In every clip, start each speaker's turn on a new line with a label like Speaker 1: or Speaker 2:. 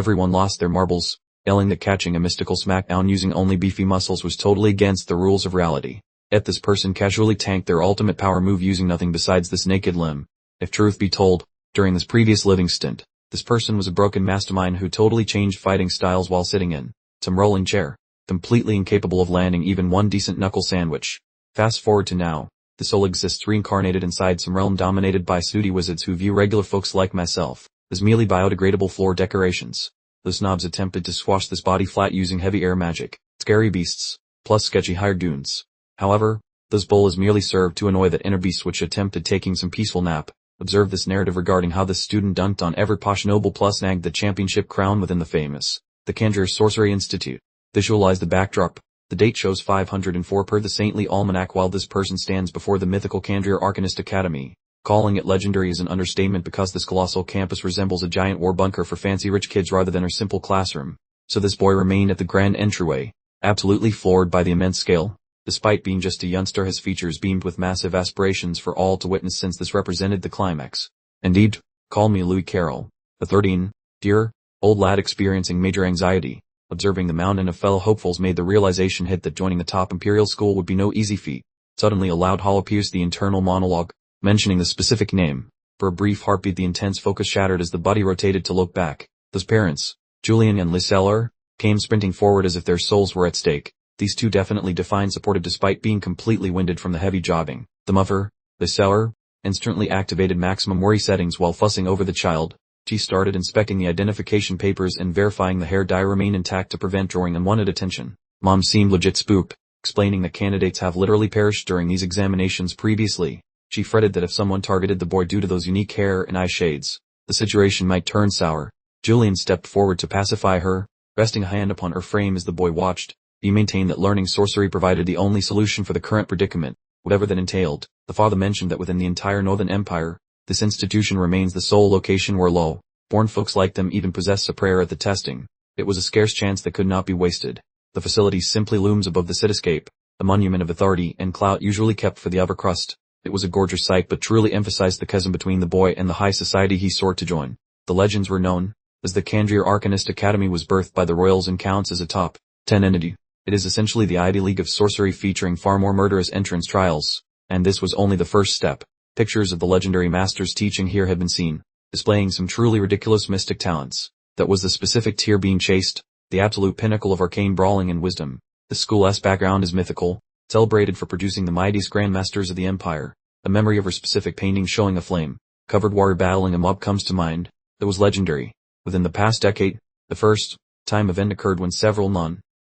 Speaker 1: Everyone lost their marbles, yelling that catching a mystical smackdown using only beefy muscles was totally against the rules of reality. Yet this person casually tanked their ultimate power move using nothing besides this naked limb. If truth be told, during this previous living stint, this person was a broken mastermind who totally changed fighting styles while sitting in some rolling chair, completely incapable of landing even one decent knuckle sandwich. Fast forward to now, the soul exists reincarnated inside some realm dominated by snooty wizards who view regular folks like myself as merely biodegradable floor decorations. The snobs attempted to squash this body flat using heavy air magic, scary beasts, plus sketchy hired goons. However, this bowl is merely served to annoy that inner beast which attempted taking some peaceful nap. Observe this narrative regarding how this student dunked on every posh noble plus snagged the championship crown within the Conjure Sorcery Institute. Visualize the backdrop. The date shows 504 per the saintly almanac while this person stands before the mythical Conjure Arcanist Academy. Calling it legendary is an understatement because this colossal campus resembles a giant war bunker for fancy rich kids rather than a simple classroom. So this boy remained at the grand entryway, absolutely floored by the immense scale. Despite being just a youngster, his features beamed with massive aspirations for all to witness since this represented the climax. Indeed, call me Louis Carroll, a 13-year-old lad experiencing major anxiety. Observing the mountain of fellow hopefuls made the realization hit that joining the top imperial school would be no easy feat. Suddenly a loud hollow pierced the internal monologue, mentioning the specific name. For a brief heartbeat the intense focus shattered as the buddy rotated to look back. Those parents, Julian and Liseller, came sprinting forward as if their souls were at stake. These two definitely defined supported despite being completely winded from the heavy jogging. The mother, Liseller, instantly activated maximum worry settings while fussing over the child. She started inspecting the identification papers and verifying the hair dye remained intact to prevent drawing unwanted attention. Mom seemed legit spooked, explaining that candidates have literally perished during these examinations previously. She fretted that if someone targeted the boy due to those unique hair and eye shades, the situation might turn sour. Julian stepped forward to pacify her, resting a hand upon her frame as the boy watched. He maintained that learning sorcery provided the only solution for the current predicament, whatever that entailed. The father mentioned that within the entire Northern Empire, this institution remains the sole location where low-born folks like them even possess a prayer at the testing. It was a scarce chance that could not be wasted. The facility simply looms above the cityscape, a monument of authority and clout usually kept for the upper crust. It was a gorgeous sight but truly emphasized the chasm between the boy and the high society he sought to join. The legends were known, as the Conjure Arcanist Academy was birthed by the royals and counts as a top 10 entity. It is essentially the Ivy League of sorcery featuring far more murderous entrance trials, and this was only the first step. Pictures of the legendary masters teaching here have been seen, displaying some truly ridiculous mystic talents. That was the specific tier being chased, the absolute pinnacle of arcane brawling and wisdom. The school's background is mythical, celebrated for producing the mightiest grandmasters of the empire. A memory of her specific painting showing a flame-covered warrior battling a mob comes to mind. That was legendary. Within the past decade, the first time event occurred when several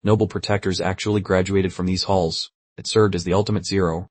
Speaker 1: noble protectors actually graduated from these halls. It served as the ultimate zero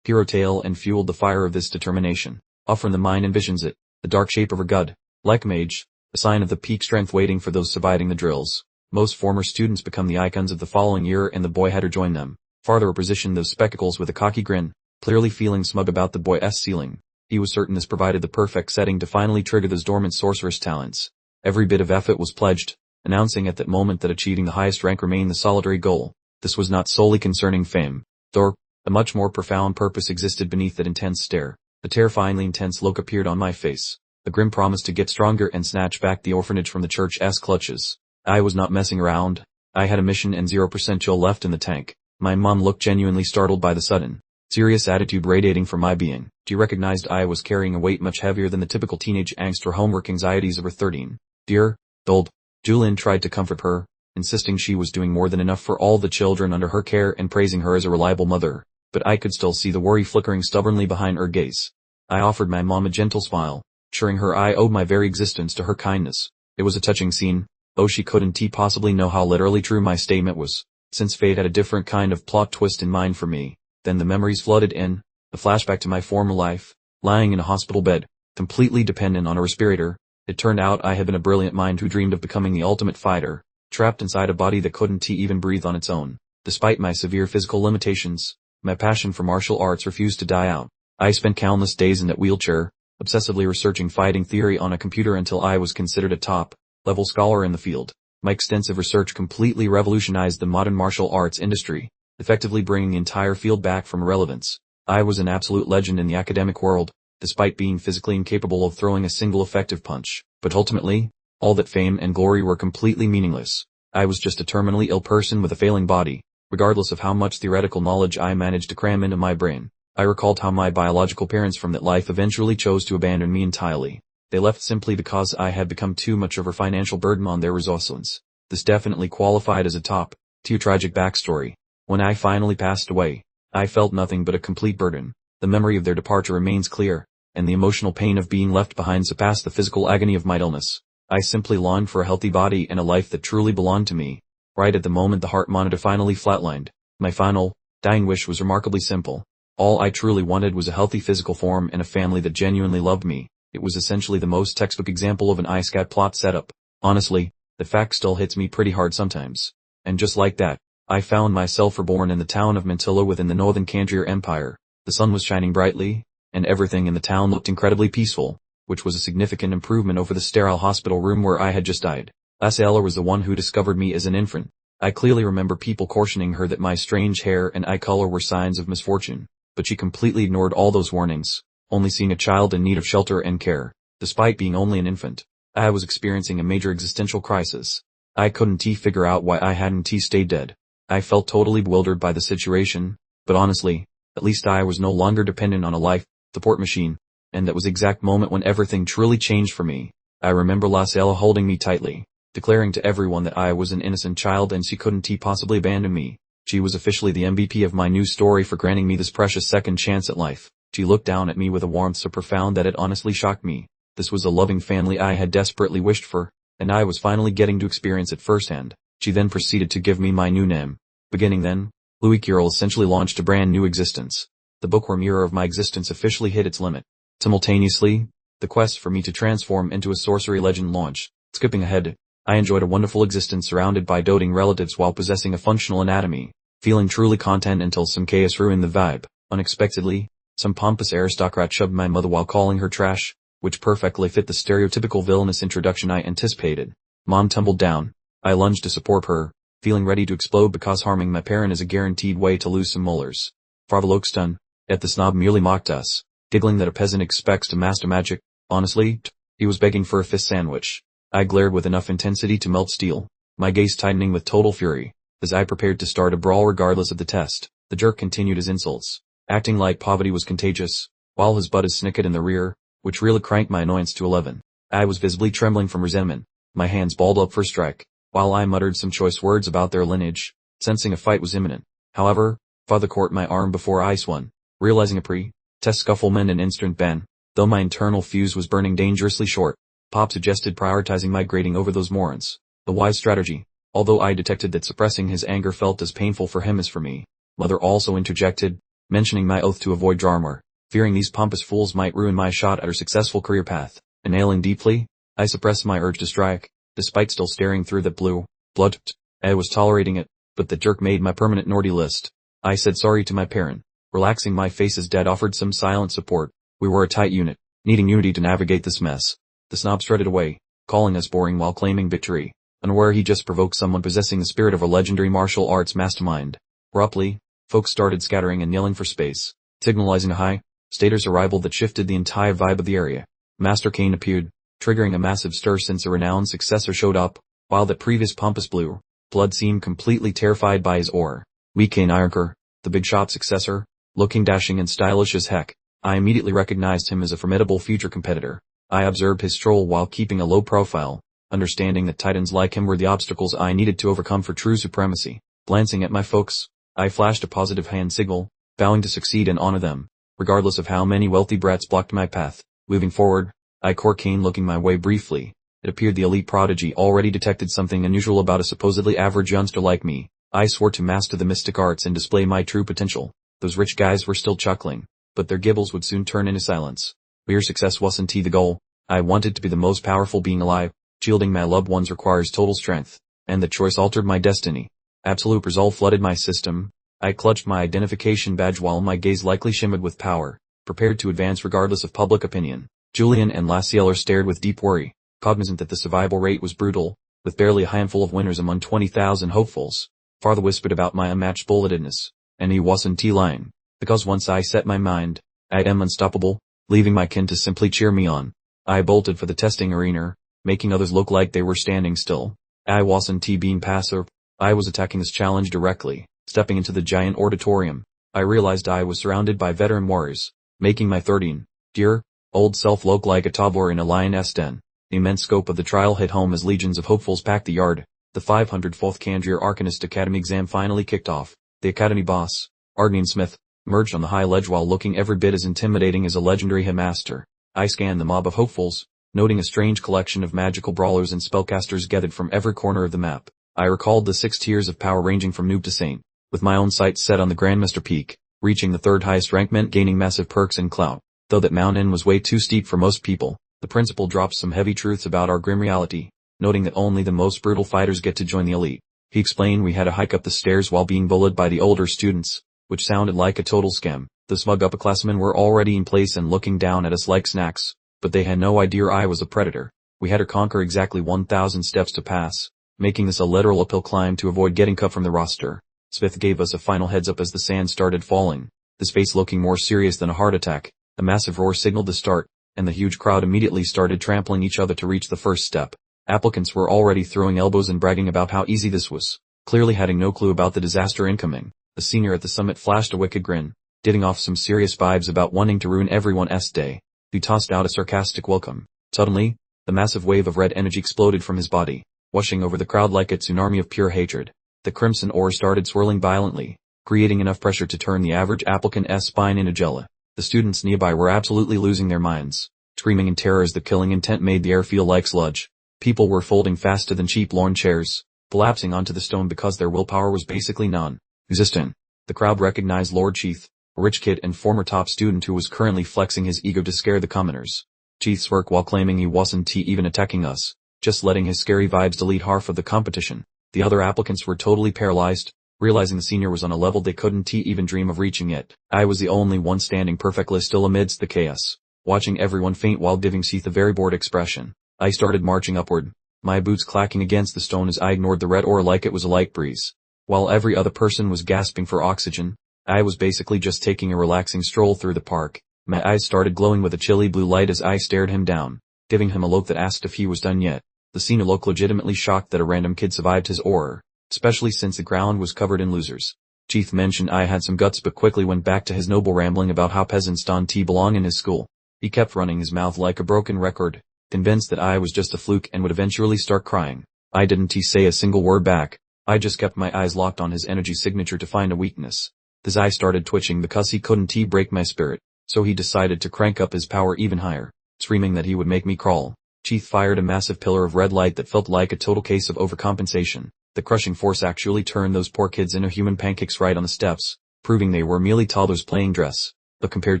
Speaker 1: hero tale and fueled the fire of this determination. Often the mind envisions it, the dark shape of her god, like mage, a sign of the peak strength waiting for those surviving the drills. Most former students become the icons of the following year and the boy had her join them. Farther positioned those spectacles with a cocky grin, clearly feeling smug about the boy's ceiling. He was certain this provided the perfect setting to finally trigger those dormant sorceress talents. Every bit of effort was pledged, announcing at that moment that achieving the highest rank remained the solitary goal. This was not solely concerning fame, though a much more profound purpose existed beneath that intense stare. A terrifyingly intense look appeared on my face, a grim promise to get stronger and snatch back the orphanage from the church's clutches. I was not messing around. I had a mission and 0% chill left in the tank. My mom looked genuinely startled by the sudden, serious attitude radiating from my being. She recognized I was carrying a weight much heavier than the typical teenage angst or homework anxieties of her 13-year-old. Julian tried to comfort her, insisting she was doing more than enough for all the children under her care and praising her as a reliable mother. But I could still see the worry flickering stubbornly behind her gaze. I offered my mom a gentle smile, assuring her I owed my very existence to her kindness. It was a touching scene, though she couldn't possibly know how literally true my statement was. Since fate had a different kind of plot twist in mind for me, then the memories flooded in, a flashback to my former life, lying in a hospital bed, completely dependent on a respirator. It turned out I had been a brilliant mind who dreamed of becoming the ultimate fighter, trapped inside a body that couldn't even breathe on its own. Despite my severe physical limitations, my passion for martial arts refused to die out. I spent countless days in that wheelchair, obsessively researching fighting theory on a computer until I was considered a top-level scholar in the field. My extensive research completely revolutionized the modern martial arts industry, effectively bringing the entire field back from irrelevance. I was an absolute legend in the academic world, despite being physically incapable of throwing a single effective punch. But ultimately, All that fame and glory were completely meaningless. I was just a terminally ill person with a failing body, regardless of how much theoretical knowledge I managed to cram into my brain. I recalled how my biological parents from that life eventually chose to abandon me entirely. They left simply because I had become too much of a financial burden on their resources. This definitely qualified as a top-tier tragic backstory. When I finally passed away, I felt nothing but a complete burden. The memory of their departure remains clear, and the emotional pain of being left behind surpassed the physical agony of my illness. I simply longed for a healthy body and a life that truly belonged to me. Right at the moment the heart monitor finally flatlined, my final, dying wish was remarkably simple. All I truly wanted was a healthy physical form and a family that genuinely loved me. It was essentially the most textbook example of an anicaps plot setup. Honestly, the fact still hits me pretty hard sometimes. And just like that, I found myself reborn in the town of Manila within the northern Kandrir Empire. The sun was shining brightly, and everything in the town looked incredibly peaceful, which was a significant improvement over the sterile hospital room where I had just died. Yahello was the one who discovered me as an infant. I clearly remember people cautioning her that my strange hair and eye color were signs of misfortune, but she completely ignored all those warnings, only seeing a child in need of shelter and care. Despite being only an infant, I was experiencing a major existential crisis. I couldn't figure out why I hadn't stayed dead. I felt totally bewildered by the situation, but honestly, at least I was no longer dependent on a life support machine, and that was the exact moment when everything truly changed for me. I remember Yahello holding me tightly, declaring to everyone that I was an innocent child and she couldn't possibly abandon me. She was officially the MVP of my new story for granting me this precious second chance at life. She looked down at me with a warmth so profound that it honestly shocked me. This was a loving family I had desperately wished for, and I was finally getting to experience it firsthand. She then proceeded to give me my new name. Beginning then, Louis essentially launched a brand new existence. The bookworm era of my existence officially hit its limit. Simultaneously, the quest for me to transform into a sorcery legend launched. Skipping ahead, I enjoyed a wonderful existence surrounded by doting relatives while possessing a functional anatomy, feeling truly content until some chaos ruined the vibe. Unexpectedly, some pompous aristocrat shoved my mother while calling her trash, which perfectly fit the stereotypical villainous introduction I anticipated. Mom tumbled down. I lunged to support her, feeling ready to explode because harming my parent is a guaranteed way to lose some molars. Father looked stunned, yet the snob merely mocked us, giggling that a peasant expects to master magic. Honestly, he was begging for a fist sandwich. I glared with enough intensity to melt steel, my gaze tightening with total fury, as I prepared to start a brawl regardless of the test. The jerk continued his insults, acting like poverty was contagious, while his buddies snickered in the rear, which really cranked my annoyance to 11. I was visibly trembling from resentment, my hands balled up for a strike, while I muttered some choice words about their lineage, sensing a fight was imminent. However, Father caught my arm before I swung, realizing a pre-test scuffle meant an instant ban. Though my internal fuse was burning dangerously short, Pop suggested prioritizing my grading over those morons. The wise strategy, although I detected that suppressing his anger felt as painful for him as for me. Mother also interjected, mentioning my oath to avoid drama, fearing these pompous fools might ruin my shot at a successful career path. Inhaling deeply, I suppressed my urge to strike, despite still staring through that blue blood. I was tolerating it, but the jerk made my permanent naughty list. I said sorry to my parent, relaxing my face as Dad offered some silent support. We were a tight unit, needing unity to navigate this mess. The snob strutted away, calling us boring while claiming victory, unaware he just provoked someone possessing the spirit of a legendary martial arts mastermind. Abruptly, folks started scattering and yelling for space, signalizing a high-status arrival that shifted the entire vibe of the area. Master Kane appeared, triggering a massive stir since a renowned successor showed up, while the previous pompous blue blood seemed completely terrified by his aura. We Kane Ironker, the big shot successor, looking dashing and stylish as heck. I immediately recognized him as a formidable future competitor. I observed his stroll while keeping a low profile, understanding that titans like him were the obstacles I needed to overcome for true supremacy. Glancing at my folks, I flashed a positive hand signal, vowing to succeed and honor them, regardless of how many wealthy brats blocked my path. Moving forward, I caught Kane looking my way briefly. It appeared the elite prodigy already detected something unusual about a supposedly average youngster like me. I swore to master the mystic arts and display my true potential. Those rich guys were still chuckling, but their gibbles would soon turn into silence. Mere success wasn't the goal. I wanted to be the most powerful being alive. Shielding my loved ones requires total strength, and the choice altered my destiny. Absolute resolve flooded my system. I clutched my identification badge while my gaze likely shimmered with power, prepared to advance regardless of public opinion. Julian and Yahello stared with deep worry, cognizant that the survival rate was brutal, with barely a handful of winners among 20,000 hopefuls. Father whispered about my unmatched bulletedness, and he wasn't lying, because once I set my mind, I am unstoppable, leaving my kin to simply cheer me on. I bolted for the testing arena, making others look like they were standing still. I wasn't being passive. I was attacking this challenge directly. Stepping into the giant auditorium, I realized I was surrounded by veteran warriors, making my 13-year-old self look like a toddler in a lion's den. The immense scope of the trial hit home as legions of hopefuls packed the yard. The 504th Kandrir Arcanist Academy exam finally kicked off. The Academy boss, Argene Smith, emerged on the high ledge while looking every bit as intimidating as a legendary headmaster. I scanned the mob of hopefuls, noting a strange collection of magical brawlers and spellcasters gathered from every corner of the map. I recalled the 6 tiers of power ranging from noob to saint, with my own sights set on the Grandmaster peak. Reaching the 3rd highest rank meant gaining massive perks and clout. Though that mountain was way too steep for most people, the principal dropped some heavy truths about our grim reality, noting that only the most brutal fighters get to join the elite. He explained we had to hike up the stairs while being bullied by the older students, which sounded like a total scam. The smug upperclassmen were already in place and looking down at us like snacks, but they had no idea I was a predator. We had to conquer exactly 1,000 steps to pass, making this a literal uphill climb to avoid getting cut from the roster. Smith gave us a final heads up as the sand started falling, his face looking more serious than a heart attack. A massive roar signaled the start, and the huge crowd immediately started trampling each other to reach the first step. Applicants were already throwing elbows and bragging about how easy this was, clearly having no clue about the disaster incoming. The senior at the summit flashed a wicked grin, giving off some serious vibes about wanting to ruin everyone's day. He tossed out a sarcastic welcome. Suddenly, the massive wave of red energy exploded from his body, washing over the crowd like a tsunami of pure hatred. The crimson ore started swirling violently, creating enough pressure to turn the average applicant's spine into jelly. The students nearby were absolutely losing their minds, screaming in terror as the killing intent made the air feel like sludge. People were folding faster than cheap lawn chairs, collapsing onto the stone because their willpower was basically non-existent. The crowd recognized Lord Cheath, a rich kid and former top student who was currently flexing his ego to scare the commoners. Cheath smirked while claiming he wasn't even attacking us, just letting his scary vibes delete half of the competition. The other applicants were totally paralyzed, realizing the senior was on a level they couldn't even dream of reaching yet. I was the only one standing perfectly still amidst the chaos, watching everyone faint while giving Cheath a very bored expression. I started marching upward, my boots clacking against the stone as I ignored the red ore like it was a light breeze. While every other person was gasping for oxygen, I was basically just taking a relaxing stroll through the park. My eyes started glowing with a chilly blue light as I stared him down, giving him a look that asked if he was done yet. The senior looked legitimately shocked that a random kid survived his ore, especially since the ground was covered in losers. Cheath mentioned I had some guts but quickly went back to his noble rambling about how peasants don't belong in his school. He kept running his mouth like a broken record, convinced that I was just a fluke and would eventually start crying. I didn't say a single word back. I just kept my eyes locked on his energy signature to find a weakness. His eye started twitching because he couldn't break my spirit, so he decided to crank up his power even higher, screaming that he would make me crawl. Cheath fired a massive pillar of red light that felt like a total case of overcompensation. The crushing force actually turned those poor kids into human pancakes right on the steps, proving they were merely toddlers playing dress. But compared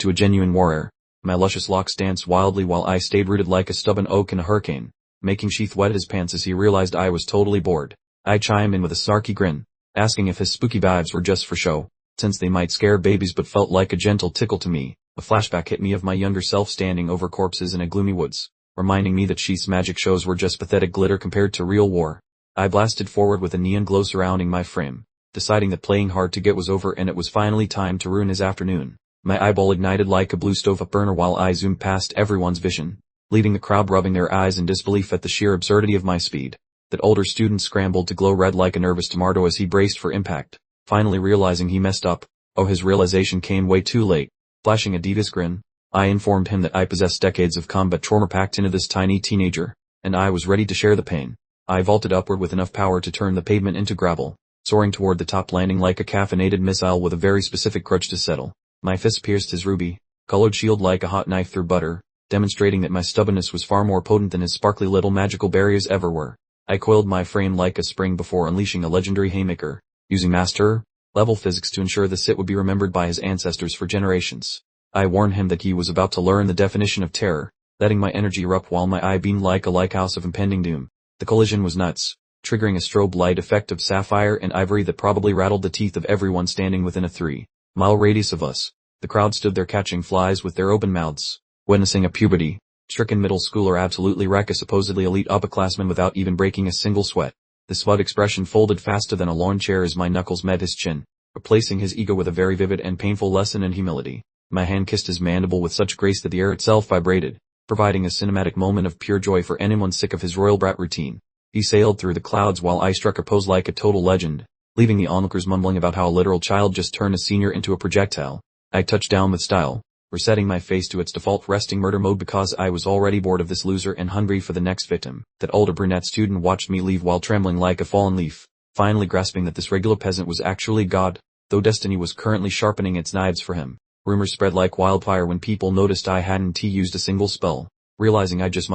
Speaker 1: to a genuine warrior, my luscious locks danced wildly while I stayed rooted like a stubborn oak in a hurricane, making Cheath wet his pants as he realized I was totally bored. I chimed in with a snarky grin, asking if his spooky vibes were just for show, since they might scare babies but felt like a gentle tickle to me. A flashback hit me of my younger self standing over corpses in a gloomy woods, reminding me that Cheath's magic shows were just pathetic glitter compared to real war. I blasted forward with a neon glow surrounding my frame, deciding that playing hard to get was over and it was finally time to ruin his afternoon. My eyeball ignited like a blue stove burner while I zoomed past everyone's vision, leaving the crowd rubbing their eyes in disbelief at the sheer absurdity of my speed. That older student scrambled to glow red like a nervous tomato as he braced for impact, finally realizing he messed up. Oh, his realization came way too late. Flashing a devious grin, I informed him that I possessed decades of combat trauma packed into this tiny teenager, and I was ready to share the pain. I vaulted upward with enough power to turn the pavement into gravel, soaring toward the top landing like a caffeinated missile with a very specific crutch to settle. My fist pierced his ruby-colored shield like a hot knife through butter, demonstrating that my stubbornness was far more potent than his sparkly little magical barriers ever were. I coiled my frame like a spring before unleashing a legendary haymaker, using master-level physics to ensure the sit would be remembered by his ancestors for generations. I warned him that he was about to learn the definition of terror, letting my energy erupt while my eye beamed like a lighthouse of impending doom. The collision was nuts, triggering a strobe light effect of sapphire and ivory that probably rattled the teeth of everyone standing within a 3-mile radius of us. The crowd stood there catching flies with their open mouths, witnessing a puberty-stricken middle schooler absolutely wreck a supposedly elite upperclassman without even breaking a single sweat. The smug expression folded faster than a lawn chair as my knuckles met his chin, replacing his ego with a very vivid and painful lesson in humility. My hand kissed his mandible with such grace that the air itself vibrated, providing a cinematic moment of pure joy for anyone sick of his royal brat routine. He sailed through the clouds while I struck a pose like a total legend, leaving the onlookers mumbling about how a literal child just turned a senior into a projectile. I touched down with style, resetting my face to its default resting murder mode because I was already bored of this loser and hungry for the next victim. That older brunette student watched me leave while trembling like a fallen leaf, finally grasping that this regular peasant was actually God, though destiny was currently sharpening its knives for him. Rumors spread like wildfire when people noticed I hadn't used a single spell, realizing I just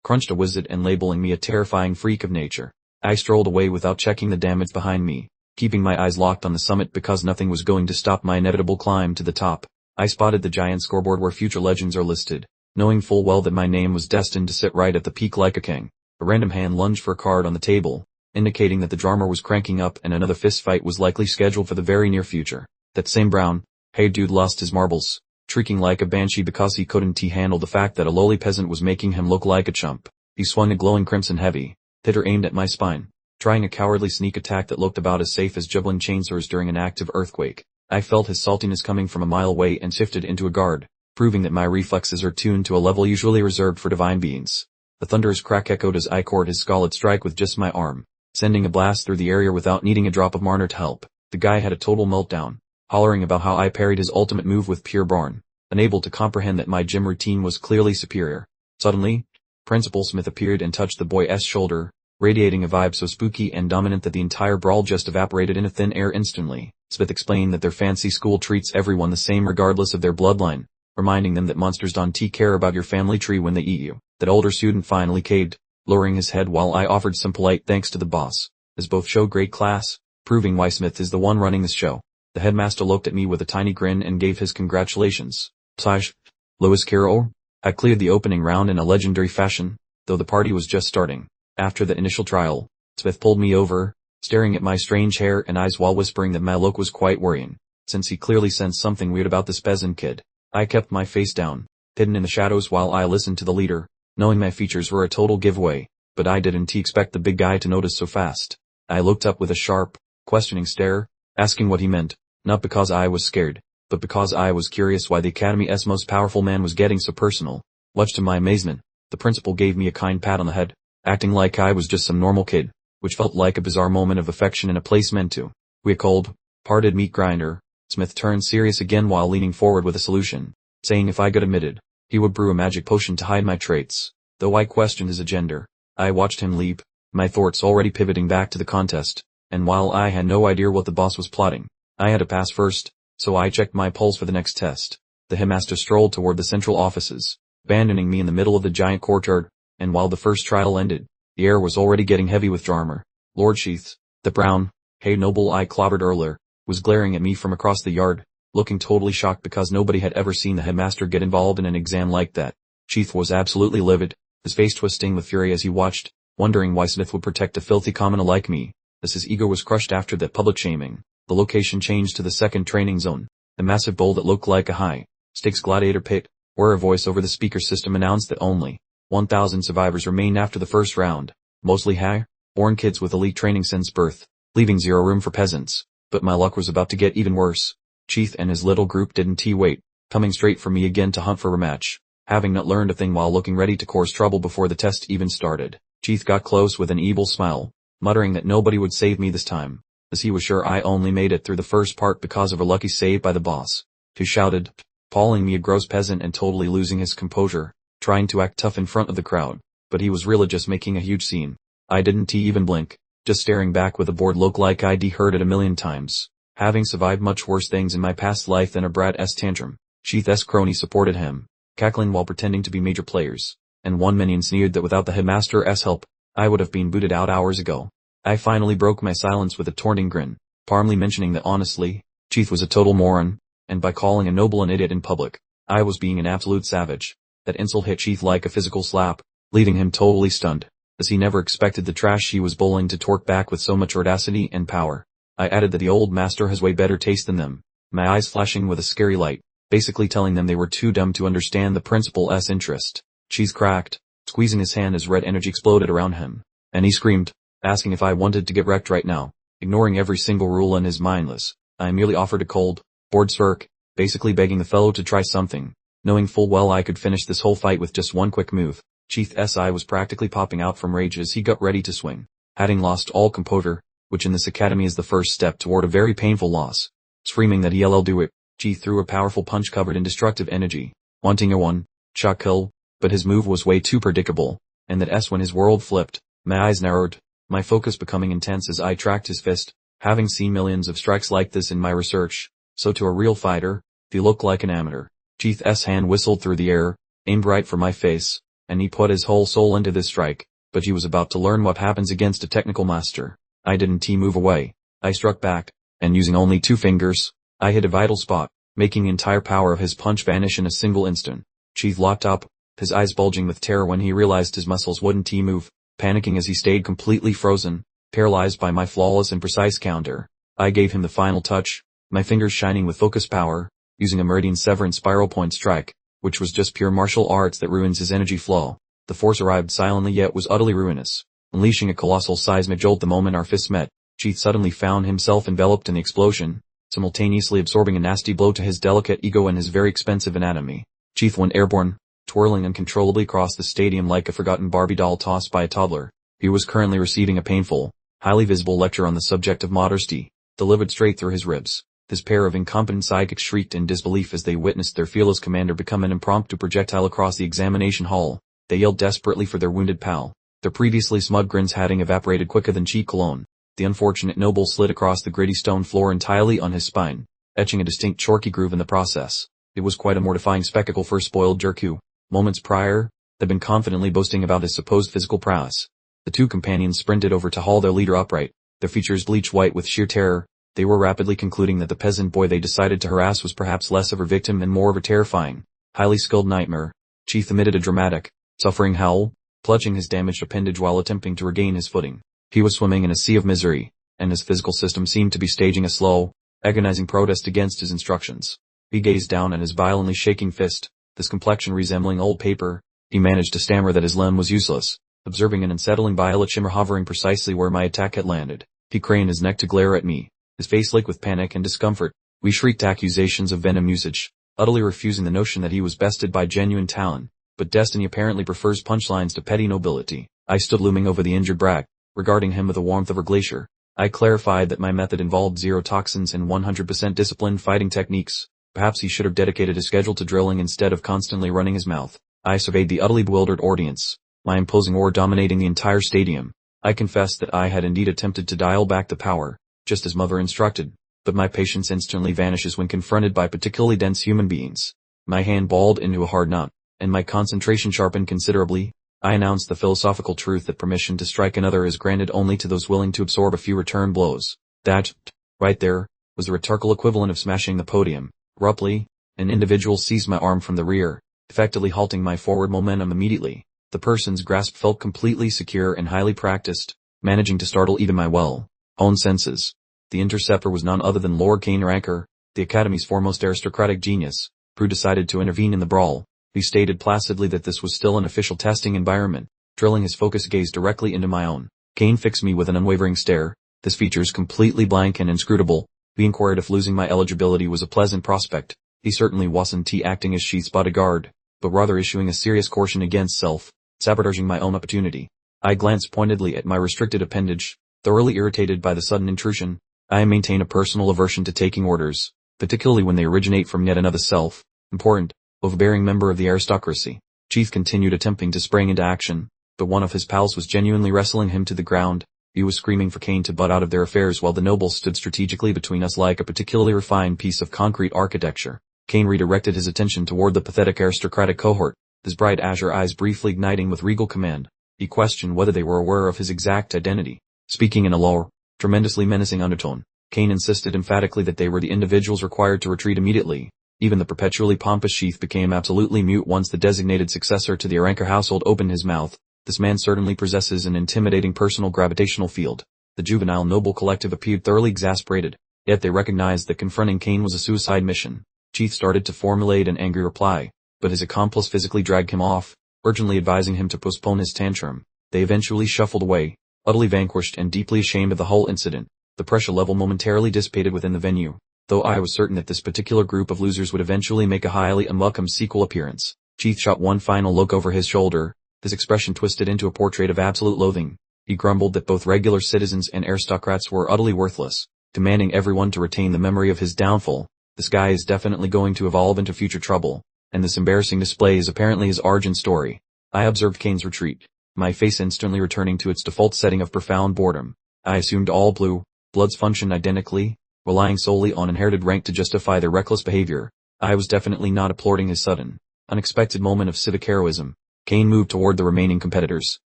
Speaker 1: crunched a wizard and labeling me a terrifying freak of nature. I strolled away without checking the damage behind me, keeping my eyes locked on the summit because nothing was going to stop my inevitable climb to the top. I spotted the giant scoreboard where future legends are listed, knowing full well that my name was destined to sit right at the peak like a king. A random hand lunged for a card on the table, indicating that the drama was cranking up and another fist fight was likely scheduled for the very near future. That same brown-haired dude lost his marbles, shrieking like a banshee because he couldn't handle the fact that a lowly peasant was making him look like a chump. He swung a glowing crimson heavy hitter aimed at my spine, trying a cowardly sneak attack that looked about as safe as juggling chainsaws during an active earthquake. I felt his saltiness coming from a mile away and shifted into a guard, proving that my reflexes are tuned to a level usually reserved for divine beings. The thunderous crack echoed as I caught his scalded strike with just my arm, sending a blast through the area without needing a drop of Marner to help. The guy had a total meltdown, hollering about how I parried his ultimate move with pure brawn, unable to comprehend that my gym routine was clearly superior. Suddenly, Principal Smith appeared and touched the boy's shoulder, radiating a vibe so spooky and dominant that the entire brawl just evaporated into thin air instantly. Smith explained that their fancy school treats everyone the same regardless of their bloodline, reminding them that monsters don't care about your family tree when they eat you. That older student finally caved, lowering his head while I offered some polite thanks to the boss, as both showed great class, proving why Smith is the one running this show. The headmaster looked at me with a tiny grin and gave his congratulations. Taj, Louis Carroll. I cleared the opening round in a legendary fashion, though the party was just starting. After the initial trial, Smith pulled me over, staring at my strange hair and eyes while whispering that my look was quite worrying, since he clearly sensed something weird about this peasant kid. I kept my face down, hidden in the shadows while I listened to the leader, knowing my features were a total giveaway, but I didn't expect the big guy to notice so fast. I looked up with a sharp, questioning stare, asking what he meant, not because I was scared, but because I was curious why the Academy's most powerful man was getting so personal. Much to my amazement, the principal gave me a kind pat on the head, acting like I was just some normal kid, which felt like a bizarre moment of affection in a place meant to. We cold, parted meat grinder. Smith turned serious again while leaning forward with a solution, saying if I got admitted, he would brew a magic potion to hide my traits. Though I questioned his agenda, I watched him leap, my thoughts already pivoting back to the contest, and while I had no idea what the boss was plotting, I had to pass first, so I checked my pulse for the next test. The headmaster strolled toward the central offices, abandoning me in the middle of the giant courtyard, and while the first trial ended, the air was already getting heavy with drama. Lord Sheath, the brown-haired noble I clobbered earlier, was glaring at me from across the yard, looking totally shocked because nobody had ever seen the headmaster get involved in an exam like that. Sheath was absolutely livid, his face twisting with fury as he watched, wondering why Smith would protect a filthy commoner like me, as his ego was crushed after that public shaming. The location changed to the second training zone, a massive bowl that looked like a high-stakes gladiator pit, where a voice over the speaker system announced that only 1,000 survivors remained after the first round, mostly high-born kids with elite training since birth, leaving zero room for peasants. But my luck was about to get even worse. Sheath and his little group didn't wait, coming straight for me again to hunt for a rematch, having not learned a thing while looking ready to cause trouble before the test even started. Sheath got close with an evil smile, muttering that nobody would save me this time, as he was sure I only made it through the first part because of a lucky save by the boss, who shouted, calling me a gross peasant and totally losing his composure, trying to act tough in front of the crowd, but he was really just making a huge scene. I didn't even blink, just staring back with a bored look like I'd heard it a million times, having survived much worse things in my past life than a brat's tantrum. Sheath's crony supported him, cackling while pretending to be major players, and one minion sneered that without the headmaster's help, I would have been booted out hours ago. I finally broke my silence with a taunting grin, calmly mentioning that honestly, Sheath was a total moron, and by calling a noble an idiot in public, I was being an absolute savage. That insult hit Sheath like a physical slap, leaving him totally stunned, as he never expected the trash he was bowling to torque back with so much audacity and power. I added that the old master has way better taste than them, my eyes flashing with a scary light, basically telling them they were too dumb to understand the principal's interest. Sheath cracked, squeezing his hand as red energy exploded around him, and he screamed, asking if I wanted to get wrecked right now. Ignoring every single rule in his mindless, I merely offered a cold, bored smirk, basically begging the fellow to try something. knowing full well I could finish this whole fight with just one quick move. Chief's eye was practically popping out from rage as he got ready to swing. Having lost all composure, which in this academy is the first step toward a very painful loss. Screaming that he'll do it, Chief threw a powerful punch covered in destructive energy, wanting a one-shot kill, but his move was way too predictable, and when his world flipped, my eyes narrowed, my focus becoming intense as I tracked his fist, having seen millions of strikes like this in my research, so to a real fighter, they look like an amateur. Chief's hand whistled through the air, aimed right for my face, and he put his whole soul into this strike, but he was about to learn what happens against a technical master. I didn't move away. I struck back, and using only 2 fingers, I hit a vital spot, making the entire power of his punch vanish in a single instant. Chief locked up, his eyes bulging with terror when he realized his muscles wouldn't move, panicking as he stayed completely frozen, paralyzed by my flawless and precise counter. I gave him the final touch, my fingers shining with focus power, using a meridian severance spiral point strike, which was just pure martial arts that ruins his energy flow. The force arrived silently yet was utterly ruinous, unleashing a colossal seismic jolt the moment our fists met. Chief suddenly found himself enveloped in the explosion, simultaneously absorbing a nasty blow to his delicate ego and his very expensive anatomy. Chief went airborne, twirling uncontrollably across the stadium like a forgotten Barbie doll tossed by a toddler. He was currently receiving a painful, highly visible lecture on the subject of modesty, delivered straight through his ribs. This pair of incompetent psychics shrieked in disbelief as they witnessed their fearless commander become an impromptu projectile across the examination hall. They yelled desperately for their wounded pal. Their previously smug grins having evaporated quicker than cheap cologne. The unfortunate noble slid across the gritty stone floor entirely on his spine, etching a distinct chorky groove in the process. It was quite a mortifying spectacle for a spoiled jerk who, moments prior, had been confidently boasting about his supposed physical prowess. The 2 companions sprinted over to haul their leader upright, their features bleached white with sheer terror. They were rapidly concluding that the peasant boy they decided to harass was perhaps less of a victim and more of a terrifying, highly skilled nightmare. Chief emitted a dramatic, suffering howl, clutching his damaged appendage while attempting to regain his footing. He was swimming in a sea of misery, and his physical system seemed to be staging a slow, agonizing protest against his instructions. He gazed down at his violently shaking fist, this complexion resembling old paper. He managed to stammer that his limb was useless, observing an unsettling violet shimmer hovering precisely where my attack had landed. He craned his neck to glare at me, his face lit with panic and discomfort. We shrieked accusations of venom usage, utterly refusing the notion that he was bested by genuine talent, but destiny apparently prefers punchlines to petty nobility. I stood looming over the injured brat, regarding him with the warmth of a glacier. I clarified that my method involved 0 toxins and 100% disciplined fighting techniques. Perhaps he should have dedicated his schedule to drilling instead of constantly running his mouth. I surveyed the utterly bewildered audience, my imposing aura dominating the entire stadium. I confessed that I had indeed attempted to dial back the power, just as Mother instructed, but my patience instantly vanishes when confronted by particularly dense human beings. My hand balled into a hard knot, and my concentration sharpened considerably. I announced the philosophical truth that permission to strike another is granted only to those willing to absorb a few return blows. That, right there, was the rhetorical equivalent of smashing the podium. Abruptly, an individual seized my arm from the rear, effectively halting my forward momentum immediately. The person's grasp felt completely secure and highly practiced, managing to startle even my well-honed senses. The interceptor was none other than Lord Cain Ranker, the Academy's foremost aristocratic genius, who decided to intervene in the brawl. He stated placidly that this was still an official testing environment, drilling his focused gaze directly into my own. Cain fixed me with an unwavering stare, his features completely blank and inscrutable. He inquired if losing my eligibility was a pleasant prospect. He certainly wasn't acting as Sheath's bodyguard, but rather issuing a serious caution against self-sabotaging my own opportunity. I glanced pointedly at my restricted appendage, thoroughly irritated by the sudden intrusion. I maintain a personal aversion to taking orders, particularly when they originate from yet another self-important, overbearing member of the aristocracy. Chief continued attempting to spring into action, but one of his pals was genuinely wrestling him to the ground. He was screaming for Cain to butt out of their affairs while the nobles stood strategically between us like a particularly refined piece of concrete architecture. Cain redirected his attention toward the pathetic aristocratic cohort, his bright azure eyes briefly igniting with regal command. He questioned whether they were aware of his exact identity. Speaking in a low, tremendously menacing undertone, Cain insisted emphatically that they were the individuals required to retreat immediately. Even the perpetually pompous Sheath became absolutely mute once the designated successor to the Ranker household opened his mouth. This man certainly possesses an intimidating personal gravitational field. The juvenile noble collective appeared thoroughly exasperated, yet they recognized that confronting Cain was a suicide mission. Chief started to formulate an angry reply, but his accomplice physically dragged him off, urgently advising him to postpone his tantrum. They eventually shuffled away, utterly vanquished and deeply ashamed of the whole incident. The pressure level momentarily dissipated within the venue. though I was certain that this particular group of losers would eventually make a highly unwelcome sequel appearance. Keith shot one final look over his shoulder, his expression twisted into a portrait of absolute loathing. He grumbled that both regular citizens and aristocrats were utterly worthless, demanding everyone to retain the memory of his downfall. This guy is definitely going to evolve into future trouble, and this embarrassing display is apparently his origin story. I observed Kane's retreat, my face instantly returning to its default setting of profound boredom. I assumed all blue bloods functioned identically, relying solely on inherited rank to justify their reckless behavior. I was definitely not applauding his sudden, unexpected moment of civic heroism. Kane moved toward the remaining competitors,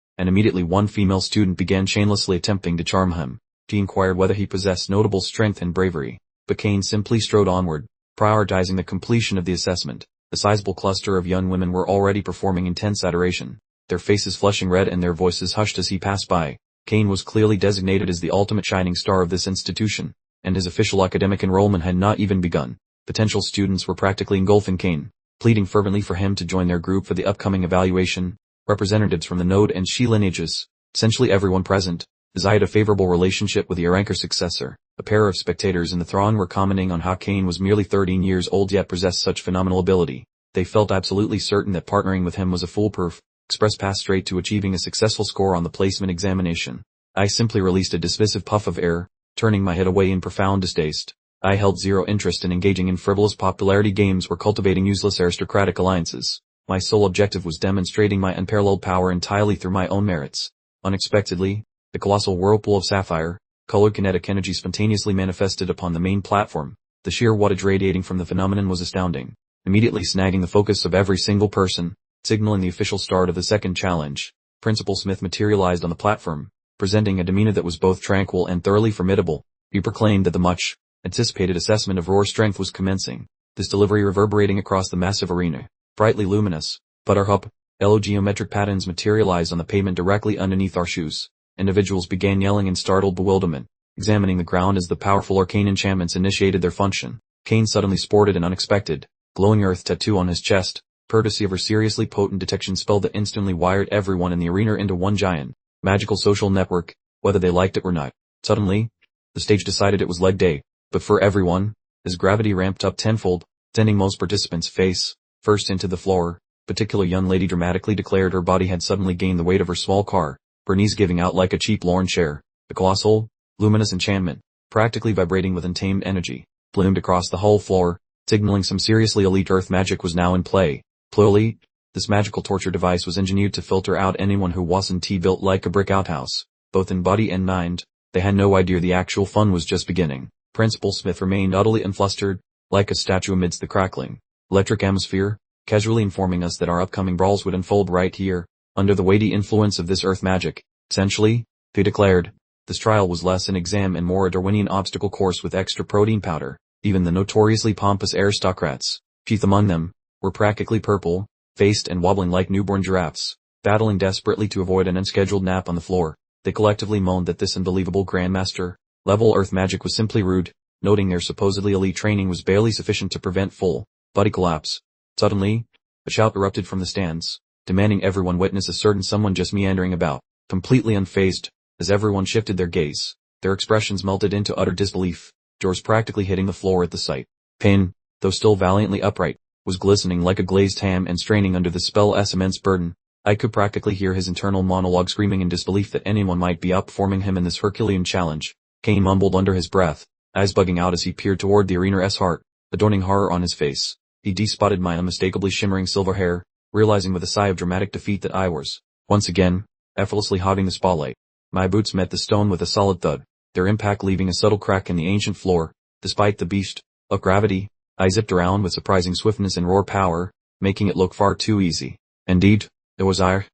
Speaker 1: and immediately one female student began shamelessly attempting to charm him. She inquired whether he possessed notable strength and bravery, but Kane simply strode onward, prioritizing the completion of the assessment. A sizable cluster of young women were already performing intense adoration, their faces flushing red and their voices hushed as he passed by. Kane was clearly designated as the ultimate shining star of this institution, and his official academic enrollment had not even begun. Potential students were practically engulfing Kane, pleading fervently for him to join their group for the upcoming evaluation. Representatives from the Node and Shi lineages, essentially everyone present, desired a favorable relationship with the Aranker successor. A pair of spectators in the throng were commenting on how Kane was merely 13 years old yet possessed such phenomenal ability. They felt absolutely certain that partnering with him was a foolproof express path straight to achieving a successful score on the placement examination. I simply released a dismissive puff of air, turning my head away in profound distaste. I held zero interest in engaging in frivolous popularity games or cultivating useless aristocratic alliances. My sole objective was demonstrating my unparalleled power entirely through my own merits. Unexpectedly, the colossal whirlpool of sapphire, colored kinetic energy spontaneously manifested upon the main platform. The sheer wattage radiating from the phenomenon was astounding, immediately snagging the focus of every single person, signaling the official start of the second challenge. Principal Smith materialized on the platform, presenting a demeanor that was both tranquil and thoroughly formidable. He proclaimed that the much anticipated assessment of raw strength was commencing, this delivery reverberating across the massive arena. Brightly luminous, buttercup, yellow geometric patterns materialized on the pavement directly underneath our shoes. Individuals began yelling in startled bewilderment, examining the ground as the powerful arcane enchantments initiated their function. Kane suddenly sported an unexpected, glowing earth tattoo on his chest, courtesy of her seriously potent detection spell that instantly wired everyone in the arena into one giant, magical social network, whether they liked it or not. Suddenly, the stage decided it was leg day, but for everyone, as gravity ramped up tenfold, sending most participants face first into the floor. Particular young lady dramatically declared her body had suddenly gained the weight of her small car, her knees giving out like a cheap lawn chair. The colossal, luminous enchantment, practically vibrating with untamed energy, bloomed across the whole floor, signaling some seriously elite earth magic was now in play. Plurally, this magical torture device was engineered to filter out anyone who wasn't built like a brick outhouse, both in body and mind. They had no idea the actual fun was just beginning. Principal Smith remained utterly unflustered, like a statue amidst the crackling electric atmosphere, casually informing us that our upcoming brawls would unfold right here, under the weighty influence of this earth magic. Essentially, he declared, this trial was less an exam and more a Darwinian obstacle course with extra protein powder. Even the notoriously pompous aristocrats, chief among them, were practically purple-faced and wobbling like newborn giraffes, battling desperately to avoid an unscheduled nap on the floor. They collectively moaned that this unbelievable grandmaster-level earth magic was simply rude, noting their supposedly elite training was barely sufficient to prevent full body collapse. Suddenly, a shout erupted from the stands, demanding everyone witness a certain someone just meandering about, completely unfazed. As everyone shifted their gaze, their expressions melted into utter disbelief, jaws practically hitting the floor at the sight. Payne, though still valiantly upright, was glistening like a glazed ham and straining under the spell's immense burden. I could practically hear his internal monologue screaming in disbelief that anyone might be outperforming him in this Herculean challenge. Kane mumbled under his breath, eyes bugging out as he peered toward the arena's heart, adorning horror on his face. He despotted my unmistakably shimmering silver hair, realizing with a sigh of dramatic defeat that I was, once again, effortlessly hogging the spotlight. My boots met the stone with a solid thud, their impact leaving a subtle crack in the ancient floor. Despite the beast of gravity, I zipped around with surprising swiftness and raw power, making it look far too easy. Indeed, it was I,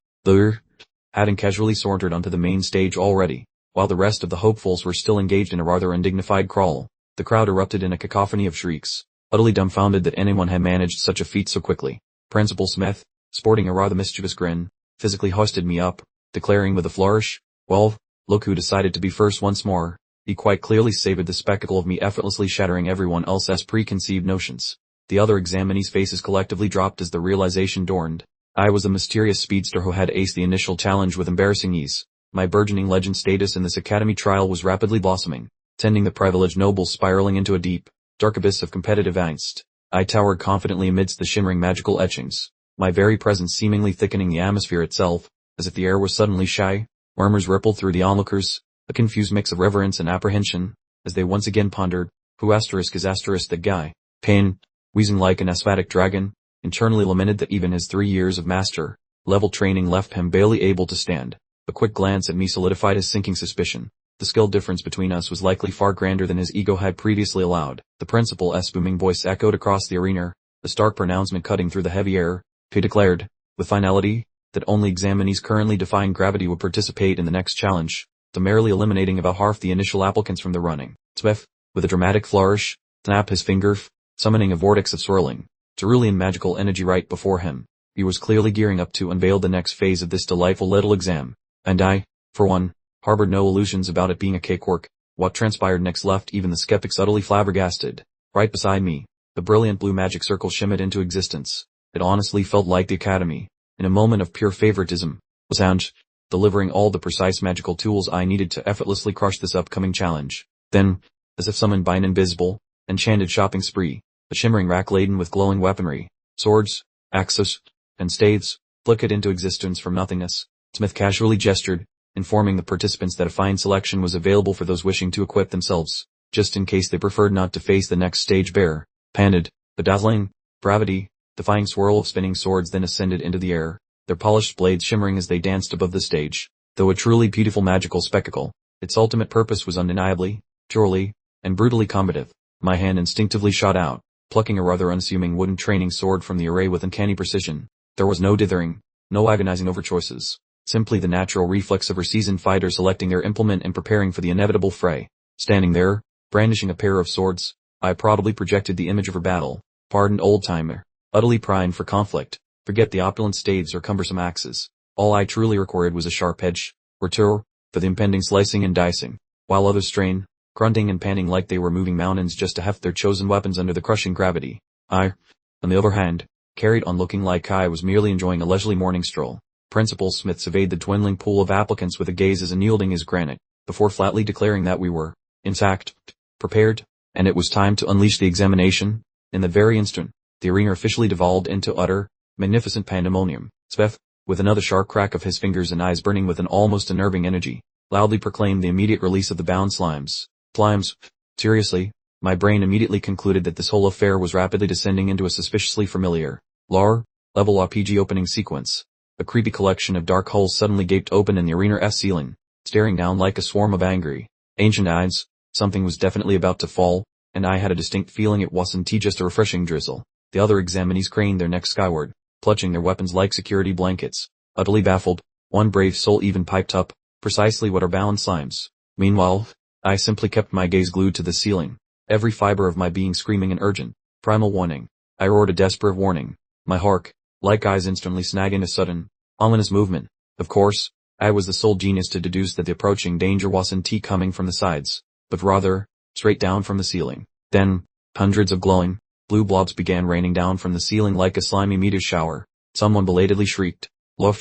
Speaker 1: hadn't casually sauntered onto the main stage already, while the rest of the hopefuls were still engaged in a rather undignified crawl. The crowd erupted in a cacophony of shrieks, utterly dumbfounded that anyone had managed such a feat so quickly. Principal Smith, sporting a rather mischievous grin, physically hoisted me up, declaring with a flourish, well, look who decided to be first once more. He quite clearly savored the spectacle of me effortlessly shattering everyone else's preconceived notions. The other examinees' faces collectively dropped as the realization dawned. I was the mysterious speedster who had aced the initial challenge with embarrassing ease. My burgeoning legend status in this academy trial was rapidly blossoming, sending the privileged nobles spiraling into a deep, dark abyss of competitive angst. I towered confidently amidst the shimmering magical etchings, my very presence seemingly thickening the atmosphere itself, as if the air was suddenly shy. Murmurs rippled through the onlookers, a confused mix of reverence and apprehension, as they once again pondered, who is that guy? Pain, wheezing like an asthmatic dragon, internally lamented that even his 3 years of master-level training left him barely able to stand. A quick glance at me solidified his sinking suspicion. The skill difference between us was likely far grander than his ego had previously allowed. The principal's booming voice echoed across the arena, a stark pronouncement cutting through the heavy air. He declared, with finality, that only examinees currently defying gravity would participate in the next challenge, summarily eliminating about half the initial applicants from the running. Smith, with a dramatic flourish, snapped his finger, summoning a vortex of swirling, cerulean magical energy right before him. He was clearly gearing up to unveil the next phase of this delightful little exam. And I, for one, harbored no illusions about it being a cakewalk. What transpired next left even the skeptics utterly flabbergasted. Right beside me, the brilliant blue magic circle shimmered into existence. It honestly felt like the Academy, in a moment of pure favoritism, was found, delivering all the precise magical tools I needed to effortlessly crush this upcoming challenge. Then, as if summoned by an invisible, enchanted shopping spree, a shimmering rack laden with glowing weaponry, swords, axes, and staves, flickered into existence from nothingness. Smith casually gestured, informing the participants that a fine selection was available for those wishing to equip themselves, just in case they preferred not to face the next stage bare. Panted, the dazzling, gravity-defying swirl of spinning swords then ascended into the air, their polished blades shimmering as they danced above the stage. Though a truly beautiful magical spectacle, its ultimate purpose was undeniably, purely, and brutally combative. My hand instinctively shot out, plucking a rather unassuming wooden training sword from the array with uncanny precision. There was no dithering, no agonizing over choices, simply the natural reflex of a seasoned fighter selecting their implement and preparing for the inevitable fray. Standing there, brandishing a pair of swords, I proudly projected the image of her battle, hardened old-timer, utterly primed for conflict. Forget the opulent staves or cumbersome axes. All I truly required was a sharp edge, or two, for the impending slicing and dicing, while others strained, grunting and panting like they were moving mountains just to heft their chosen weapons under the crushing gravity. I, on the other hand, carried on looking like I was merely enjoying a leisurely morning stroll. Principal Smith surveyed the dwindling pool of applicants with a gaze as unyielding as granite, before flatly declaring that we were, in fact, prepared, and it was time to unleash the examination. In that very instant, the arena officially devolved into utter, magnificent pandemonium. Smith, with another sharp crack of his fingers and eyes burning with an almost unnerving energy, loudly proclaimed the immediate release of the bound slimes. Slimes. Seriously, my brain immediately concluded that this whole affair was rapidly descending into a suspiciously familiar, level RPG opening sequence. A creepy collection of dark holes suddenly gaped open in the arena's ceiling, staring down like a swarm of angry, ancient eyes. Something was definitely about to fall, and I had a distinct feeling it wasn't just a refreshing drizzle. The other examinees craned their necks skyward, clutching their weapons like security blankets. Utterly baffled, one brave soul even piped up, precisely what are bound slimes. Meanwhile, I simply kept my gaze glued to the ceiling, every fiber of my being screaming an urgent, primal warning. I roared a desperate warning, my heart, like eyes instantly snagging a sudden, ominous movement. Of course, I was the sole genius to deduce that the approaching danger wasn't coming from the sides, but rather, straight down from the ceiling. Then, hundreds of glowing, blue blobs began raining down from the ceiling like a slimy meteor shower. Someone belatedly shrieked, "Look,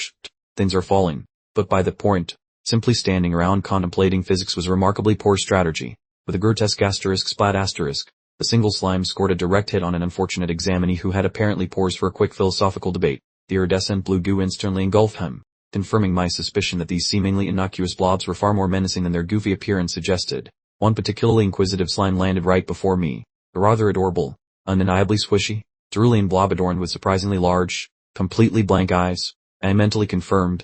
Speaker 1: things are falling." But by that point, simply standing around contemplating physics was remarkably poor strategy. With a grotesque splat asterisk, a single slime scored a direct hit on an unfortunate examinee who had apparently paused for a quick philosophical debate. The iridescent blue goo instantly engulfed him, confirming my suspicion that these seemingly innocuous blobs were far more menacing than their goofy appearance suggested. One particularly inquisitive slime landed right before me, a rather adorable, undeniably squishy, cerulean blob adorned with surprisingly large, completely blank eyes. I mentally confirmed,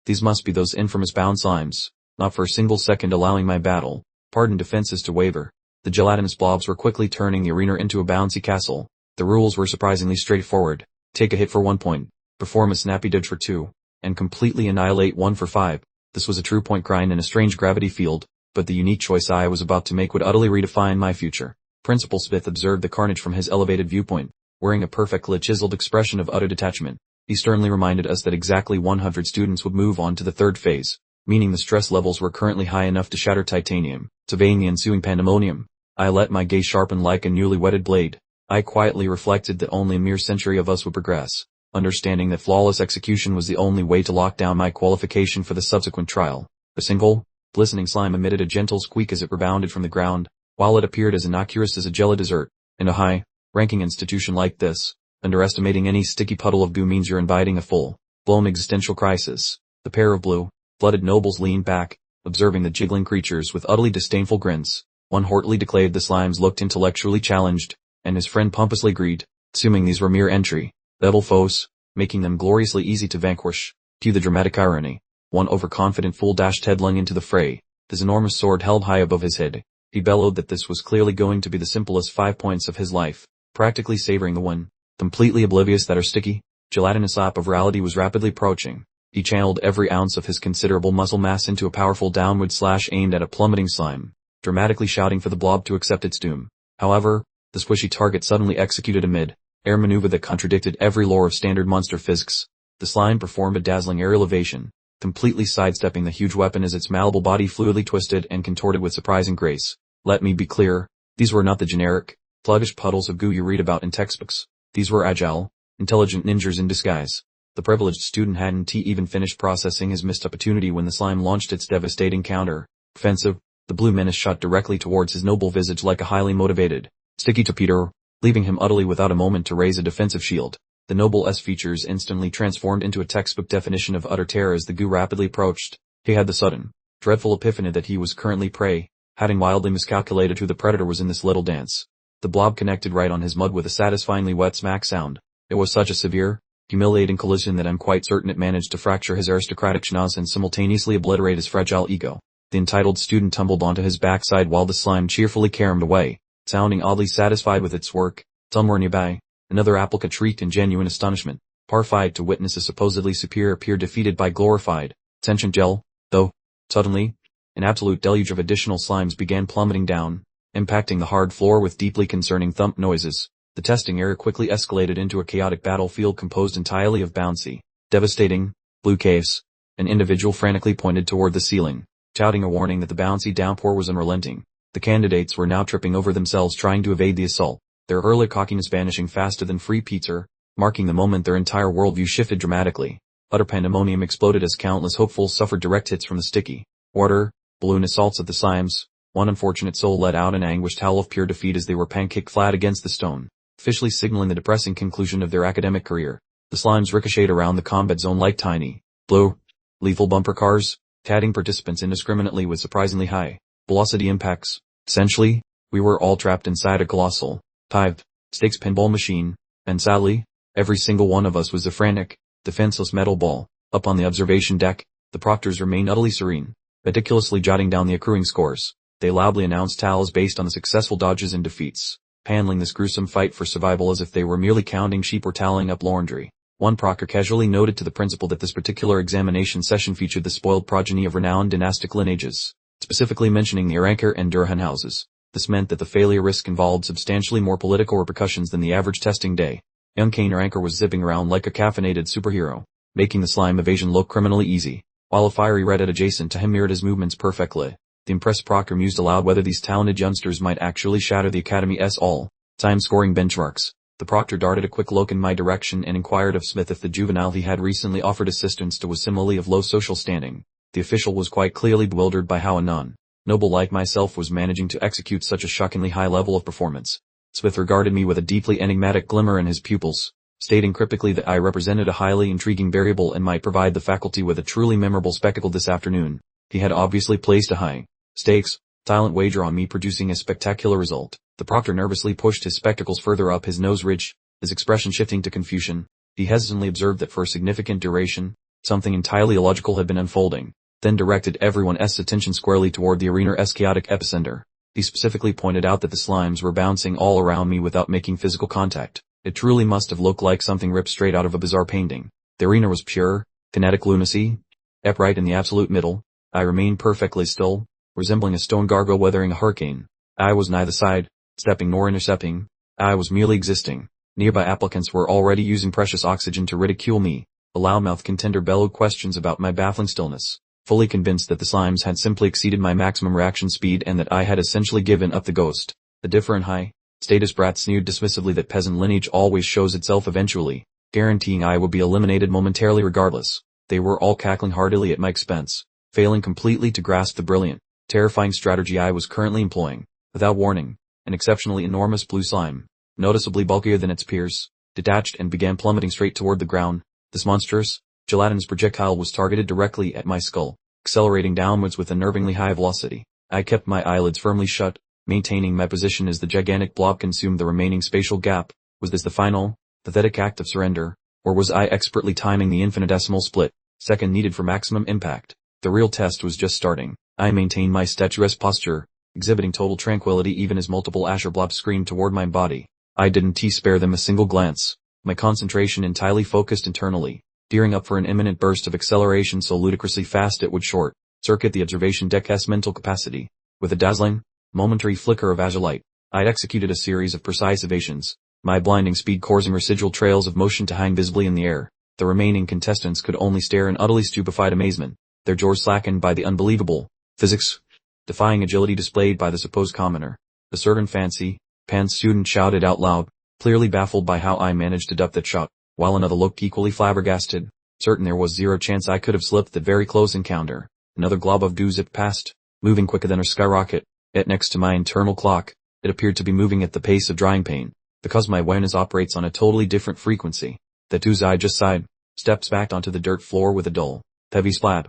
Speaker 1: these must be those infamous bound slimes, not for a single second allowing my battle-hardened defenses to waver. The gelatinous blobs were quickly turning the arena into a bouncy castle. The rules were surprisingly straightforward. Take a hit for 1 point, perform a snappy dodge for 2, and completely annihilate 1 for 5. This was a true point grind in a strange gravity field, but the unique choice I was about to make would utterly redefine my future. Principal Smith observed the carnage from his elevated viewpoint, wearing a perfectly chiseled expression of utter detachment. He sternly reminded us that exactly 100 students would move on to the third phase, meaning the stress levels were currently high enough to shatter titanium. Surveying the ensuing pandemonium, I let my gaze sharpen like a newly whetted blade. I quietly reflected that only a mere century of us would progress, understanding that flawless execution was the only way to lock down my qualification for the subsequent trial. A single, glistening slime emitted a gentle squeak as it rebounded from the ground, While it appeared as innocuous as a jelly dessert, in a high-ranking institution like this, underestimating any sticky puddle of goo means you're inviting a full-blown existential crisis. The pair of blue-blooded nobles leaned back, observing the jiggling creatures with utterly disdainful grins. One hotly declared the slimes looked intellectually challenged, and his friend pompously agreed, assuming these were mere entry-level foes, making them gloriously easy to vanquish. Cue the dramatic irony. One overconfident fool dashed headlong into the fray, his enormous sword held high above his head. He bellowed that this was clearly going to be the simplest 5 points of his life, practically savoring the win, completely oblivious that our sticky, gelatinous lap of reality was rapidly approaching. He channeled every ounce of his considerable muscle mass into a powerful downward slash aimed at a plummeting slime, dramatically shouting for the blob to accept its doom. However, the squishy target suddenly executed a mid-air maneuver that contradicted every law of standard monster physics. The slime performed a dazzling aerial elevation, completely sidestepping the huge weapon as its malleable body fluidly twisted and contorted with surprising grace. Let me be clear, these were not the generic, sluggish puddles of goo you read about in textbooks. These were agile, intelligent ninjas in disguise. The privileged student hadn't even finished processing his missed opportunity when the slime launched its devastating counter-offensive. The blue menace shot directly towards his noble visage like a highly motivated, sticky torpedo, leaving him utterly without a moment to raise a defensive shield. The noble's features instantly transformed into a textbook definition of utter terror as the goo rapidly approached. He had the sudden, dreadful epiphany that he was currently prey, having wildly miscalculated who the predator was in this little dance. The blob connected right on his mud with a satisfyingly wet smack sound. It was such a severe, humiliating collision that I'm quite certain it managed to fracture his aristocratic schnoz and simultaneously obliterate his fragile ego. The entitled student tumbled onto his backside while the slime cheerfully caromed away, sounding oddly satisfied with its work. Somewhere nearby, another applicant shrieked in genuine astonishment, horrified to witness a supposedly superior peer defeated by glorified, sentient gel, though, suddenly, an absolute deluge of additional slimes began plummeting down, impacting the hard floor with deeply concerning thump noises. The testing area quickly escalated into a chaotic battlefield composed entirely of bouncy, devastating, blue caves. An individual frantically pointed toward the ceiling, shouting a warning that the bouncy downpour was unrelenting. The candidates were now tripping over themselves trying to evade the assault, their earlier cockiness vanishing faster than free pizza, marking the moment their entire worldview shifted dramatically. Utter pandemonium exploded as countless hopefuls suffered direct hits from the sticky, water, balloon assaults of the slimes. One unfortunate soul let out an anguished howl of pure defeat as they were pancaked flat against the stone, officially signaling the depressing conclusion of their academic career. The slimes ricocheted around the combat zone like tiny, blue, lethal bumper cars, tagging participants indiscriminately with surprisingly high velocity impacts. Essentially, we were all trapped inside a colossal, high-stakes pinball machine, and sadly, every single one of us was a frantic, defenseless metal ball. Up on the observation deck, the proctors remained utterly serene, meticulously jotting down the accruing scores. They loudly announced tallies based on the successful dodges and defeats, handling this gruesome fight for survival as if they were merely counting sheep or tallying up laundry. One proctor casually noted to the principal that this particular examination session featured the spoiled progeny of renowned dynastic lineages, specifically mentioning the Arankar and Durhan houses. This meant that the failure risk involved substantially more political repercussions than the average testing day. Young Kane Arankar was zipping around like a caffeinated superhero, making the slime evasion look criminally easy, while a fiery redhead adjacent to him mirrored his movements perfectly. The impressed proctor mused aloud whether these talented youngsters might actually shatter the Academy's all-time scoring benchmarks. The proctor darted a quick look in my direction and inquired of Smith if the juvenile he had recently offered assistance to was similarly of low social standing. The official was quite clearly bewildered by how a non-noble like myself was managing to execute such a shockingly high level of performance. Smith regarded me with a deeply enigmatic glimmer in his pupils, stating cryptically that I represented a highly intriguing variable and might provide the faculty with a truly memorable spectacle this afternoon. He had obviously placed a high-stakes, silent wager on me producing a spectacular result. The proctor nervously pushed his spectacles further up his nose ridge, his expression shifting to confusion. He hesitantly observed that for a significant duration, something entirely illogical had been unfolding, then directed everyone's attention squarely toward the arena's chaotic epicenter. He specifically pointed out that the slimes were bouncing all around me without making physical contact. It truly must have looked like something ripped straight out of a bizarre painting. The arena was pure, kinetic lunacy. Upright in the absolute middle, I remained perfectly still, resembling a stone gargoyle weathering a hurricane. I was neither side-stepping nor intercepting. I was merely existing. Nearby applicants were already using precious oxygen to ridicule me. A loudmouth contender bellowed questions about my baffling stillness, fully convinced that the slimes had simply exceeded my maximum reaction speed and that I had essentially given up the ghost. The different high-status brat sneered dismissively that peasant lineage always shows itself eventually, guaranteeing I would be eliminated momentarily regardless. They were all cackling heartily at my expense, failing completely to grasp the brilliant, terrifying strategy I was currently employing. Without warning, an exceptionally enormous blue slime, noticeably bulkier than its peers, detached and began plummeting straight toward the ground. This monstrous, gelatinous projectile was targeted directly at my skull, accelerating downwards with unnervingly high velocity. I kept my eyelids firmly shut, maintaining my position as the gigantic blob consumed the remaining spatial gap. Was this the final, pathetic act of surrender, or was I expertly timing the infinitesimal split second needed for maximum impact? The real test was just starting. I maintained my statuesque posture, exhibiting total tranquility even as multiple Asher blobs screamed toward my body. I didn't spare them a single glance, my concentration entirely focused internally, gearing up for an imminent burst of acceleration so ludicrously fast it would short-circuit the observation deck's mental capacity. With a dazzling, momentary flicker of azure light, I executed a series of precise evasions, my blinding speed causing residual trails of motion to hang visibly in the air. The remaining contestants could only stare in utterly stupefied amazement, their jaws slackened by the unbelievable, physics-defying agility displayed by the supposed commoner. A certain fancy-pants student shouted out loud, clearly baffled by how I managed to duck that shot, while another looked equally flabbergasted, certain there was zero chance I could have slipped that very close encounter. Another glob of goo zipped past, moving quicker than a skyrocket, yet next to my internal clock, it appeared to be moving at the pace of drying pain, because my awareness operates on a totally different frequency. That ooze I just sighed, steps back onto the dirt floor with a dull, heavy splat,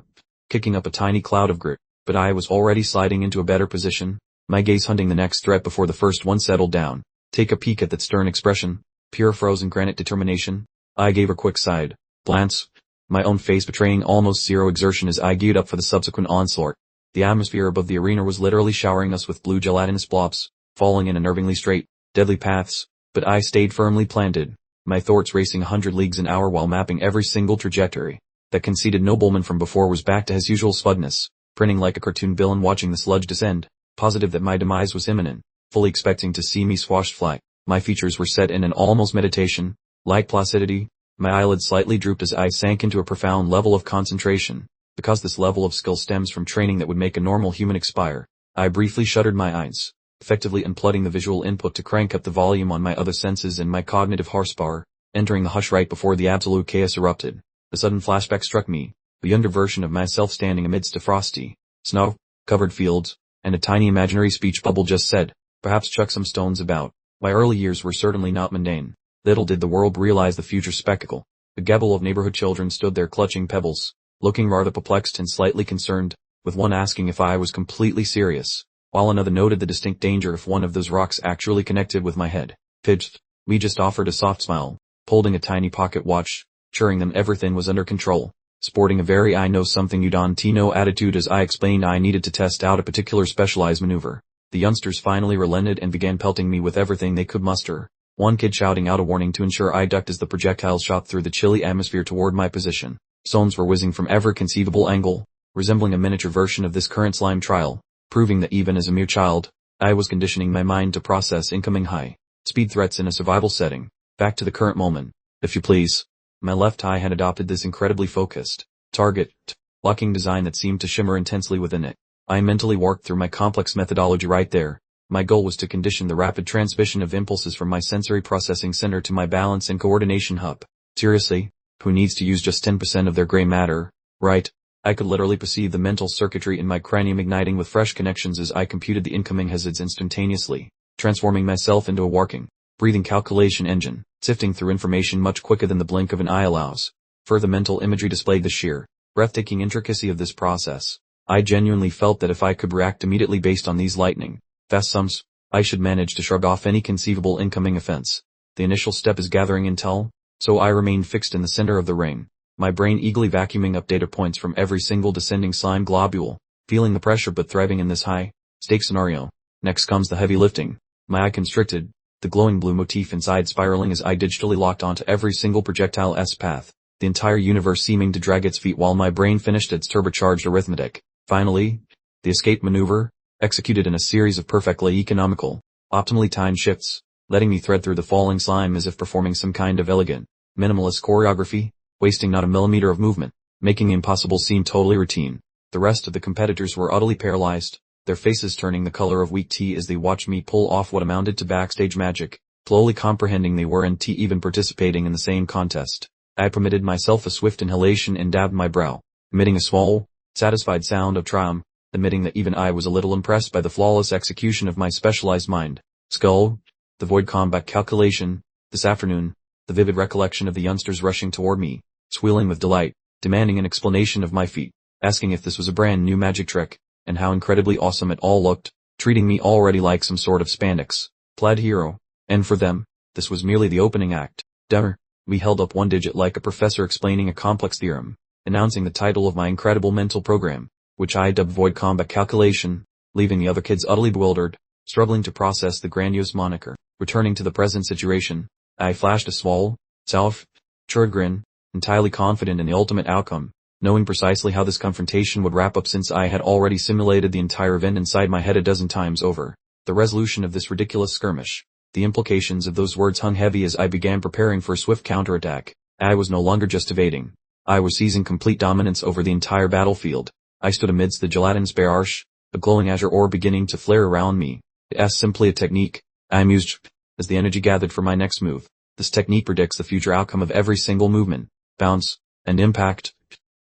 Speaker 1: kicking up a tiny cloud of grit, but I was already sliding into a better position, my gaze hunting the next threat before the first one settled down. Take a peek at that stern expression, pure frozen granite determination. I gave a quick sighed, glance, my own face betraying almost zero exertion as I geared up for the subsequent onslaught. The atmosphere above the arena was literally showering us with blue gelatinous blobs, falling in unnervingly straight, deadly paths, but I stayed firmly planted, my thoughts racing 100 leagues an hour while mapping every single trajectory. That conceited nobleman from before was back to his usual smuggness, grinning like a cartoon villain watching the sludge descend, positive that my demise was imminent, fully expecting to see me swashed flat. My features were set in an almost meditation-like placidity, my eyelids slightly drooped as I sank into a profound level of concentration. Because this level of skill stems from training that would make a normal human expire, I briefly shuttered my eyes, effectively unplugging the visual input to crank up the volume on my other senses and my cognitive horsepower, entering the hush right before the absolute chaos erupted. A sudden flashback struck me, the younger version of myself standing amidst a frosty, snow-covered fields, and a tiny imaginary speech bubble just said, "Perhaps chuck some stones about." My early years were certainly not mundane. Little did the world realize the future spectacle. A gaggle of neighborhood children stood there clutching pebbles, looking rather perplexed and slightly concerned, with one asking if I was completely serious, while another noted the distinct danger if one of those rocks actually connected with my head. Pidged, we just offered a soft smile, holding a tiny pocket watch, assuring them everything was under control, sporting a very I know something you don't know attitude as I explained I needed to test out a particular specialized maneuver. The youngsters finally relented and began pelting me with everything they could muster, one kid shouting out a warning to ensure I ducked as the projectile shot through the chilly atmosphere toward my position. Stones were whizzing from every conceivable angle, resembling a miniature version of this current slime trial, proving that even as a mere child, I was conditioning my mind to process incoming high-speed threats in a survival setting. Back to the current moment, if you please. My left eye had adopted this incredibly focused, target-locking design that seemed to shimmer intensely within it. I mentally worked through my complex methodology right there. My goal was to condition the rapid transmission of impulses from my sensory processing center to my balance and coordination hub. Seriously, who needs to use just 10% of their gray matter, right? I could literally perceive the mental circuitry in my cranium igniting with fresh connections as I computed the incoming hazards instantaneously, transforming myself into a working, breathing calculation engine, sifting through information much quicker than the blink of an eye allows. Further mental imagery displayed the sheer, breathtaking intricacy of this process. I genuinely felt that if I could react immediately based on these lightning-fast sums, I should manage to shrug off any conceivable incoming offense. The initial step is gathering intel, so I remained fixed in the center of the ring, my brain eagerly vacuuming up data points from every single descending slime globule, feeling the pressure but thriving in this high-stake scenario. Next comes the heavy lifting. My eye constricted, the glowing blue motif inside spiraling as I digitally locked onto every single projectile's path, the entire universe seeming to drag its feet while my brain finished its turbocharged arithmetic. Finally, the escape maneuver, executed in a series of perfectly economical, optimally timed shifts, letting me thread through the falling slime as if performing some kind of elegant, minimalist choreography, wasting not a millimeter of movement, making the impossible seem totally routine. The rest of the competitors were utterly paralyzed, their faces turning the color of weak tea as they watched me pull off what amounted to backstage magic, slowly comprehending they weren't even participating in the same contest. I permitted myself a swift inhalation and dabbed my brow, emitting a small, satisfied sound of triumph, admitting that even I was a little impressed by the flawless execution of my specialized mind. Skull, the void combat calculation, this afternoon, the vivid recollection of the youngsters rushing toward me, squealing with delight, demanding an explanation of my feat, asking if this was a brand new magic trick, and how incredibly awesome it all looked, treating me already like some sort of spandex clad hero. And for them, this was merely the opening act. Demmer, we held up one digit like a professor explaining a complex theorem, announcing the title of my incredible mental program, which I dubbed Void Combat Calculation, leaving the other kids utterly bewildered, struggling to process the grandiose moniker. Returning to the present situation, I flashed a small, self-assured grin, entirely confident in the ultimate outcome, knowing precisely how this confrontation would wrap up since I had already simulated the entire event inside my head a dozen times over. The resolution of this ridiculous skirmish. The implications of those words hung heavy as I began preparing for a swift counterattack. I was no longer just evading. I was seizing complete dominance over the entire battlefield. I stood amidst the gelatin sparsh, a glowing azure orb beginning to flare around me. It's simply a technique, I mused, as the energy gathered for my next move. This technique predicts the future outcome of every single movement, bounce, and impact.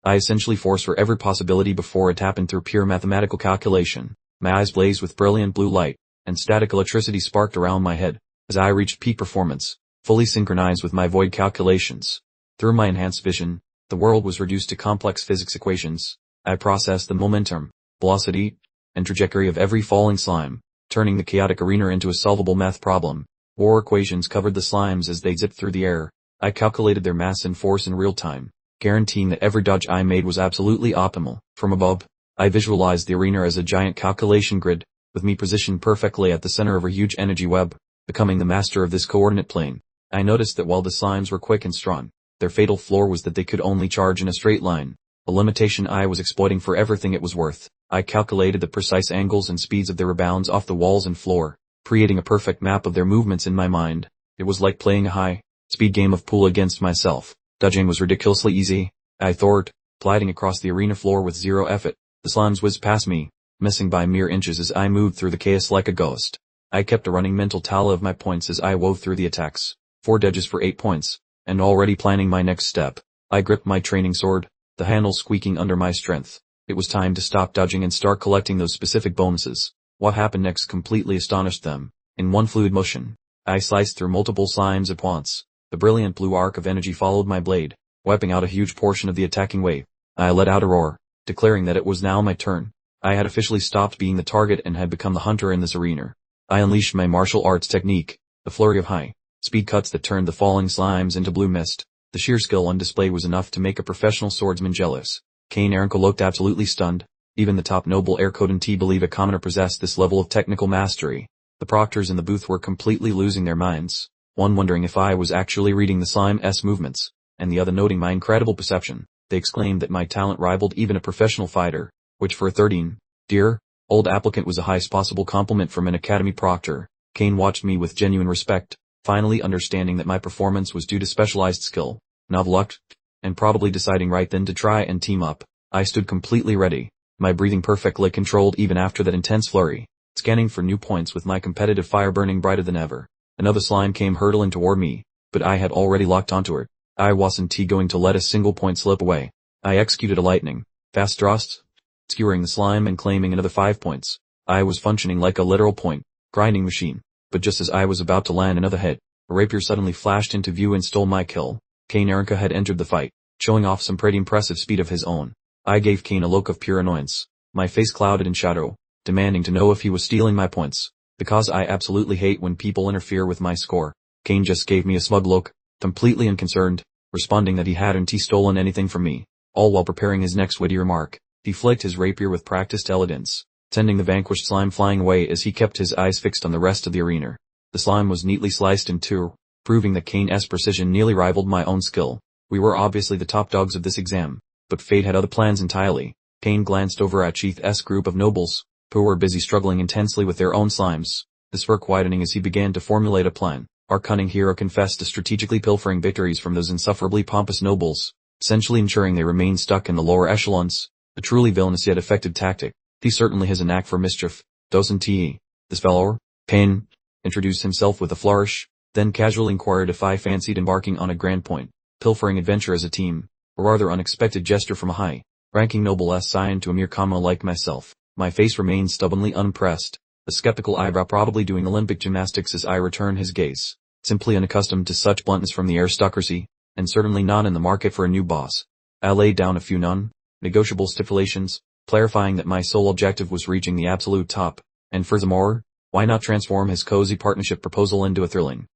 Speaker 1: I essentially forced for every possibility before it happened through pure mathematical calculation. My eyes blazed with brilliant blue light, and static electricity sparked around my head, as I reached peak performance, fully synchronized with my void calculations. Through my enhanced vision, the world was reduced to complex physics equations. I processed the momentum, velocity, and trajectory of every falling slime, turning the chaotic arena into a solvable math problem. War equations covered the slimes as they zipped through the air. I calculated their mass and force in real time, guaranteeing that every dodge I made was absolutely optimal. From above, I visualized the arena as a giant calculation grid, with me positioned perfectly at the center of a huge energy web, becoming the master of this coordinate plane. I noticed that while the slimes were quick and strong, their fatal flaw was that they could only charge in a straight line, a limitation I was exploiting for everything it was worth. I calculated the precise angles and speeds of their rebounds off the walls and floor, creating a perfect map of their movements in my mind. It was like playing a high-speed game of pool against myself. Dodging was ridiculously easy. I soared, gliding across the arena floor with zero effort. The slimes whizzed past me, missing by mere inches as I moved through the chaos like a ghost. I kept a running mental tally of my points as I wove through the attacks. 4 dodges for 8 points, and already planning my next step. I gripped my training sword, the handle squeaking under my strength. It was time to stop dodging and start collecting those specific bonuses. What happened next completely astonished them. In one fluid motion, I sliced through multiple slimes at once. The brilliant blue arc of energy followed my blade, wiping out a huge portion of the attacking wave. I let out a roar, declaring that it was now my turn. I had officially stopped being the target and had become the hunter in this arena. I unleashed my martial arts technique, the flurry of high-speed cuts that turned the falling slimes into blue mist. The sheer skill on display was enough to make a professional swordsman jealous. Kane Arenko looked absolutely stunned. Even the top noble Aircode believe a commoner possessed this level of technical mastery. The proctors in the booth were completely losing their minds, one wondering if I was actually reading the slime's movements, and the other noting my incredible perception. They exclaimed that my talent rivaled even a professional fighter, which for a 13-year-old applicant was the highest possible compliment from an academy proctor. Kane watched me with genuine respect, finally understanding that my performance was due to specialized skill, not luck, and probably deciding right then to try and team up. I stood completely ready, my breathing perfectly controlled even after that intense flurry, scanning for new points with my competitive fire burning brighter than ever. Another slime came hurtling toward me, but I had already locked onto her. I wasn't going to let a single point slip away. I executed a lightning fast thrust, skewering the slime and claiming another 5 points. I was functioning like a literal point grinding machine, but just as I was about to land another hit, a rapier suddenly flashed into view and stole my kill. Kane Arenko had entered the fight, showing off some pretty impressive speed of his own. I gave Kane a look of pure annoyance, my face clouded in shadow, demanding to know if he was stealing my points, because I absolutely hate when people interfere with my score. Kane just gave me a smug look, completely unconcerned, responding that he hadn't stolen anything from me, all while preparing his next witty remark. He flicked his rapier with practiced elegance, sending the vanquished slime flying away as he kept his eyes fixed on the rest of the arena. The slime was neatly sliced in two, proving that Kane's precision nearly rivaled my own skill. We were obviously the top dogs of this exam, but fate had other plans entirely. Kane glanced over at Chief's group of nobles, who were busy struggling intensely with their own slimes, his smirk widening as he began to formulate a plan. Our cunning hero confessed to strategically pilfering victories from those insufferably pompous nobles, essentially ensuring they remained stuck in the lower echelons, a truly villainous yet effective tactic. He certainly has a knack for mischief, doesn't he? This fellow, Kane, introduced himself with a flourish, then casually inquired if I fancied embarking on a grand point, pilfering adventure as a team, a rather unexpected gesture from a high-ranking noble assigned to a mere commoner like myself. My face remained stubbornly unimpressed, a skeptical eyebrow probably doing Olympic gymnastics as I returned his gaze, simply unaccustomed to such bluntness from the aristocracy, and certainly not in the market for a new boss. I laid down a few non-negotiable stipulations, clarifying that my sole objective was reaching the absolute top, and furthermore, why not transform his cozy partnership proposal into a thrilling,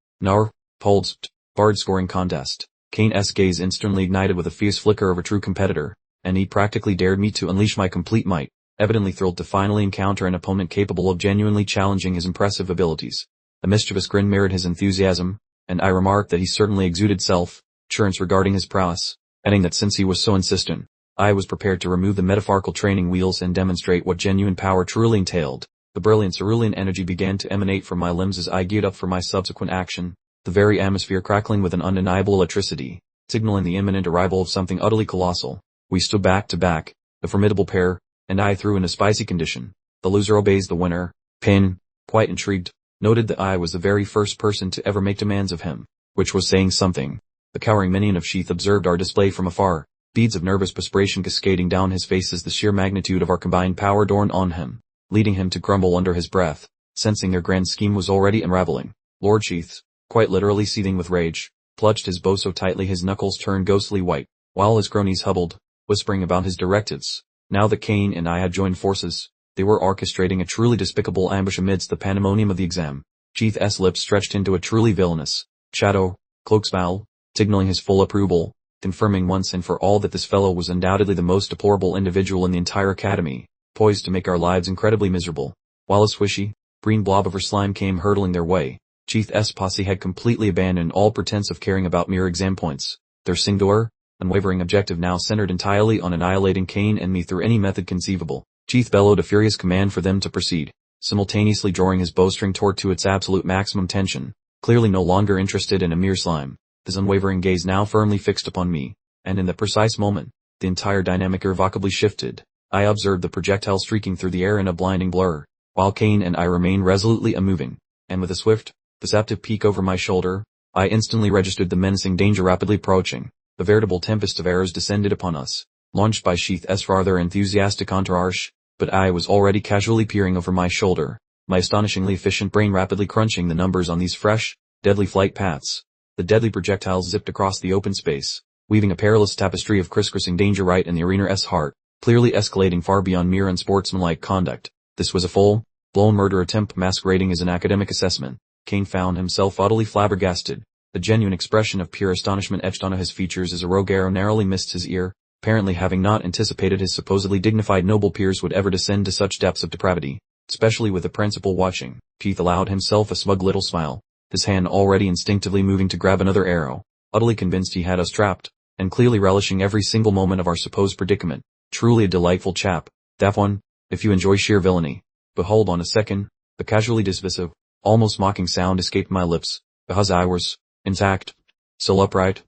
Speaker 1: bard scoring contest. Kane's gaze instantly ignited with a fierce flicker of a true competitor, and he practically dared me to unleash my complete might, evidently thrilled to finally encounter an opponent capable of genuinely challenging his impressive abilities. A mischievous grin mirrored his enthusiasm, and I remarked that he certainly exuded self-assurance regarding his prowess, adding that since he was so insistent, I was prepared to remove the metaphorical training wheels and demonstrate what genuine power truly entailed. The brilliant cerulean energy began to emanate from my limbs as I geared up for my subsequent action, the very atmosphere crackling with an undeniable electricity, signaling the imminent arrival of something utterly colossal. We stood back to back, a formidable pair, and I threw in a spicy condition. The loser obeys the winner. Pin, quite intrigued, noted that I was the very first person to ever make demands of him, which was saying something. The cowering minion of Sheath observed our display from afar, beads of nervous perspiration cascading down his face as the sheer magnitude of our combined power dawned on him, leading him to grumble under his breath, sensing their grand scheme was already unraveling. Lord Sheath, quite literally seething with rage, clutched his bow so tightly his knuckles turned ghostly white, while his cronies huddled, whispering about his directives. Now that Kane and I had joined forces, they were orchestrating a truly despicable ambush amidst the pandemonium of the exam. Sheath's lips stretched into a truly villainous shadow, cloak smile, signaling his full approval, confirming once and for all that this fellow was undoubtedly the most deplorable individual in the entire academy, poised to make our lives incredibly miserable. While a swishy, green blob of her slime came hurtling their way, Sheath's posse had completely abandoned all pretense of caring about mere exam points. Their singular, unwavering objective now centered entirely on annihilating Kane and me through any method conceivable. Sheath bellowed a furious command for them to proceed, simultaneously drawing his bowstring taut to its absolute maximum tension, clearly no longer interested in a mere slime, his unwavering gaze now firmly fixed upon me, and in that precise moment, the entire dynamic irrevocably shifted. I observed the projectile streaking through the air in a blinding blur, while Kane and I remained resolutely unmoving, and with a swift, deceptive peek over my shoulder, I instantly registered the menacing danger rapidly approaching. A veritable tempest of arrows descended upon us, launched by Sheath's rather enthusiastic entourage, but I was already casually peering over my shoulder, my astonishingly efficient brain rapidly crunching the numbers on these fresh, deadly flight paths. The deadly projectiles zipped across the open space, weaving a perilous tapestry of crisscrossing danger right in the arena's heart, clearly escalating far beyond mere unsportsmanlike conduct. This was a full-blown murder attempt masquerading as an academic assessment. Kane found himself utterly flabbergasted. A genuine expression of pure astonishment etched onto his features as a rogue arrow narrowly missed his ear, apparently having not anticipated his supposedly dignified noble peers would ever descend to such depths of depravity, especially with the principal watching. Sheath allowed himself a smug little smile, his hand already instinctively moving to grab another arrow, utterly convinced he had us trapped, and clearly relishing every single moment of our supposed predicament. Truly a delightful chap, that one, if you enjoy sheer villainy. But hold on a second, a casually dismissive, almost mocking sound escaped my lips, because I was intact, still upright,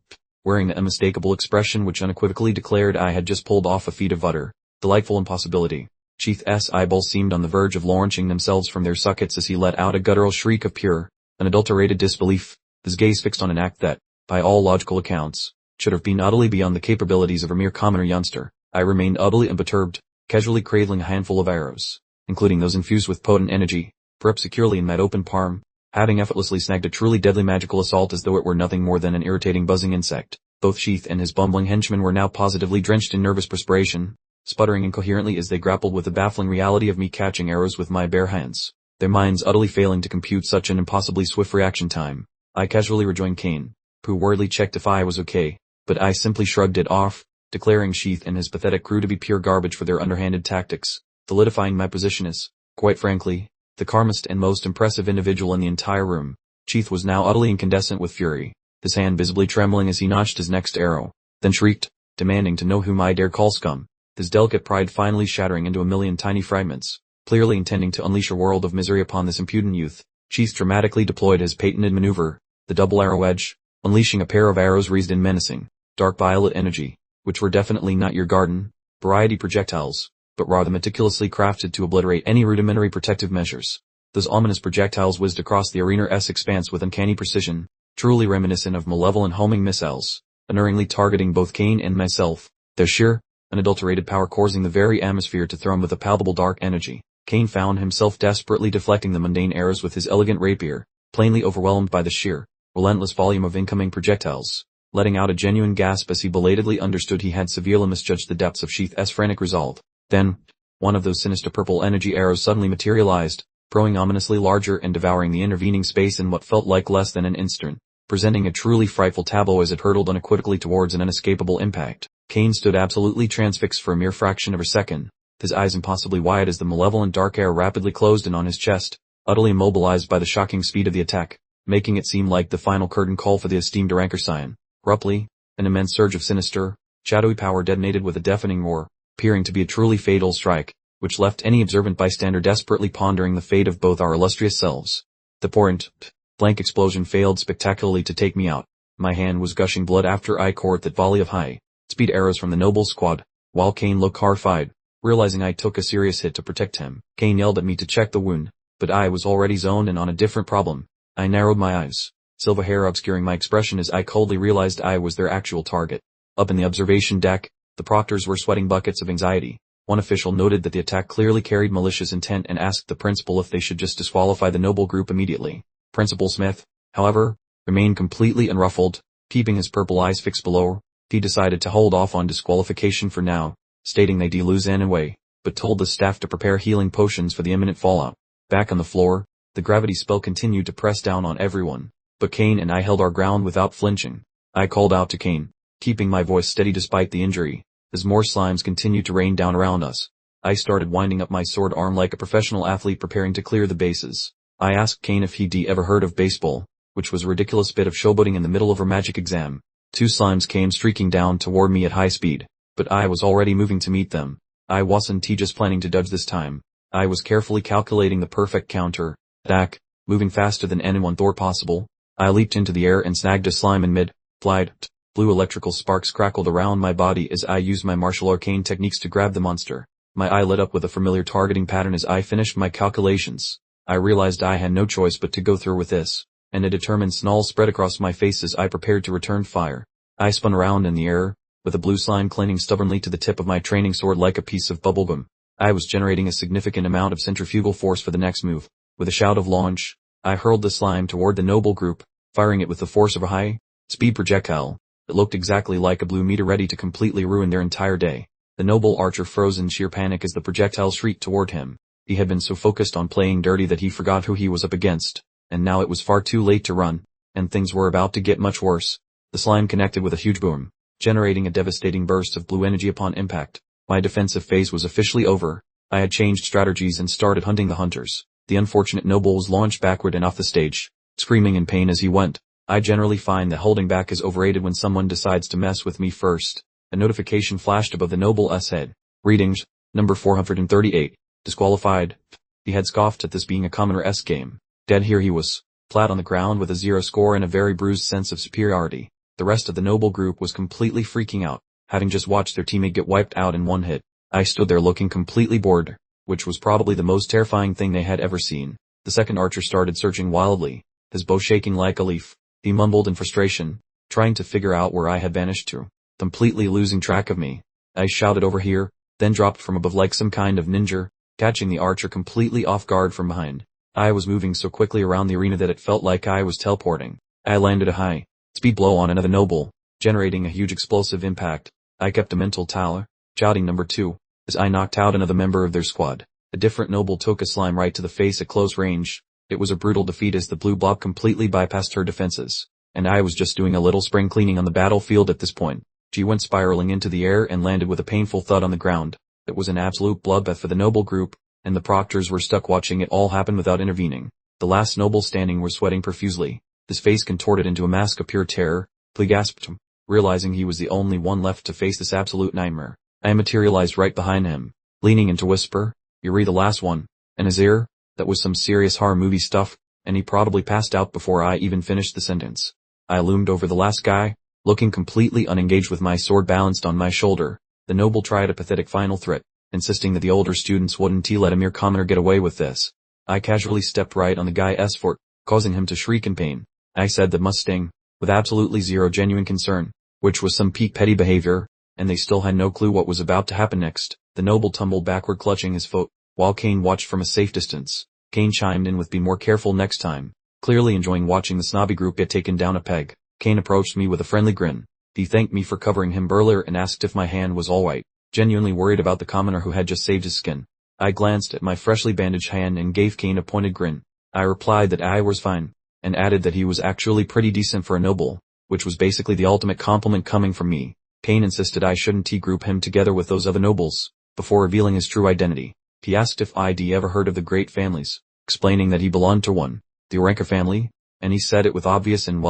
Speaker 1: wearing the unmistakable expression which unequivocally declared I had just pulled off a feat of utter, delightful impossibility. Sheath's eyeballs seemed on the verge of launching themselves from their sockets as he let out a guttural shriek of pure, unadulterated disbelief, his gaze fixed on an act that, by all logical accounts, should have been utterly beyond the capabilities of a mere commoner youngster. I remained utterly unperturbed, casually cradling a handful of arrows, including those infused with potent energy, perhaps securely in my open palm, having effortlessly snagged a truly deadly magical assault as though it were nothing more than an irritating buzzing insect. Both Sheath and his bumbling henchmen were now positively drenched in nervous perspiration, sputtering incoherently as they grappled with the baffling reality of me catching arrows with my bare hands, their minds utterly failing to compute such an impossibly swift reaction time. I casually rejoined Kane, who worriedly checked if I was okay, but I simply shrugged it off, declaring Sheath and his pathetic crew to be pure garbage for their underhanded tactics, solidifying my position as, quite frankly, the calmest and most impressive individual in the entire room. Sheath was now utterly incandescent with fury, his hand visibly trembling as he notched his next arrow, then shrieked, demanding to know whom I dared call scum, his delicate pride finally shattering into a million tiny fragments, clearly intending to unleash a world of misery upon this impudent youth. Sheath dramatically deployed his patented maneuver, the double arrow edge, unleashing a pair of arrows wreathed in menacing, dark violet energy, which were definitely not your garden variety projectiles, but rather meticulously crafted to obliterate any rudimentary protective measures. Those ominous projectiles whizzed across the arena's expanse with uncanny precision, truly reminiscent of malevolent homing missiles, unerringly targeting both Kane and myself. Their sheer, unadulterated power coursing the very atmosphere to thrum with a palpable dark energy. Cain found himself desperately deflecting the mundane arrows with his elegant rapier, plainly overwhelmed by the sheer, relentless volume of incoming projectiles, letting out a genuine gasp as he belatedly understood he had severely misjudged the depths of Sheath's frantic resolve. Then, one of those sinister purple energy arrows suddenly materialized, growing ominously larger and devouring the intervening space in what felt like less than an instant, presenting a truly frightful tableau as it hurtled unequivocally towards an unescapable impact. Cain stood absolutely transfixed for a mere fraction of a second, his eyes impossibly wide as the malevolent dark air rapidly closed in on his chest, utterly immobilized by the shocking speed of the attack, making it seem like the final curtain call for the esteemed Rancor Scion. Abruptly, an immense surge of sinister, shadowy power detonated with a deafening roar, appearing to be a truly fatal strike, which left any observant bystander desperately pondering the fate of both our illustrious selves. The point blank explosion failed spectacularly to take me out. My hand was gushing blood after I caught that volley of high-speed arrows from the noble squad, while Cain looked horrified, realizing I took a serious hit to protect him. Cain yelled at me to check the wound, but I was already zoned in on a different problem. I narrowed my eyes, silver hair obscuring my expression as I coldly realized I was their actual target. Up in the observation deck, the proctors were sweating buckets of anxiety. One official noted that the attack clearly carried malicious intent and asked the principal if they should just disqualify the noble group immediately. Principal Smith, however, remained completely unruffled, keeping his purple eyes fixed below. He decided to hold off on disqualification for now, stating they'd lose anyway, but told the staff to prepare healing potions for the imminent fallout. Back on the floor, the gravity spell continued to press down on everyone, but Cain and I held our ground without flinching. I called out to Cain, keeping my voice steady despite the injury, as more slimes continued to rain down around us. I started winding up my sword arm like a professional athlete preparing to clear the bases. I asked Cain if he'd ever heard of baseball, which was a ridiculous bit of showboating in the middle of a magic exam. Two slimes came streaking down toward me at high speed, but I was already moving to meet them. I wasn't just planning to dodge this time. I was carefully calculating the perfect counter attack, moving faster than anyone thought possible. I leaped into the air and snagged a slime in mid-flight. Blue electrical sparks crackled around my body as I used my martial arcane techniques to grab the monster. My eye lit up with a familiar targeting pattern as I finished my calculations. I realized I had no choice but to go through with this, and a determined snarl spread across my face as I prepared to return fire. I spun around in the air, with a blue slime clinging stubbornly to the tip of my training sword like a piece of bubblegum. I was generating a significant amount of centrifugal force for the next move. With a shout of launch, I hurled the slime toward the noble group, firing it with the force of a high-speed projectile. It looked exactly like a blue meteor ready to completely ruin their entire day. The noble archer froze in sheer panic as the projectile shrieked toward him. He had been so focused on playing dirty that he forgot who he was up against, and now it was far too late to run, and things were about to get much worse. The slime connected with a huge boom, generating a devastating burst of blue energy upon impact. My defensive phase was officially over. I had changed strategies and started hunting the hunters. The unfortunate noble was launched backward and off the stage, screaming in pain as he went. I generally find that holding back is overrated when someone decides to mess with me first. A notification flashed above the noble's head. Readings, number 438. Disqualified. He had scoffed at this being a commoner-esque game. Dead here he was, flat on the ground with a 0 score and a very bruised sense of superiority. The rest of the noble group was completely freaking out, having just watched their teammate get wiped out in one hit. I stood there looking completely bored, which was probably the most terrifying thing they had ever seen. The second archer started searching wildly, his bow shaking like a leaf. He mumbled in frustration, trying to figure out where I had vanished to, completely losing track of me. I shouted over here, then dropped from above like some kind of ninja, catching the archer completely off guard from behind. I was moving so quickly around the arena that it felt like I was teleporting. I landed a high-speed blow on another noble, generating a huge explosive impact. I kept a mental tally, shouting number 2, as I knocked out another member of their squad. A different noble took a slime right to the face at close range. It was a brutal defeat as the blue blob completely bypassed her defenses, and I was just doing a little spring cleaning on the battlefield at this point. She went spiraling into the air and landed with a painful thud on the ground. It was an absolute bloodbath for the noble group, and the proctors were stuck watching it all happen without intervening. The last noble standing was sweating profusely, his face contorted into a mask of pure terror. He gasped, realizing he was the only one left to face this absolute nightmare. I materialized right behind him, leaning in to whisper, "You're the last one." In his ear, that was some serious horror movie stuff, and he probably passed out before I even finished the sentence. I loomed over the last guy, looking completely unengaged with my sword balanced on my shoulder. The noble tried a pathetic final threat, insisting that the older students wouldn't let a mere commoner get away with this. I casually stepped right on the guy's foot, causing him to shriek in pain. I said that must sting, with absolutely zero genuine concern, which was some peak petty behavior. and they still had no clue what was about to happen next. The noble tumbled backward clutching his foot, while Kane watched from a safe distance. Kane chimed in with "Be more careful next time." Clearly enjoying watching the snobby group get taken down a peg, Kane approached me with a friendly grin. He thanked me for covering him earlier and asked if my hand was alright, genuinely worried about the commoner who had just saved his skin. I glanced at my freshly bandaged hand and gave Kane a pointed grin. I replied that I was fine, and added that he was actually pretty decent for a noble, which was basically the ultimate compliment coming from me. Kane insisted I shouldn't group him together with those other nobles, before revealing his true identity. He asked if I'd ever heard of the great families, explaining that he belonged to one, the Ranker family, and he said it with obvious and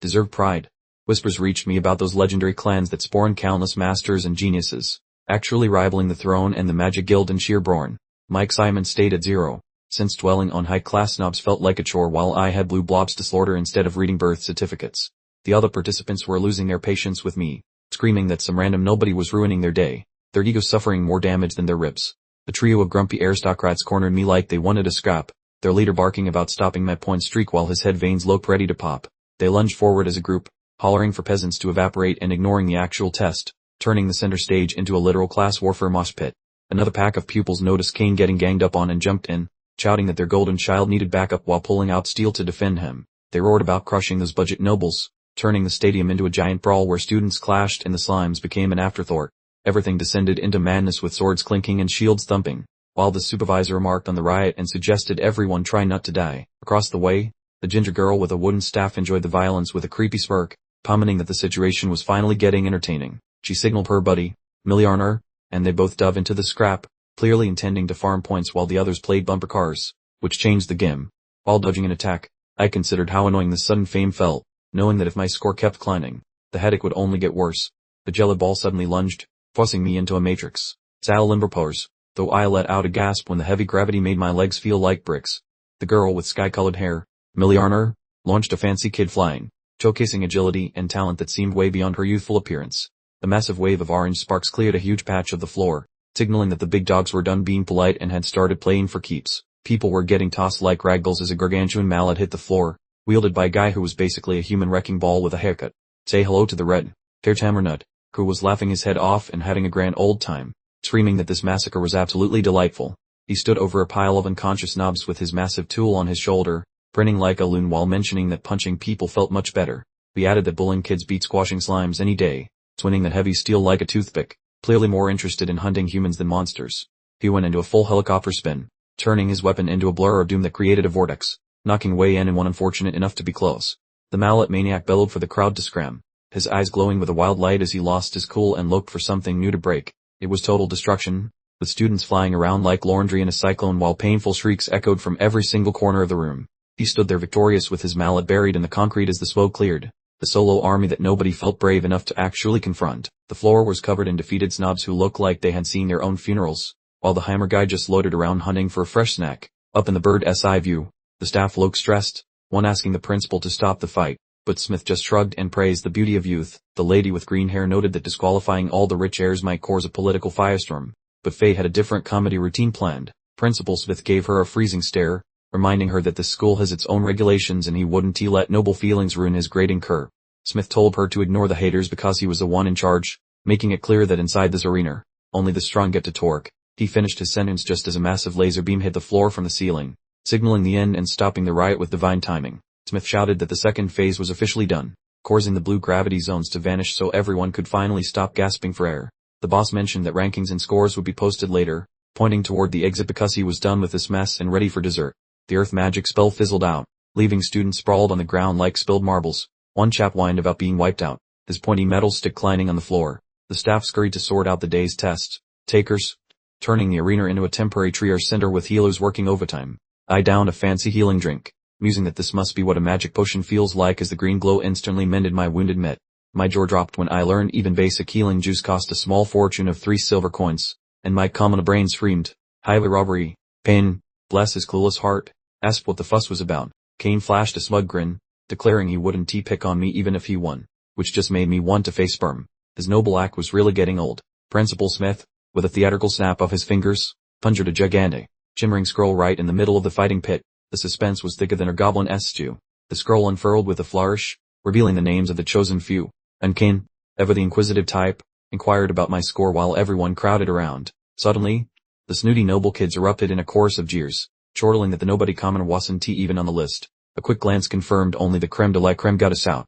Speaker 1: deserved pride. Whispers reached me about those legendary clans that spawned countless masters and geniuses, actually rivaling the throne and the Magic Guild in sheer brawn. My excitement stayed at zero, since dwelling on high-class snobs felt like a chore while I had blue blobs to slaughter instead of reading birth certificates. The other participants were losing their patience with me, screaming that some random nobody was ruining their day, their egos suffering more damage than their ribs. The trio of grumpy aristocrats cornered me like they wanted a scrap, their leader barking about stopping my point streak while his head veins looked ready to pop. They lunged forward as a group, hollering for peasants to evaporate and ignoring the actual test, turning the center stage into a literal class warfare mosh pit. Another pack of pupils noticed Kane getting ganged up on and jumped in, shouting that their golden child needed backup while pulling out steel to defend him. They roared about crushing those budget nobles, turning the stadium into a giant brawl where students clashed and the slimes became an afterthought. Everything descended into madness with swords clinking and shields thumping, while the supervisor remarked on the riot and suggested everyone try not to die. Across the way, the ginger girl with a wooden staff enjoyed the violence with a creepy smirk, commenting that the situation was finally getting entertaining. She signaled her buddy, Miliarner, and they both dove into the scrap, clearly intending to farm points while the others played bumper cars, which changed the game. While dodging an attack, I considered how annoying this sudden fame felt, knowing that if my score kept climbing, the headache would only get worse. The jelly ball suddenly lunged, forcing me into a matrix. Sal limber pose, though I let out a gasp when the heavy gravity made my legs feel like bricks. The girl with sky-colored hair, Miliarner, launched a fancy kid flying, showcasing agility and talent that seemed way beyond her youthful appearance. A massive wave of orange sparks cleared a huge patch of the floor, signaling that the big dogs were done being polite and had started playing for keeps. People were getting tossed like ragdolls as a gargantuan mallet hit the floor, wielded by a guy who was basically a human wrecking ball with a haircut. Say hello to the red-haired Tamernut, who was laughing his head off and having a grand old time, screaming that this massacre was absolutely delightful. He stood over a pile of unconscious knobs with his massive tool on his shoulder, grinning like a loon while mentioning that punching people felt much better. We added that bullying kids beat squashing slimes any day, swinging that heavy steel like a toothpick, clearly more interested in hunting humans than monsters. He went into a full helicopter spin, turning his weapon into a blur of doom that created a vortex, knocking way in and one unfortunate enough to be close. The mallet maniac bellowed for the crowd to scram, his eyes glowing with a wild light as he lost his cool and looked for something new to break. It was total destruction, with students flying around like laundry in a cyclone while painful shrieks echoed from every single corner of the room. He stood there victorious with his mallet buried in the concrete as the smoke cleared, the solo army that nobody felt brave enough to actually confront. The floor was covered in defeated snobs who looked like they had seen their own funerals, while the hammer guy just loitered around hunting for a fresh snack. Up in the bird's eye view, the staff looked stressed, one asking the principal to stop the fight, but Smith just shrugged and praised the beauty of youth. The lady with green hair noted that disqualifying all the rich heirs might cause a political firestorm, but Faye had a different comedy routine planned. Principal Smith gave her a freezing stare, reminding her that the school has its own regulations and he wouldn't let noble feelings ruin his grading curve. Smith told her to ignore the haters because he was the one in charge, making it clear that inside this arena, only the strong get to torque. He finished his sentence just as a massive laser beam hit the floor from the ceiling, signaling the end and stopping the riot with divine timing. Smith shouted that the second phase was officially done, causing the blue gravity zones to vanish so everyone could finally stop gasping for air. The boss mentioned that rankings and scores would be posted later, pointing toward the exit because he was done with this mess and ready for dessert. The earth magic spell fizzled out, leaving students sprawled on the ground like spilled marbles. One chap whined about being wiped out, his pointy metal stick clanging on the floor. The staff scurried to sort out the day's tests takers, turning the arena into a temporary triage center with healers working overtime. I downed a fancy healing drink, musing that this must be what a magic potion feels like as the green glow instantly mended my wounded mitt. My jaw dropped when I learned even basic healing juice cost a small fortune of 3 silver coins, and my common brain screamed, highway robbery, pain, bless his clueless heart, asked what the fuss was about. Kane flashed a smug grin, declaring he wouldn't pick on me even if he won, which just made me want to face sperm. His noble act was really getting old. Principal Smith, with a theatrical snap of his fingers, conjured a gigantic, shimmering scroll right in the middle of the fighting pit. The suspense was thicker than a goblin-esque stew. The scroll unfurled with a flourish, revealing the names of the chosen few. And Kane, ever the inquisitive type, inquired about my score while everyone crowded around. Suddenly, the snooty noble kids erupted in a chorus of jeers, chortling that the nobody commoner wasn't even on the list. A quick glance confirmed only the creme de la creme got us out.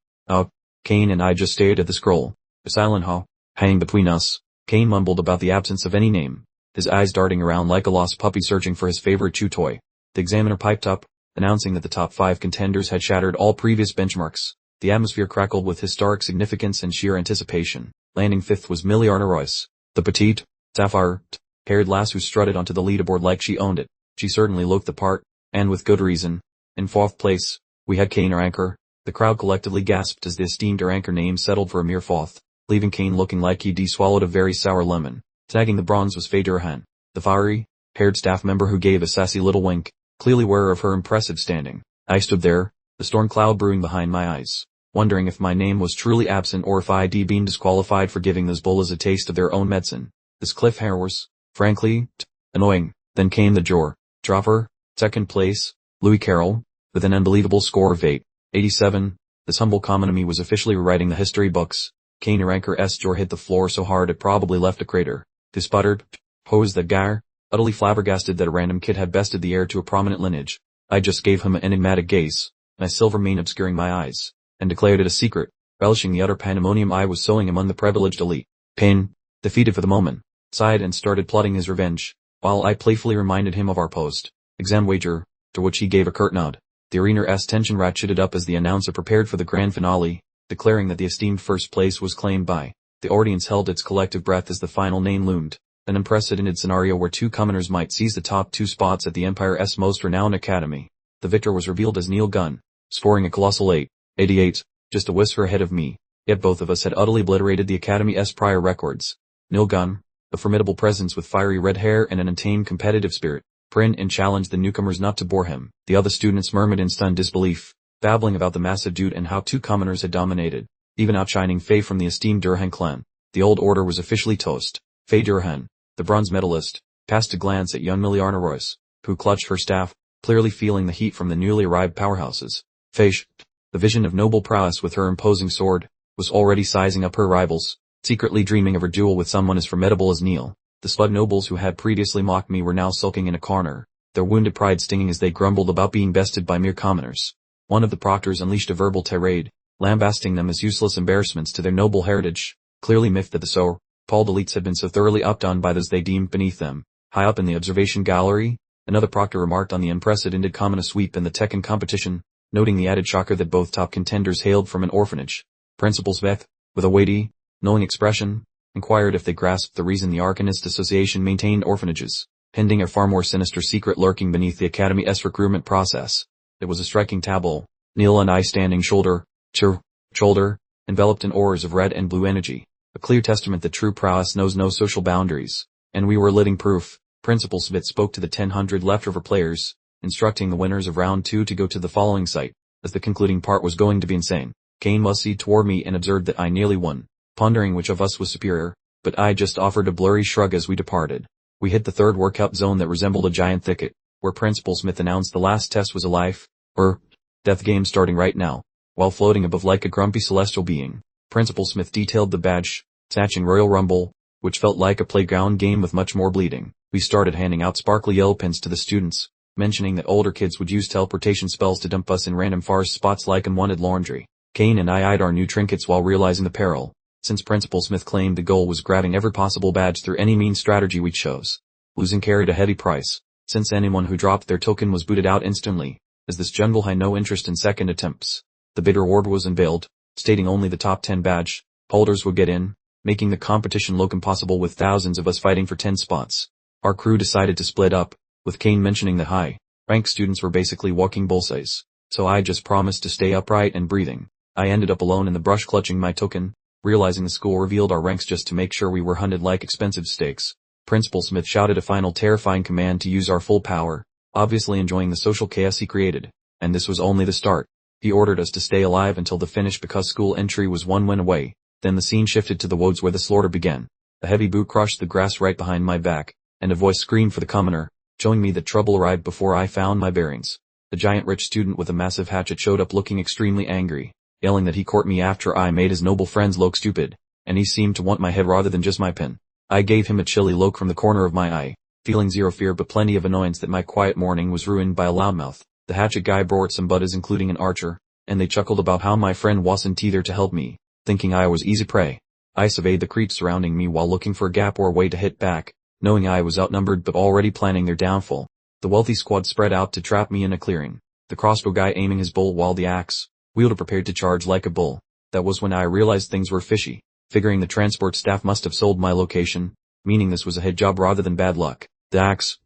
Speaker 1: Kane and I just stared at the scroll. A silent hang between us. Kane mumbled about the absence of any name, his eyes darting around like a lost puppy searching for his favorite chew toy. The examiner piped up, announcing that the top 5 contenders had shattered all previous benchmarks. The atmosphere crackled with historic significance and sheer anticipation. Landing 5th was Millie Royce, the petite, sapphire-haired lass who strutted onto the leaderboard like she owned it. She certainly looked the part, and with good reason. In 4th place, we had Kane Anchor. The crowd collectively gasped as the esteemed Anchor name settled for a mere 4th, leaving Kane looking like he'd swallowed a very sour lemon. Tagging the bronze was Faye Durhan, the fiery-haired staff member who gave a sassy little wink, clearly aware of her impressive standing. I stood there, the storm cloud brewing behind my eyes, wondering if my name was truly absent or if I'd been disqualified for giving those bullies a taste of their own medicine. This cliffhanger was, frankly, annoying. Then came the jaw-dropper, 2nd place, Louis Carroll, with an unbelievable score of 887. This humble commoner was officially rewriting the history books. Kane Anchor's jaw hit the floor so hard it probably left a crater. He sputtered, posed that guy, utterly flabbergasted that a random kid had bested the heir to a prominent lineage. I just gave him an enigmatic gaze, my silver mane obscuring my eyes, and declared it a secret, relishing the utter pandemonium I was sowing among the privileged elite. Kane, defeated for the moment, sighed and started plotting his revenge, while I playfully reminded him of our post-exam wager, to which he gave a curt nod. The arena's tension ratcheted up as the announcer prepared for the grand finale, declaring that the esteemed 1st place was claimed by. The audience held its collective breath as the final name loomed, an unprecedented scenario where 2 commoners might seize the top 2 spots at the Empire's most renowned academy. The victor was revealed as Neil Gunn, scoring a colossal 888, just a whisper ahead of me, yet both of us had utterly obliterated the Academy's prior records. Neil Gunn, a formidable presence with fiery red hair and an untamed competitive spirit, grinned and challenged the newcomers not to bore him. The other students murmured in stunned disbelief, babbling about the massive dude and how 2 commoners had dominated, even outshining Faye from the esteemed Durhan clan. The old order was officially toast. Faye Durhan, the bronze medalist, cast a glance at young Millie Royce, who clutched her staff, clearly feeling the heat from the newly arrived powerhouses. Faye, the vision of noble prowess with her imposing sword, was already sizing up her rivals, secretly dreaming of her duel with someone as formidable as Neil. The slug nobles who had previously mocked me were now sulking in a corner, their wounded pride stinging as they grumbled about being bested by mere commoners. One of the proctors unleashed a verbal tirade, lambasting them as useless embarrassments to their noble heritage, clearly miffed that the so-called elites had been so thoroughly outdone by those they deemed beneath them. High up in the observation gallery, another proctor remarked on the unprecedented common sweep in the Tekken competition, noting the added shocker that both top contenders hailed from an orphanage. Principal Smith, with a weighty, knowing expression, inquired if they grasped the reason the Arcanist Association maintained orphanages, hinting a far more sinister secret lurking beneath the Academy's recruitment process. It was a striking tableau, Neil and I standing shoulder to shoulder, enveloped in auras of red and blue energy, a clear testament that true prowess knows no social boundaries, and we were living proof. Principal Smith spoke to the 1,000 leftover players, instructing the winners of round 2 to go to the following site, as the concluding part was going to be insane. Kane muscled toward me and observed that I nearly won, pondering which of us was superior, but I just offered a blurry shrug as we departed. We hit the 3rd workout zone that resembled a giant thicket, where Principal Smith announced the last test was a life, or death game starting right now. While floating above like a grumpy celestial being, Principal Smith detailed the badge, snatching Royal Rumble, which felt like a playground game with much more bleeding. We started handing out sparkly yellow pins to the students, mentioning that older kids would use teleportation spells to dump us in random forest spots like unwanted laundry. Kane and I eyed our new trinkets while realizing the peril, since Principal Smith claimed the goal was grabbing every possible badge through any mean strategy we chose. Losing carried a heavy price, since anyone who dropped their token was booted out instantly, as this jungle had no interest in second attempts. The bid reward was unveiled, stating only the top 10 badge holders would get in, making the competition look impossible with thousands of us fighting for 10 spots. Our crew decided to split up, with Kane mentioning that high-ranked students were basically walking bullseyes, so I just promised to stay upright and breathing. I ended up alone in the brush clutching my token, realizing the school revealed our ranks just to make sure we were hunted like expensive steaks. Principal Smith shouted a final terrifying command to use our full power, obviously enjoying the social chaos he created, and this was only the start. He ordered us to stay alive until the finish because school entry was one win away. Then the scene shifted to the woods where the slaughter began. A heavy boot crushed the grass right behind my back, and a voice screamed for the commoner, showing me that trouble arrived before I found my bearings. The giant rich student with a massive hatchet showed up looking extremely angry, yelling that he caught me after I made his noble friends look stupid, and he seemed to want my head rather than just my pin. I gave him a chilly look from the corner of my eye, feeling zero fear but plenty of annoyance that my quiet morning was ruined by a loudmouth. The hatchet guy brought some buddies including an archer, and they chuckled about how my friend wasn't there to help me, thinking I was easy prey. I surveyed the creeps surrounding me while looking for a gap or a way to hit back, knowing I was outnumbered but already planning their downfall. The wealthy squad spread out to trap me in a clearing, the crossbow guy aiming his bow while the axe wielder prepared to charge like a bull. That was when I realized things were fishy, figuring the transport staff must have sold my location, meaning this was a head job rather than bad luck. The axe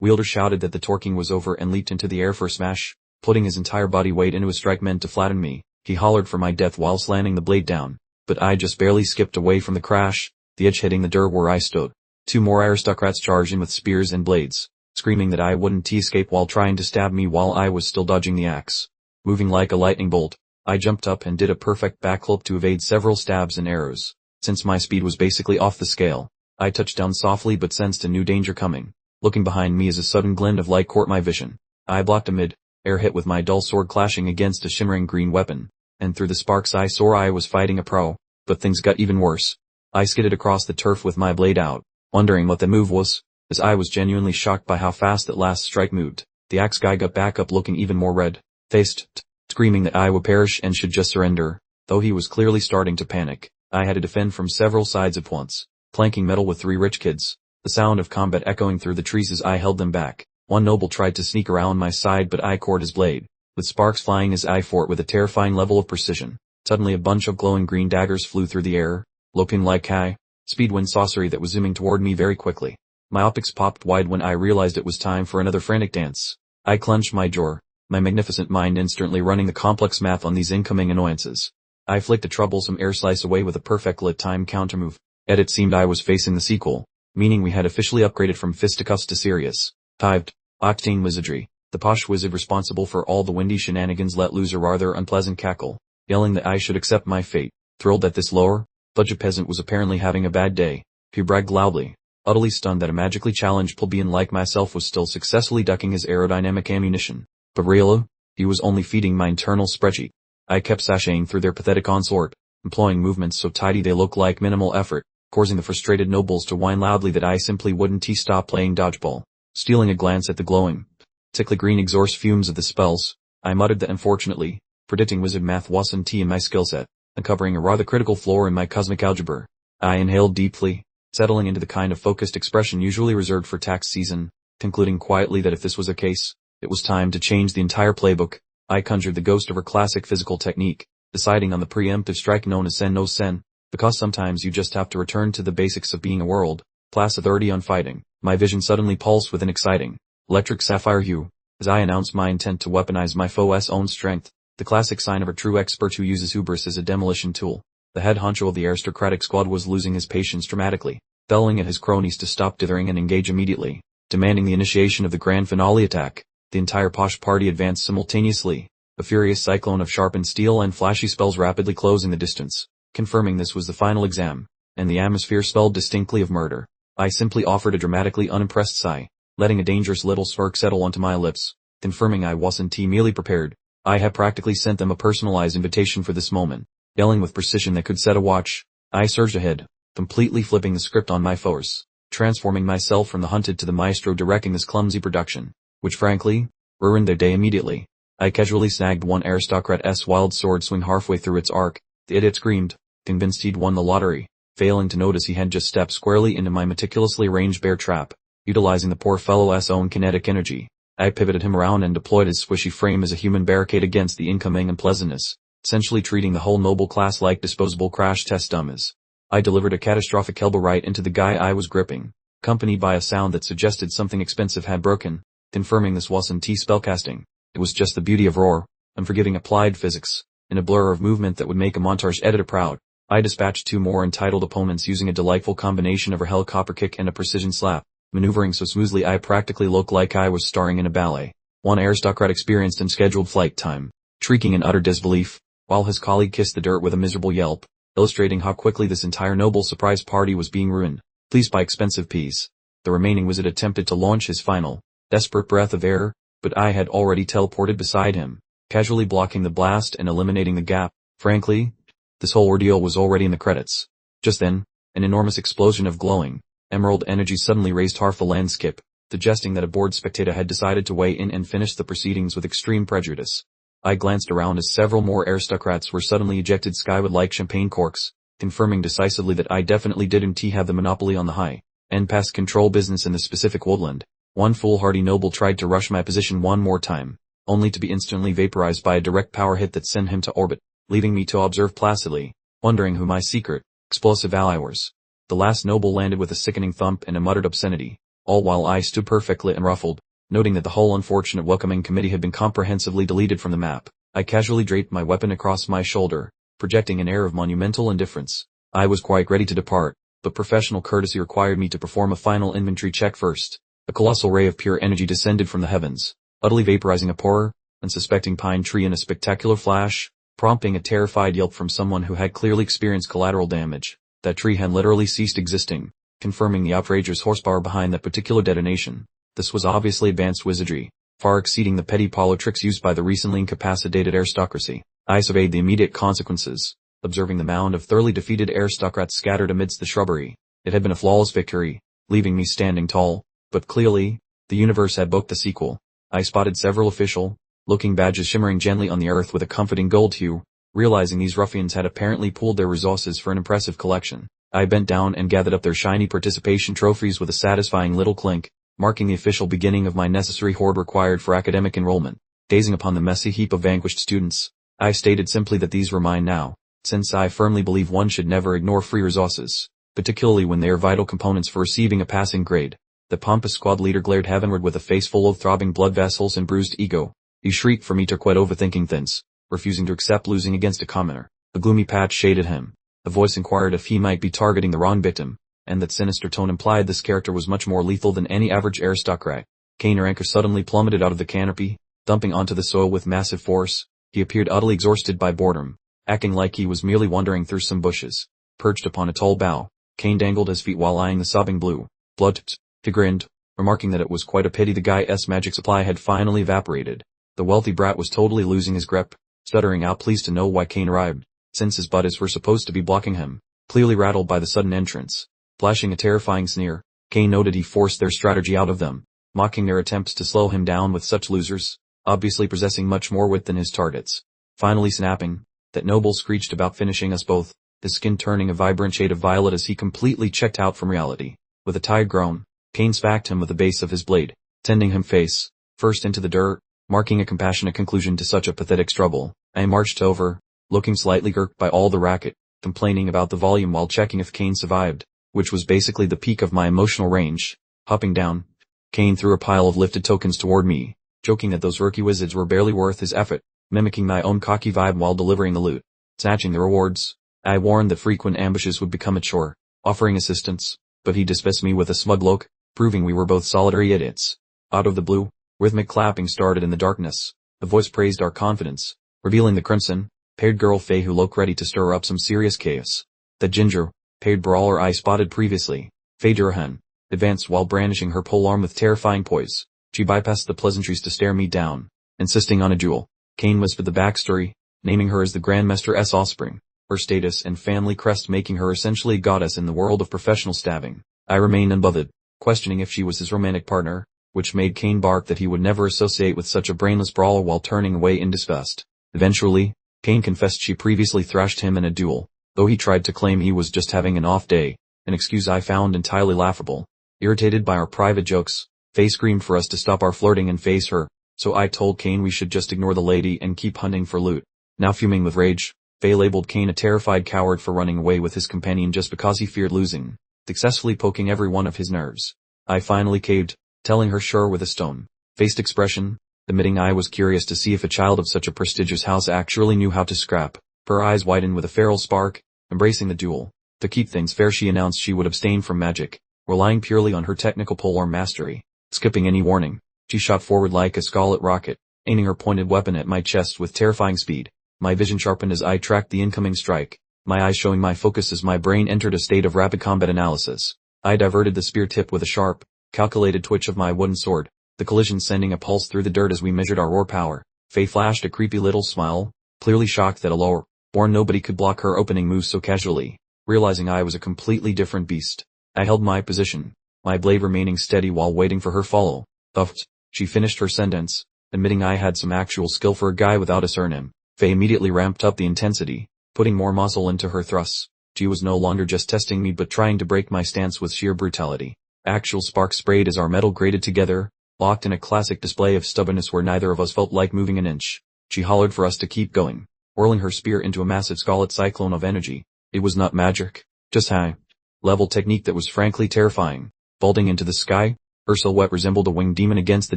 Speaker 1: wielder shouted that the torquing was over and leaped into the air for a smash, putting his entire body weight into a strike meant to flatten me. He hollered for my death while slanting the blade down, but I just barely skipped away from the crash, the edge hitting the dirt where I stood. Two more aristocrats charged in with spears and blades, screaming that I wouldn't escape while trying to stab me while I was still dodging the axe. Moving like a lightning bolt, I jumped up and did a perfect backflip to evade several stabs and arrows. Since my speed was basically off the scale, I touched down softly but sensed a new danger coming. Looking behind me as a sudden glint of light caught my vision. I blocked a mid-air hit with my dull sword clashing against a shimmering green weapon, and through the sparks I saw I was fighting a pro, but things got even worse. I skidded across the turf with my blade out, wondering what that move was, as I was genuinely shocked by how fast that last strike moved. The axe guy got back up looking even more red-faced, screaming that I would perish and should just surrender, though he was clearly starting to panic. I had to defend from several sides at once, planking metal with three rich kids, the sound of combat echoing through the trees as I held them back. One noble tried to sneak around my side but I caught his blade, with sparks flying as I fought with a terrifying level of precision. Suddenly a bunch of glowing green daggers flew through the air, looking like high-speed wind sorcery that was zooming toward me very quickly. My optics popped wide when I realized it was time for another frantic dance. I clenched my jaw, my magnificent mind instantly running the complex math on these incoming annoyances. I flicked a troublesome air slice away with a perfectly timed countermove. It seemed I was facing the sequel, meaning we had officially upgraded from fisticuffs to serious, tived, octane wizardry. The posh wizard responsible for all the windy shenanigans let loose a rather unpleasant cackle, yelling that I should accept my fate. Thrilled that this lower budget peasant was apparently having a bad day, he bragged loudly, utterly stunned that a magically challenged plebeian like myself was still successfully ducking his aerodynamic ammunition. But really, he was only feeding my internal spreadsheet. I kept sashaying through their pathetic onslaught, employing movements so tidy they looked like minimal effort, causing the frustrated nobles to whine loudly that I simply wouldn't stop playing dodgeball. Stealing a glance at the glowing, tickly green exhaust fumes of the spells, I muttered that unfortunately, predicting wizard math wasn't in my skill set, uncovering a rather critical flaw in my cosmic algebra. I inhaled deeply, settling into the kind of focused expression usually reserved for tax season, concluding quietly that if this was the case, it was time to change the entire playbook. I conjured the ghost of her classic physical technique, deciding on the preemptive strike known as sen no sen, because sometimes you just have to return to the basics of being a world-class authority on fighting. My vision suddenly pulsed with an exciting, electric sapphire hue, as I announced my intent to weaponize my foe's own strength, the classic sign of a true expert who uses hubris as a demolition tool. The head honcho of the aristocratic squad was losing his patience dramatically, bellowing at his cronies to stop dithering and engage immediately, demanding the initiation of the grand finale attack. The entire posh party advanced simultaneously, a furious cyclone of sharpened steel and flashy spells rapidly closing the distance, confirming this was the final exam, and the atmosphere smelled distinctly of murder. I simply offered a dramatically unimpressed sigh, letting a dangerous little smirk settle onto my lips, confirming I wasn't merely prepared. I had practically sent them a personalized invitation for this moment. Yelling with precision that could set a watch, I surged ahead, completely flipping the script on my foes, transforming myself from the hunted to the maestro directing this clumsy production, which frankly, ruined their day immediately. I casually snagged one aristocrat's wild sword swing halfway through its arc. The idiot screamed, convinced he'd won the lottery, failing to notice he had just stepped squarely into my meticulously arranged bear trap. Utilizing the poor fellow's own kinetic energy, I pivoted him around and deployed his squishy frame as a human barricade against the incoming unpleasantness, essentially treating the whole noble class like disposable crash test dummies. I delivered a catastrophic elbow right into the guy I was gripping, accompanied by a sound that suggested something expensive had broken, confirming this wasn't spellcasting. It was just the beauty of raw, unforgiving applied physics, in a blur of movement that would make a montage editor proud. I dispatched two more entitled opponents using a delightful combination of a helicopter kick and a precision slap, maneuvering so smoothly I practically looked like I was starring in a ballet. One aristocrat experienced in scheduled flight time, shrieking in utter disbelief, while his colleague kissed the dirt with a miserable yelp, illustrating how quickly this entire noble surprise party was being ruined, pleased by expensive peas. The remaining wizard attempted to launch his final, desperate breath of air, but I had already teleported beside him, casually blocking the blast and eliminating the gap. Frankly, this whole ordeal was already in the credits. Just then, an enormous explosion of glowing, emerald energy suddenly raised half the landscape, suggesting that a bored spectator had decided to weigh in and finish the proceedings with extreme prejudice. I glanced around as several more aristocrats were suddenly ejected skyward like champagne corks, confirming decisively that I definitely didn't have the monopoly on the high-end pest control business in the specific woodland. One foolhardy noble tried to rush my position one more time, only to be instantly vaporized by a direct power hit that sent him to orbit, leaving me to observe placidly, wondering who my secret, explosive ally was. The last noble landed with a sickening thump and a muttered obscenity, all while I stood perfectly unruffled, noting that the whole unfortunate welcoming committee had been comprehensively deleted from the map. I casually draped my weapon across my shoulder, projecting an air of monumental indifference. I was quite ready to depart, but professional courtesy required me to perform a final inventory check first. A colossal ray of pure energy descended from the heavens, utterly vaporizing a poor, unsuspecting pine tree in a spectacular flash, prompting a terrified yelp from someone who had clearly experienced collateral damage. That tree had literally ceased existing, confirming the outrageous horsepower behind that particular detonation. This was obviously advanced wizardry, far exceeding the petty parlor tricks used by the recently incapacitated aristocracy. I surveyed the immediate consequences, observing the mound of thoroughly defeated aristocrats scattered amidst the shrubbery. It had been a flawless victory, leaving me standing tall, but clearly, the universe had booked the sequel. I spotted several official-looking badges shimmering gently on the earth with a comforting gold hue, realizing these ruffians had apparently pooled their resources for an impressive collection. I bent down and gathered up their shiny participation trophies with a satisfying little clink, marking the official beginning of my necessary hoard required for academic enrollment. Gazing upon the messy heap of vanquished students, I stated simply that these were mine now, since I firmly believe one should never ignore free resources, particularly when they are vital components for receiving a passing grade. The pompous squad leader glared heavenward with a face full of throbbing blood vessels and bruised ego. He shrieked for me to quit overthinking things, refusing to accept losing against a commoner. A gloomy patch shaded him. A voice inquired if he might be targeting the wrong victim, and that sinister tone implied this character was much more lethal than any average aristocrat. Kane Ranker suddenly plummeted out of the canopy, dumping onto the soil with massive force. He appeared utterly exhausted by boredom, acting like he was merely wandering through some bushes. Perched upon a tall bough, Kane dangled his feet while eyeing the sobbing blue-blood. He grinned, remarking that it was quite a pity the guy's magic supply had finally evaporated. The wealthy brat was totally losing his grip, stuttering out pleased to know why Kane arrived, since his buddies were supposed to be blocking him. Clearly rattled by the sudden entrance, flashing a terrifying sneer, Kane noted he forced their strategy out of them, mocking their attempts to slow him down with such losers, obviously possessing much more wit than his targets. Finally snapping, that noble screeched about finishing us both, his skin turning a vibrant shade of violet as he completely checked out from reality. With a tired groan, Kane smacked him with the base of his blade, sending him face first into the dirt, marking a compassionate conclusion to such a pathetic struggle. I marched over, looking slightly irked by all the racket, complaining about the volume while checking if Kane survived, which was basically the peak of my emotional range. Hopping down, Kane threw a pile of lifted tokens toward me, joking that those rookie wizards were barely worth his effort, mimicking my own cocky vibe while delivering the loot. Snatching the rewards, I warned that frequent ambushes would become a chore, offering assistance, but he dismissed me with a smug look, proving we were both solitary idiots. Out of the blue, rhythmic clapping started in the darkness. A voice praised our confidence, revealing the crimson-paired girl Faye who looked ready to stir up some serious chaos. The ginger-paired brawler I spotted previously, Faye Durahan, advanced while brandishing her polearm with terrifying poise. She bypassed the pleasantries to stare me down, insisting on a duel. Kane whispered the backstory, naming her as the Grandmaster's offspring, her status and family crest making her essentially a goddess in the world of professional stabbing. I remained unbothered, questioning if she was his romantic partner, which made Kane bark that he would never associate with such a brainless brawler while turning away in disgust. Eventually, Kane confessed she previously thrashed him in a duel, though he tried to claim he was just having an off day, an excuse I found entirely laughable. Irritated by our private jokes, Faye screamed for us to stop our flirting and face her, so I told Kane we should just ignore the lady and keep hunting for loot. Now fuming with rage, Faye labeled Kane a terrified coward for running away with his companion just because he feared losing, successfully poking every one of his nerves. I finally caved, telling her sure with a stone-faced expression, admitting I was curious to see if a child of such a prestigious house actually knew how to scrap. Her eyes widened with a feral spark, embracing the duel. To keep things fair she announced she would abstain from magic, relying purely on her technical polearm mastery. Skipping any warning, she shot forward like a scarlet rocket, aiming her pointed weapon at my chest with terrifying speed. My vision sharpened as I tracked the incoming strike, my eyes showing my focus as my brain entered a state of rapid combat analysis. I diverted the spear tip with a sharp, calculated twitch of my wooden sword, the collision sending a pulse through the dirt as we measured our roar power. Faye flashed a creepy little smile, clearly shocked that a lower-born nobody could block her opening move so casually. realizing I was a completely different beast. I held my position, my blade remaining steady while waiting for her follow. Thus, she finished her sentence, admitting I had some actual skill for a guy without a surname. Faye immediately ramped up the intensity, putting more muscle into her thrusts. She was no longer just testing me but trying to break my stance with sheer brutality. Actual sparks sprayed as our metal grated together, locked in a classic display of stubbornness where neither of us felt like moving an inch. She hollered for us to keep going, whirling her spear into a massive scarlet cyclone of energy. It was not magic, just high-level technique that was frankly terrifying. Vaulting into the sky, her silhouette resembled a winged demon against the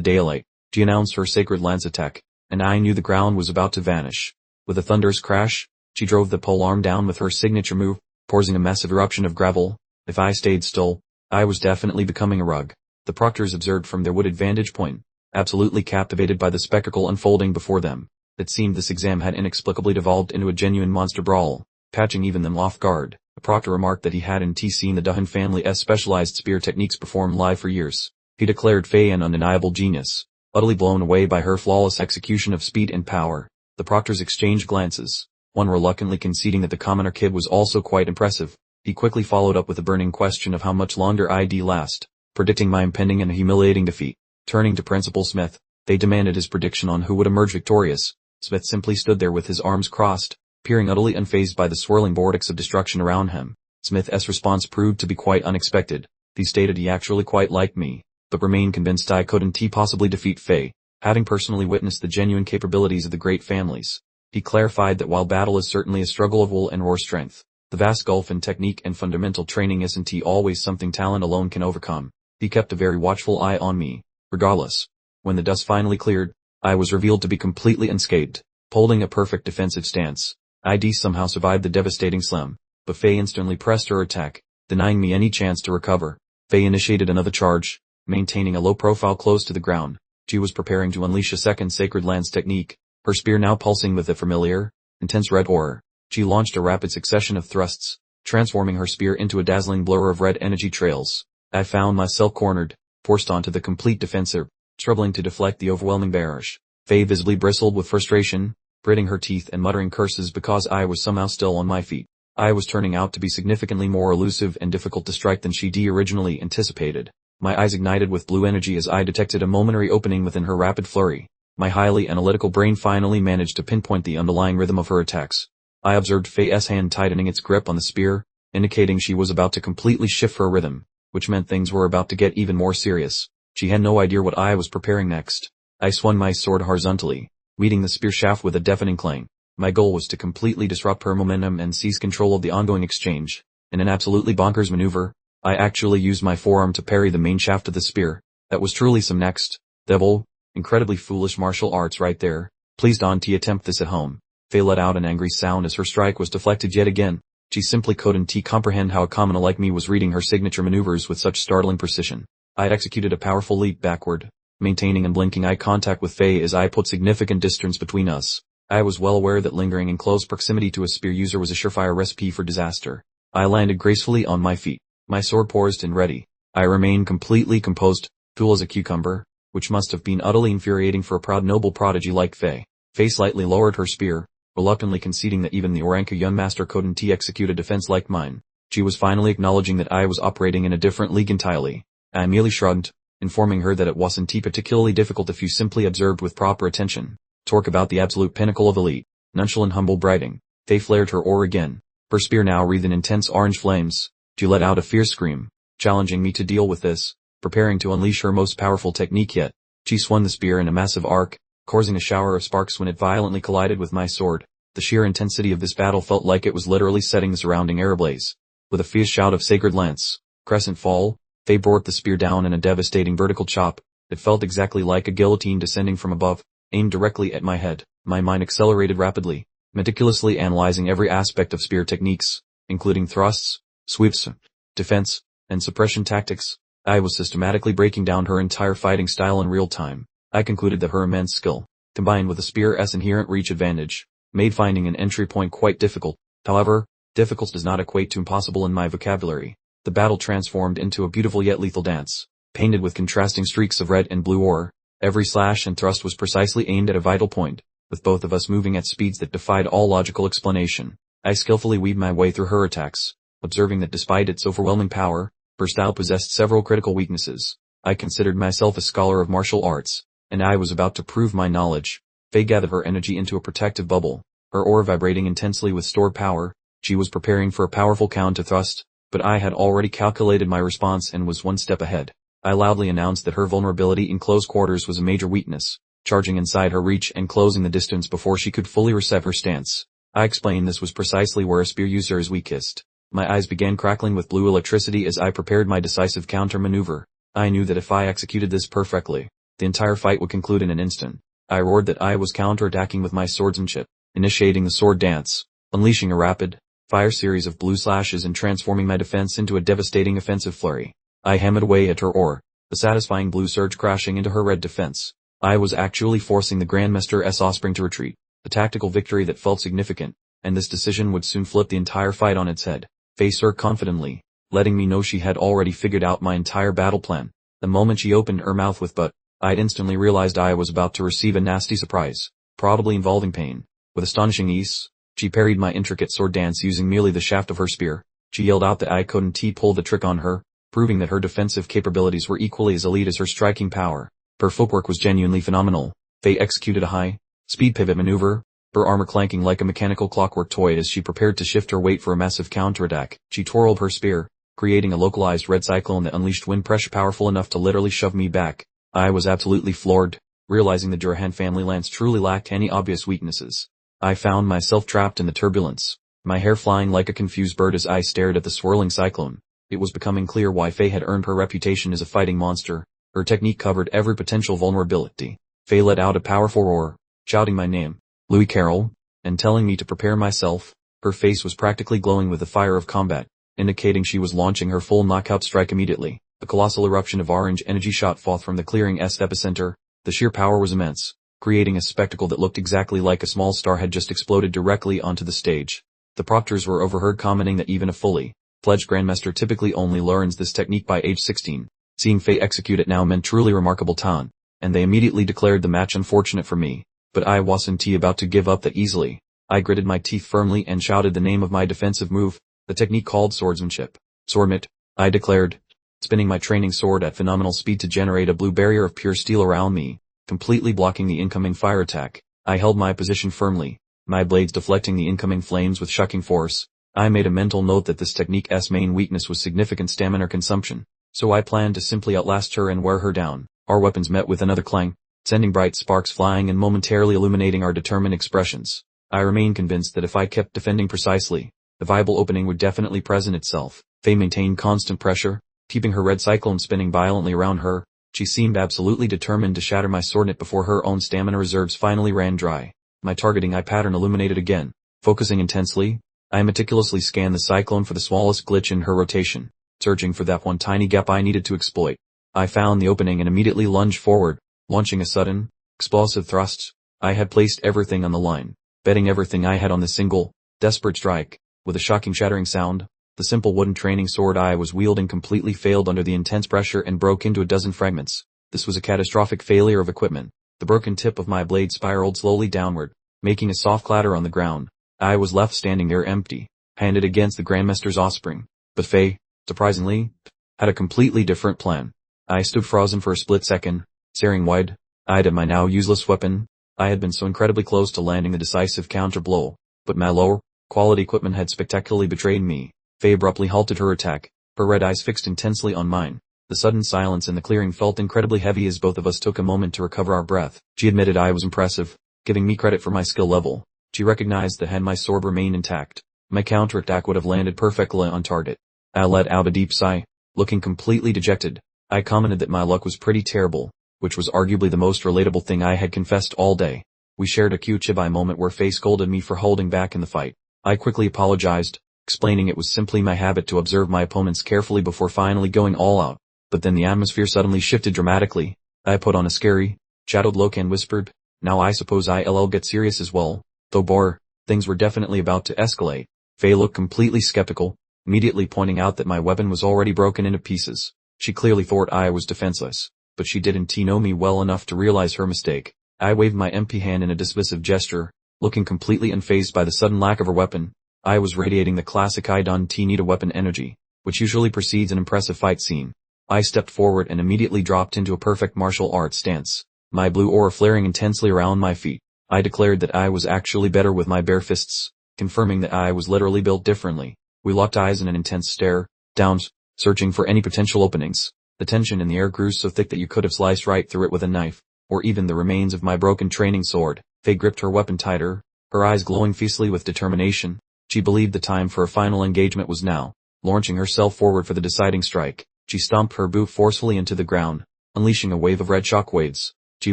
Speaker 1: daylight. She announced her sacred lance attack, and I knew the ground was about to vanish. With a thunderous crash, she drove the polearm down with her signature move, causing a massive eruption of gravel. If I stayed still, I was definitely becoming a rug. The proctors observed from their wooded vantage point, absolutely captivated by the spectacle unfolding before them. It seemed this exam had inexplicably devolved into a genuine monster brawl, catching even them off guard. The proctor remarked that he hadn't seen the Duhan family's specialized spear techniques performed live for years. He declared Faye an undeniable genius, utterly blown away by her flawless execution of speed and power. The proctors exchanged glances, one reluctantly conceding that the commoner kid was also quite impressive. He quickly followed up with a burning question of how much longer I'd last, predicting my impending and humiliating defeat. Turning to Principal Smith, they demanded his prediction on who would emerge victorious. Smith simply stood there with his arms crossed, peering utterly unfazed by the swirling vortex of destruction around him. Smith's response proved to be quite unexpected. He stated he actually quite liked me, but remained convinced I couldn't possibly defeat Faye, having personally witnessed the genuine capabilities of the great families. He clarified that while battle is certainly a struggle of will and raw strength, the vast gulf in technique and fundamental training isn't always something talent alone can overcome. He kept a very watchful eye on me, regardless. When the dust finally cleared, I was revealed to be completely unscathed, holding a perfect defensive stance. I'd somehow survived the devastating slam, but Faye instantly pressed her attack, denying me any chance to recover. Faye initiated another charge, maintaining a low profile close to the ground. She was preparing to unleash a second sacred lance technique, her spear now pulsing with a familiar, intense red aura. She launched a rapid succession of thrusts, transforming her spear into a dazzling blur of red energy trails. I found myself cornered, forced onto the complete defensive, struggling to deflect the overwhelming barrage. Faye visibly bristled with frustration, gritting her teeth and muttering curses because I was somehow still on my feet. I was turning out to be significantly more elusive and difficult to strike than she'd originally anticipated. My eyes ignited with blue energy as I detected a momentary opening within her rapid flurry. My highly analytical brain finally managed to pinpoint the underlying rhythm of her attacks. I observed Faye's hand tightening its grip on the spear, indicating she was about to completely shift her rhythm, which meant things were about to get even more serious. She had no idea what I was preparing next. I swung my sword horizontally, meeting the spear shaft with a deafening clang. My goal was to completely disrupt her momentum and seize control of the ongoing exchange. In an absolutely bonkers maneuver, I actually used my forearm to parry the main shaft of the spear. That was truly some next level, incredibly foolish martial arts right there. Please don't attempt this at home. Faye let out an angry sound as her strike was deflected yet again. She simply couldn't comprehend how a commoner like me was reading her signature maneuvers with such startling precision. I had executed a powerful leap backward, maintaining unblinking eye contact with Faye as I put significant distance between us. I was well aware that lingering in close proximity to a spear user was a surefire recipe for disaster. I landed gracefully on my feet, my sword poised and ready. I remained completely composed, cool as a cucumber, which must have been utterly infuriating for a proud noble prodigy like Faye. Faye slightly lowered her spear, reluctantly conceding that even the Oranka young master couldn't execute a defense like mine. She was finally acknowledging that I was operating in a different league entirely. I merely shrugged, informing her that it wasn't particularly difficult if you simply observed with proper attention. Talk about the absolute pinnacle of elite, nonchalant humble bragging. Faye flared her oar again, her spear now wreathed in intense orange flames. She let out a fierce scream, challenging me to deal with this, preparing to unleash her most powerful technique yet. She swung the spear in a massive arc, causing a shower of sparks when it violently collided with my sword. The sheer intensity of this battle felt like it was literally setting the surrounding air ablaze. With a fierce shout of sacred lance, crescent fall, Faye brought the spear down in a devastating vertical chop. It felt exactly like a guillotine descending from above, aimed directly at my head. My mind accelerated rapidly, meticulously analyzing every aspect of spear techniques, including thrusts, sweeps, defense, and suppression tactics. I was systematically breaking down her entire fighting style in real time. I concluded that her immense skill, combined with the spear's inherent reach advantage, made finding an entry point quite difficult. However, difficult does not equate to impossible in my vocabulary. The battle transformed into a beautiful yet lethal dance, painted with contrasting streaks of red and blue ore. Every slash and thrust was precisely aimed at a vital point, with both of us moving at speeds that defied all logical explanation. I skillfully weaved my way through her attacks, observing that despite its overwhelming power, her style possessed several critical weaknesses. I considered myself a scholar of martial arts, and I was about to prove my knowledge. Faye gathered her energy into a protective bubble, her aura vibrating intensely with stored power. She was preparing for a powerful counter thrust, but I had already calculated my response and was one step ahead. I loudly announced that her vulnerability in close quarters was a major weakness, charging inside her reach and closing the distance before she could fully reset her stance. I explained this was precisely where a spear user is weakest. My eyes began crackling with blue electricity as I prepared my decisive counter maneuver. I knew that if I executed this perfectly, the entire fight would conclude in an instant. I roared that I was counterattacking with my swordsmanship, initiating the sword dance, unleashing a rapid fire series of blue slashes and transforming my defense into a devastating offensive flurry. I hammered away at her aura, the satisfying blue surge crashing into her red defense. I was actually forcing the Grandmaster's offspring to retreat, a tactical victory that felt significant, and this decision would soon flip the entire fight on its head. Faye smirked confidently, letting me know she had already figured out my entire battle plan. The moment she opened her mouth with "but," I'd instantly realized I was about to receive a nasty surprise, probably involving pain. With astonishing ease, she parried my intricate sword dance using merely the shaft of her spear. She yelled out that I couldn't pull the trick on her, proving that her defensive capabilities were equally as elite as her striking power. Her footwork was genuinely phenomenal. Faye executed a high-speed pivot maneuver, her armor clanking like a mechanical clockwork toy as she prepared to shift her weight for a massive counterattack. She twirled her spear, creating a localized red cyclone that unleashed wind pressure powerful enough to literally shove me back. I was absolutely floored, realizing the Durhan family lance truly lacked any obvious weaknesses. I found myself trapped in the turbulence, my hair flying like a confused bird as I stared at the swirling cyclone. It was becoming clear why Faye had earned her reputation as a fighting monster. Her technique covered every potential vulnerability. Faye let out a powerful roar, shouting my name, Louis Carroll, and telling me to prepare myself. Her face was practically glowing with the fire of combat, indicating she was launching her full knockout strike immediately. A colossal eruption of orange energy shot forth from the clearing's epicenter. The sheer power was immense, creating a spectacle that looked exactly like a small star had just exploded directly onto the stage. The proctors were overheard commenting that even a fully fledged Grandmaster typically only learns this technique by age 16. Seeing Faye execute it now meant truly remarkable talent, and they immediately declared the match unfortunate for me. But I wasn't about to give up that easily. I gritted my teeth firmly and shouted the name of my defensive move, the technique called swordsmanship. Swordmit, I declared, spinning my training sword at phenomenal speed to generate a blue barrier of pure steel around me, completely blocking the incoming fire attack. I held my position firmly, my blades deflecting the incoming flames with shocking force. I made a mental note that this technique's main weakness was significant stamina consumption, so I planned to simply outlast her and wear her down. Our weapons met with another clang, sending bright sparks flying and momentarily illuminating our determined expressions. I remained convinced that if I kept defending precisely, the viable opening would definitely present itself. Faye maintained constant pressure, keeping her red cyclone spinning violently around her. She seemed absolutely determined to shatter my swordnet before her own stamina reserves finally ran dry. My targeting eye pattern illuminated again. Focusing intensely, I meticulously scanned the cyclone for the smallest glitch in her rotation, searching for that one tiny gap I needed to exploit. I found the opening and immediately lunged forward, launching a sudden, explosive thrust. I had placed everything on the line, betting everything I had on this single, desperate strike. With a shocking shattering sound, the simple wooden training sword I was wielding completely failed under the intense pressure and broke into a dozen fragments. This was a catastrophic failure of equipment. The broken tip of my blade spiraled slowly downward, making a soft clatter on the ground. I was left standing there empty, handed against the Grandmaster's offspring. But Faye, surprisingly, had a completely different plan. I stood frozen for a split second, staring wide-eyed at my now useless weapon. I had been so incredibly close to landing the decisive counter blow, but my lower quality equipment had spectacularly betrayed me. Faye abruptly halted her attack, her red eyes fixed intensely on mine. The sudden silence in the clearing felt incredibly heavy as both of us took a moment to recover our breath. She admitted I was impressive, giving me credit for my skill level. She recognized that had my sword remained intact, my counterattack would have landed perfectly on target. I let out a deep sigh, looking completely dejected. I commented that my luck was pretty terrible, which was arguably the most relatable thing I had confessed all day. We shared a cute chibai moment where Faye scolded me for holding back in the fight. I quickly apologized, explaining it was simply my habit to observe my opponents carefully before finally going all out. But then the atmosphere suddenly shifted dramatically. I put on a scary, shadowed look and whispered, "Now I suppose I'll get serious as well." Though things were definitely about to escalate. Faye looked completely skeptical, immediately pointing out that my weapon was already broken into pieces. She clearly thought I was defenseless, but she didn't know me well enough to realize her mistake. I waved my empty hand in a dismissive gesture, looking completely unfazed by the sudden lack of her weapon. I was radiating the classic I don't need a weapon energy, which usually precedes an impressive fight scene. I stepped forward and immediately dropped into a perfect martial arts stance, my blue aura flaring intensely around my feet. I declared that I was actually better with my bare fists, confirming that I was literally built differently. We locked eyes in an intense stare, downs, searching for any potential openings. The tension in the air grew so thick that you could have sliced right through it with a knife, or even the remains of my broken training sword. Faye gripped her weapon tighter, her eyes glowing fiercely with determination. She believed the time for a final engagement was now. Launching herself forward for the deciding strike, she stomped her boot forcefully into the ground, unleashing a wave of red shockwaves. She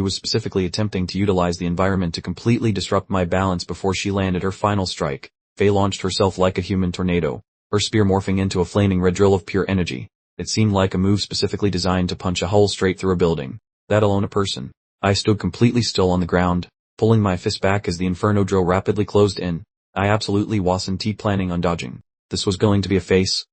Speaker 1: was specifically attempting to utilize the environment to completely disrupt my balance before she landed her final strike. Faye launched herself like a human tornado, her spear morphing into a flaming red drill of pure energy. It seemed like a move specifically designed to punch a hole straight through a building, that alone a person. I stood completely still on the ground, pulling my fist back as the inferno drill rapidly closed in. I absolutely wasn't planning on dodging. This was going to be a face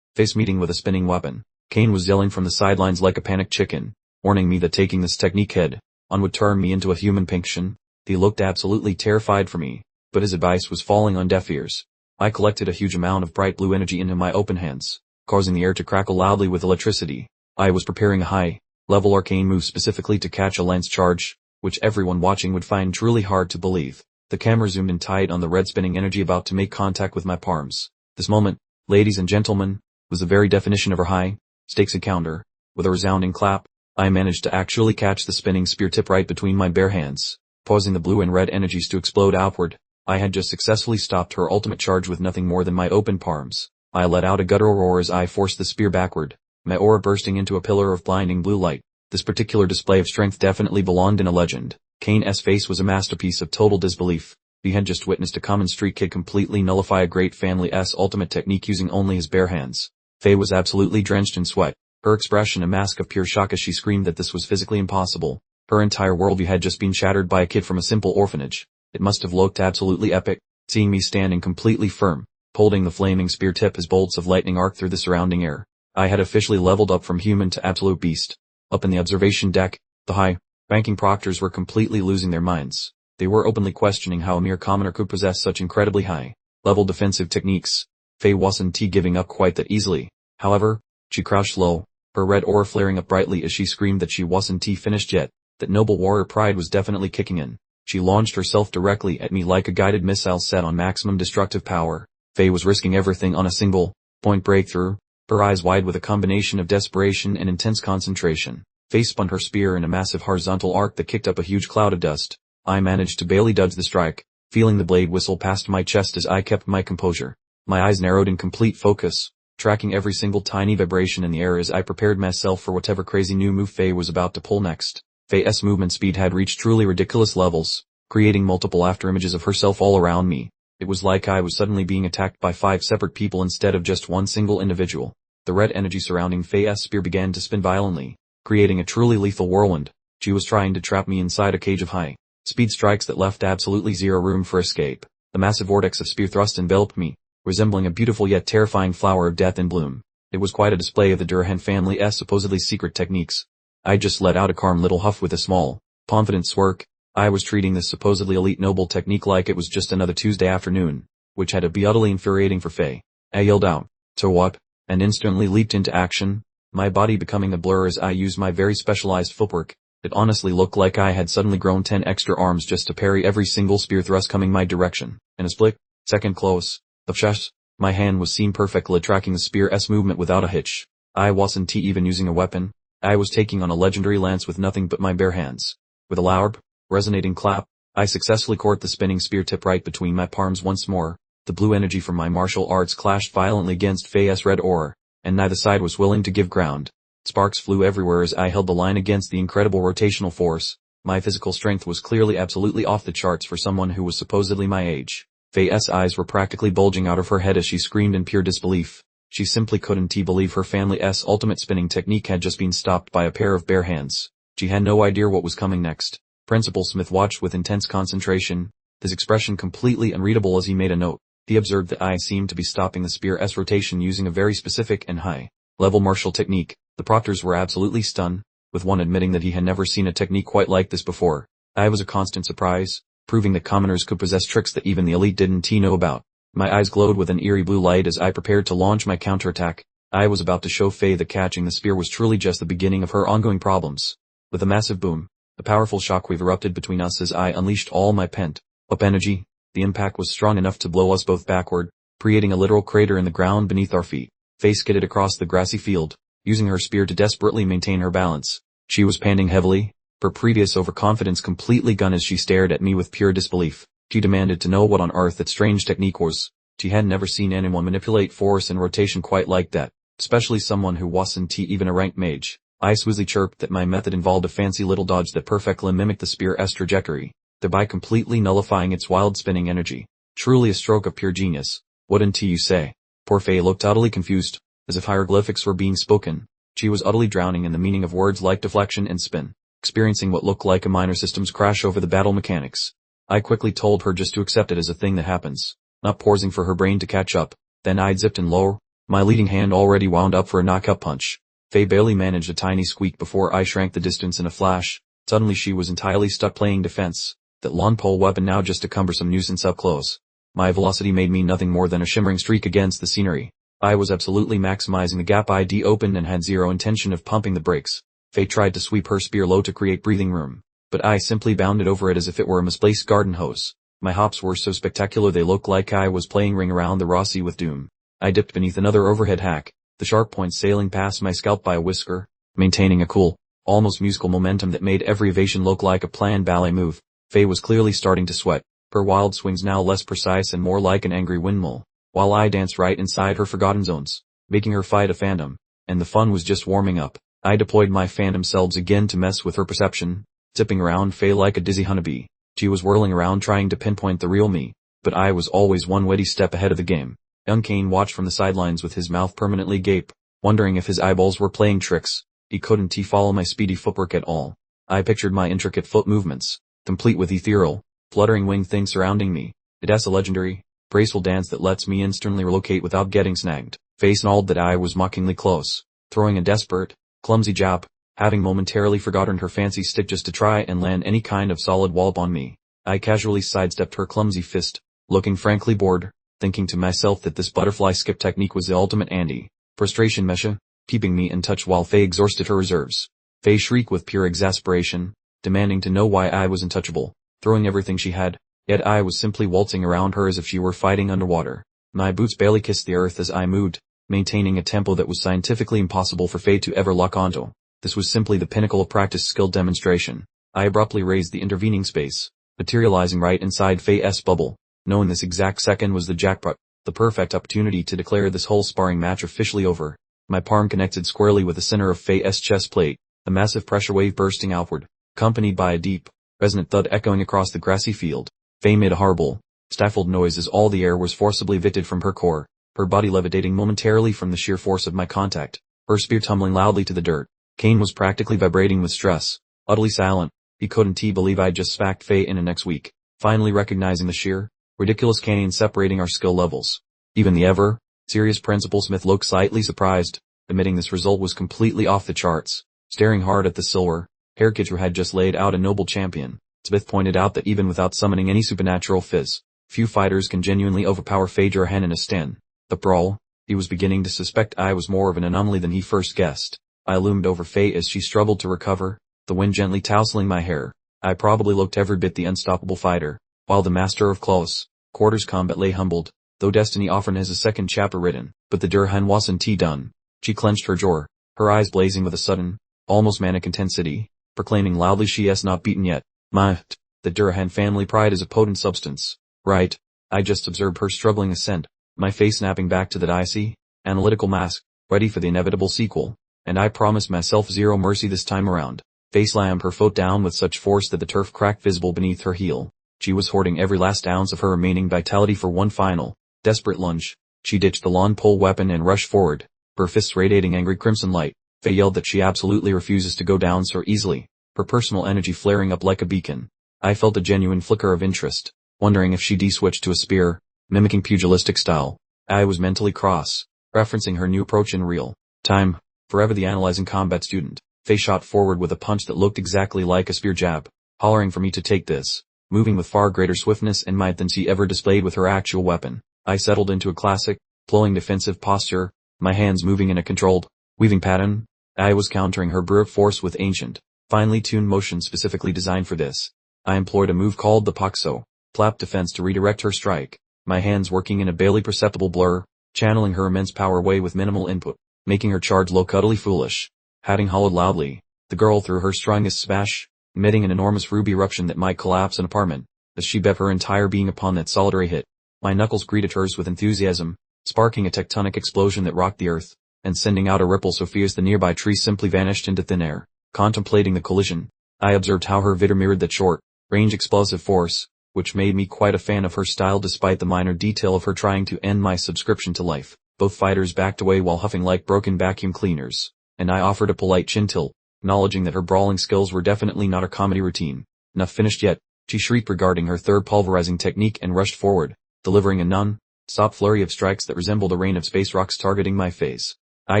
Speaker 1: meeting with a spinning weapon. Kane was yelling from the sidelines like a panicked chicken, warning me that taking this technique head-on would turn me into a human pinction. He looked absolutely terrified for me, but his advice was falling on deaf ears. I collected a huge amount of bright blue energy into my open hands, causing the air to crackle loudly with electricity. I was preparing a high-level arcane move specifically to catch a lance charge, which everyone watching would find truly hard to believe. The camera zoomed in tight on the red spinning energy about to make contact with my palms. This moment, ladies and gentlemen, was the very definition of our high-stakes encounter. With a resounding clap, I managed to actually catch the spinning spear tip right between my bare hands, causing the blue and red energies to explode outward. I had just successfully stopped her ultimate charge with nothing more than my open palms. I let out a guttural roar as I forced the spear backward, my aura bursting into a pillar of blinding blue light. This particular display of strength definitely belonged in a legend. Kane's face was a masterpiece of total disbelief. He had just witnessed a common street kid completely nullify a great family's ultimate technique using only his bare hands. Faye was absolutely drenched in sweat, her expression a mask of pure shock as she screamed that this was physically impossible. Her entire worldview had just been shattered by a kid from a simple orphanage. It must have looked absolutely epic, seeing me standing completely firm, holding the flaming spear tip as bolts of lightning arced through the surrounding air. I had officially leveled up from human to absolute beast. Up in the observation deck, the high-ranking proctors were completely losing their minds. They were openly questioning how a mere commoner could possess such incredibly high-level defensive techniques. Faye wasn't giving up quite that easily. However, she crouched low, her red aura flaring up brightly as she screamed that she wasn't finished yet, that noble warrior pride was definitely kicking in. She launched herself directly at me like a guided missile set on maximum destructive power. Faye was risking everything on a single-point breakthrough, her eyes wide with a combination of desperation and intense concentration. Faye spun her spear in a massive horizontal arc that kicked up a huge cloud of dust. I managed to barely dodge the strike, feeling the blade whistle past my chest as I kept my composure. My eyes narrowed in complete focus, tracking every single tiny vibration in the air as I prepared myself for whatever crazy new move Faye was about to pull next. Faye's movement speed had reached truly ridiculous levels, creating multiple afterimages of herself all around me. It was like I was suddenly being attacked by 5 separate people instead of just one single individual. The red energy surrounding Faye's spear began to spin violently, creating a truly lethal whirlwind. She was trying to trap me inside a cage of high-speed strikes that left absolutely zero room for escape. The massive vortex of spear thrust enveloped me, resembling a beautiful yet terrifying flower of death in bloom. It was quite a display of the Durhan family's supposedly secret techniques. I just let out a calm little huff with a small, confident smirk. I was treating this supposedly elite noble technique like it was just another Tuesday afternoon, which had to be utterly infuriating for Faye. I yelled out, "So what?" and instantly leaped into action, my body becoming a blur as I used my very specialized footwork. It honestly looked like I had suddenly grown 10 extra arms just to parry every single spear thrust coming my direction. In a split-second close of chest, my hand was seen perfectly tracking the spear's movement without a hitch. I wasn't even using a weapon. I was taking on a legendary lance with nothing but my bare hands. With a loud, resonating clap, I successfully caught the spinning spear tip right between my palms once more. The blue energy from my martial arts clashed violently against Faye's red aura, and neither side was willing to give ground. Sparks flew everywhere as I held the line against the incredible rotational force. My physical strength was clearly absolutely off the charts for someone who was supposedly my age. Faye's eyes were practically bulging out of her head as she screamed in pure disbelief. She simply couldn't believe her family's ultimate spinning technique had just been stopped by a pair of bare hands. She had no idea what was coming next. Principal Smith watched with intense concentration, his expression completely unreadable as he made a note. He observed that I seemed to be stopping the spear's rotation using a very specific and high-level martial technique. The proctors were absolutely stunned, with one admitting that he had never seen a technique quite like this before. I was a constant surprise, proving that commoners could possess tricks that even the elite didn't know about. My eyes glowed with an eerie blue light as I prepared to launch my counterattack. I was about to show Faye that catching the spear was truly just the beginning of her ongoing problems. With a massive boom, a powerful shockwave erupted between us as I unleashed all my pent-up energy. The impact was strong enough to blow us both backward, creating a literal crater in the ground beneath our feet. Faye skidded across the grassy field, using her spear to desperately maintain her balance. She was panting heavily, her previous overconfidence completely gone as she stared at me with pure disbelief. She demanded to know what on earth that strange technique was. She had never seen anyone manipulate force and rotation quite like that, especially someone who wasn't even a ranked mage. I smoothly chirped that my method involved a fancy little dodge that perfectly mimicked the spear's trajectory, thereby completely nullifying its wild spinning energy. Truly a stroke of pure genius, wouldn't you say? Poor Faye looked utterly confused, as if hieroglyphics were being spoken. She was utterly drowning in the meaning of words like deflection and spin, experiencing what looked like a minor systems crash over the battle mechanics. I quickly told her just to accept it as a thing that happens, not pausing for her brain to catch up. Then I zipped in lower, my leading hand already wound up for a knockout punch. Faye barely managed a tiny squeak before I shrank the distance in a flash. Suddenly she was entirely stuck playing defense, that long pole weapon now just a cumbersome nuisance up close. My velocity made me nothing more than a shimmering streak against the scenery. I was absolutely maximizing the gap I'd opened and had zero intention of pumping the brakes. Faye tried to sweep her spear low to create breathing room, but I simply bounded over it as if it were a misplaced garden hose. My hops were so spectacular they looked like I was playing Ring Around the Rosie with Doom. I dipped beneath another overhead hack, the sharp point sailing past my scalp by a whisker, maintaining a cool, almost musical momentum that made every evasion look like a planned ballet move. Faye was clearly starting to sweat, her wild swings now less precise and more like an angry windmill, while I danced right inside her forgotten zones, making her fight a phantom, and the fun was just warming up. I deployed my phantom selves again to mess with her perception, tipping around Faye like a dizzy honeybee. She was whirling around trying to pinpoint the real me, but I was always one witty step ahead of the game. Young Kane watched from the sidelines with his mouth permanently agape, wondering if his eyeballs were playing tricks. He couldn't follow my speedy footwork at all. I pictured my intricate foot movements, complete with ethereal, fluttering winged things surrounding me. It's a legendary, graceful dance that lets me instantly relocate without getting snagged. Faye snarled that I was mockingly close, throwing a desperate, clumsy jab, having momentarily forgotten her fancy stick just to try and land any kind of solid wallop on me. I casually sidestepped her clumsy fist, looking frankly bored, thinking to myself that this butterfly skip technique was the ultimate anti-frustration measure, keeping me in touch while Faye exhausted her reserves. Faye shrieked with pure exasperation, demanding to know why I was untouchable, throwing everything she had, yet I was simply waltzing around her as if she were fighting underwater. My boots barely kissed the earth as I moved, maintaining a tempo that was scientifically impossible for Faye to ever lock onto. This was simply the pinnacle of practice skill demonstration. I abruptly raised the intervening space, materializing right inside Faye's bubble. Knowing this exact second was the jackpot, the perfect opportunity to declare this whole sparring match officially over. My palm connected squarely with the center of Faye's chest plate, a massive pressure wave bursting outward, accompanied by a deep, resonant thud echoing across the grassy field. Faye made a horrible, stifled noise as all the air was forcibly evicted from her core, her body levitating momentarily from the sheer force of my contact, her spear tumbling loudly to the dirt. Kane was practically vibrating with stress, utterly silent. He couldn't believe I'd just smacked Faye in the next week, finally recognizing the sheer, ridiculous canyon separating our skill levels. Even the ever-serious Principal Smith looked slightly surprised, admitting this result was completely off the charts. Staring hard at the silver-haired kid who had just laid out a noble champion, Smith pointed out that even without summoning any supernatural fizz, few fighters can genuinely overpower Faye or Hen in a stand. After all, he was beginning to suspect I was more of an anomaly than he first guessed. I loomed over Faye as she struggled to recover, the wind gently tousling my hair. I probably looked every bit the unstoppable fighter, while the master of close quarters combat lay humbled, though destiny often has a second chapter written. But the Durhan wasn't done. She clenched her jaw, her eyes blazing with a sudden, almost manic intensity, proclaiming loudly she has not beaten yet. The Durhan family pride is a potent substance, right? I just observed her struggling assent, my face snapping back to that icy, analytical mask, ready for the inevitable sequel. And I promised myself zero mercy this time around. Faye slammed her foot down with such force that the turf cracked visible beneath her heel. She was hoarding every last ounce of her remaining vitality for one final, desperate lunge. She ditched the lawn pole weapon and rushed forward, her fists radiating angry crimson light. Faye yelled that she absolutely refuses to go down so easily, her personal energy flaring up like a beacon. I felt a genuine flicker of interest, wondering if she'd switch to a spear, mimicking pugilistic style. I was mentally cross, referencing her new approach in real time. Forever the analyzing combat student, Faye shot forward with a punch that looked exactly like a spear jab, hollering for me to take this, moving with far greater swiftness and might than she ever displayed with her actual weapon. I settled into a classic, flowing defensive posture, my hands moving in a controlled, weaving pattern. I was countering her brute force with ancient, finely tuned motion specifically designed for this. I employed a move called the Pakso, flap defense to redirect her strike, my hands working in a barely perceptible blur, channeling her immense power away with minimal input, making her charge low cuddly foolish. Having hollowed loudly, the girl threw her strongest smash, emitting an enormous ruby eruption that might collapse an apartment, as she bet her entire being upon that solitary hit. My knuckles greeted hers with enthusiasm, sparking a tectonic explosion that rocked the earth, and sending out a ripple so fierce the nearby trees simply vanished into thin air. Contemplating the collision, I observed how her vidder mirrored that short-range explosive force, which made me quite a fan of her style despite the minor detail of her trying to end my subscription to life. Both fighters backed away while huffing like broken vacuum cleaners, and I offered a polite chin tilt, acknowledging that her brawling skills were definitely not a comedy routine. Not finished yet, she shrieked regarding her third pulverizing technique and rushed forward, delivering a non-stop flurry of strikes that resembled a rain of space rocks targeting my face. I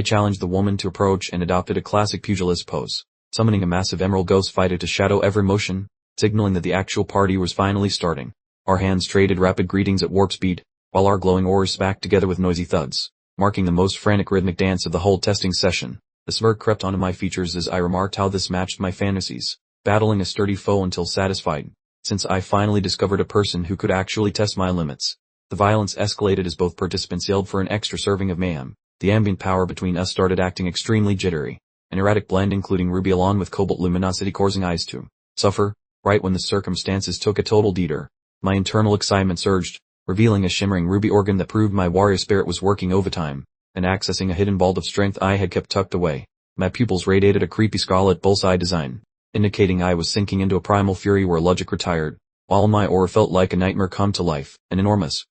Speaker 1: challenged the woman to approach and adopted a classic pugilist pose, summoning a massive emerald ghost fighter to shadow every motion, signaling that the actual party was finally starting. Our hands traded rapid greetings at warp speed, while our glowing oars smacked together with noisy thuds, marking the most frantic rhythmic dance of the whole testing session. A smirk crept onto my features as I remarked how this matched my fantasies, battling a sturdy foe until satisfied, since I finally discovered a person who could actually test my limits. The violence escalated as both participants yelled for an extra serving of mayhem. The ambient power between us started acting extremely jittery, an erratic blend including ruby along with cobalt luminosity causing eyes to suffer, right when the circumstances took a total detour. My internal excitement surged, revealing a shimmering ruby organ that proved my warrior spirit was working overtime, and accessing a hidden vault of strength I had kept tucked away. My pupils radiated a creepy scarlet bullseye design, indicating I was sinking into a primal fury where logic retired, while my aura felt like a nightmare come to life. An enormous,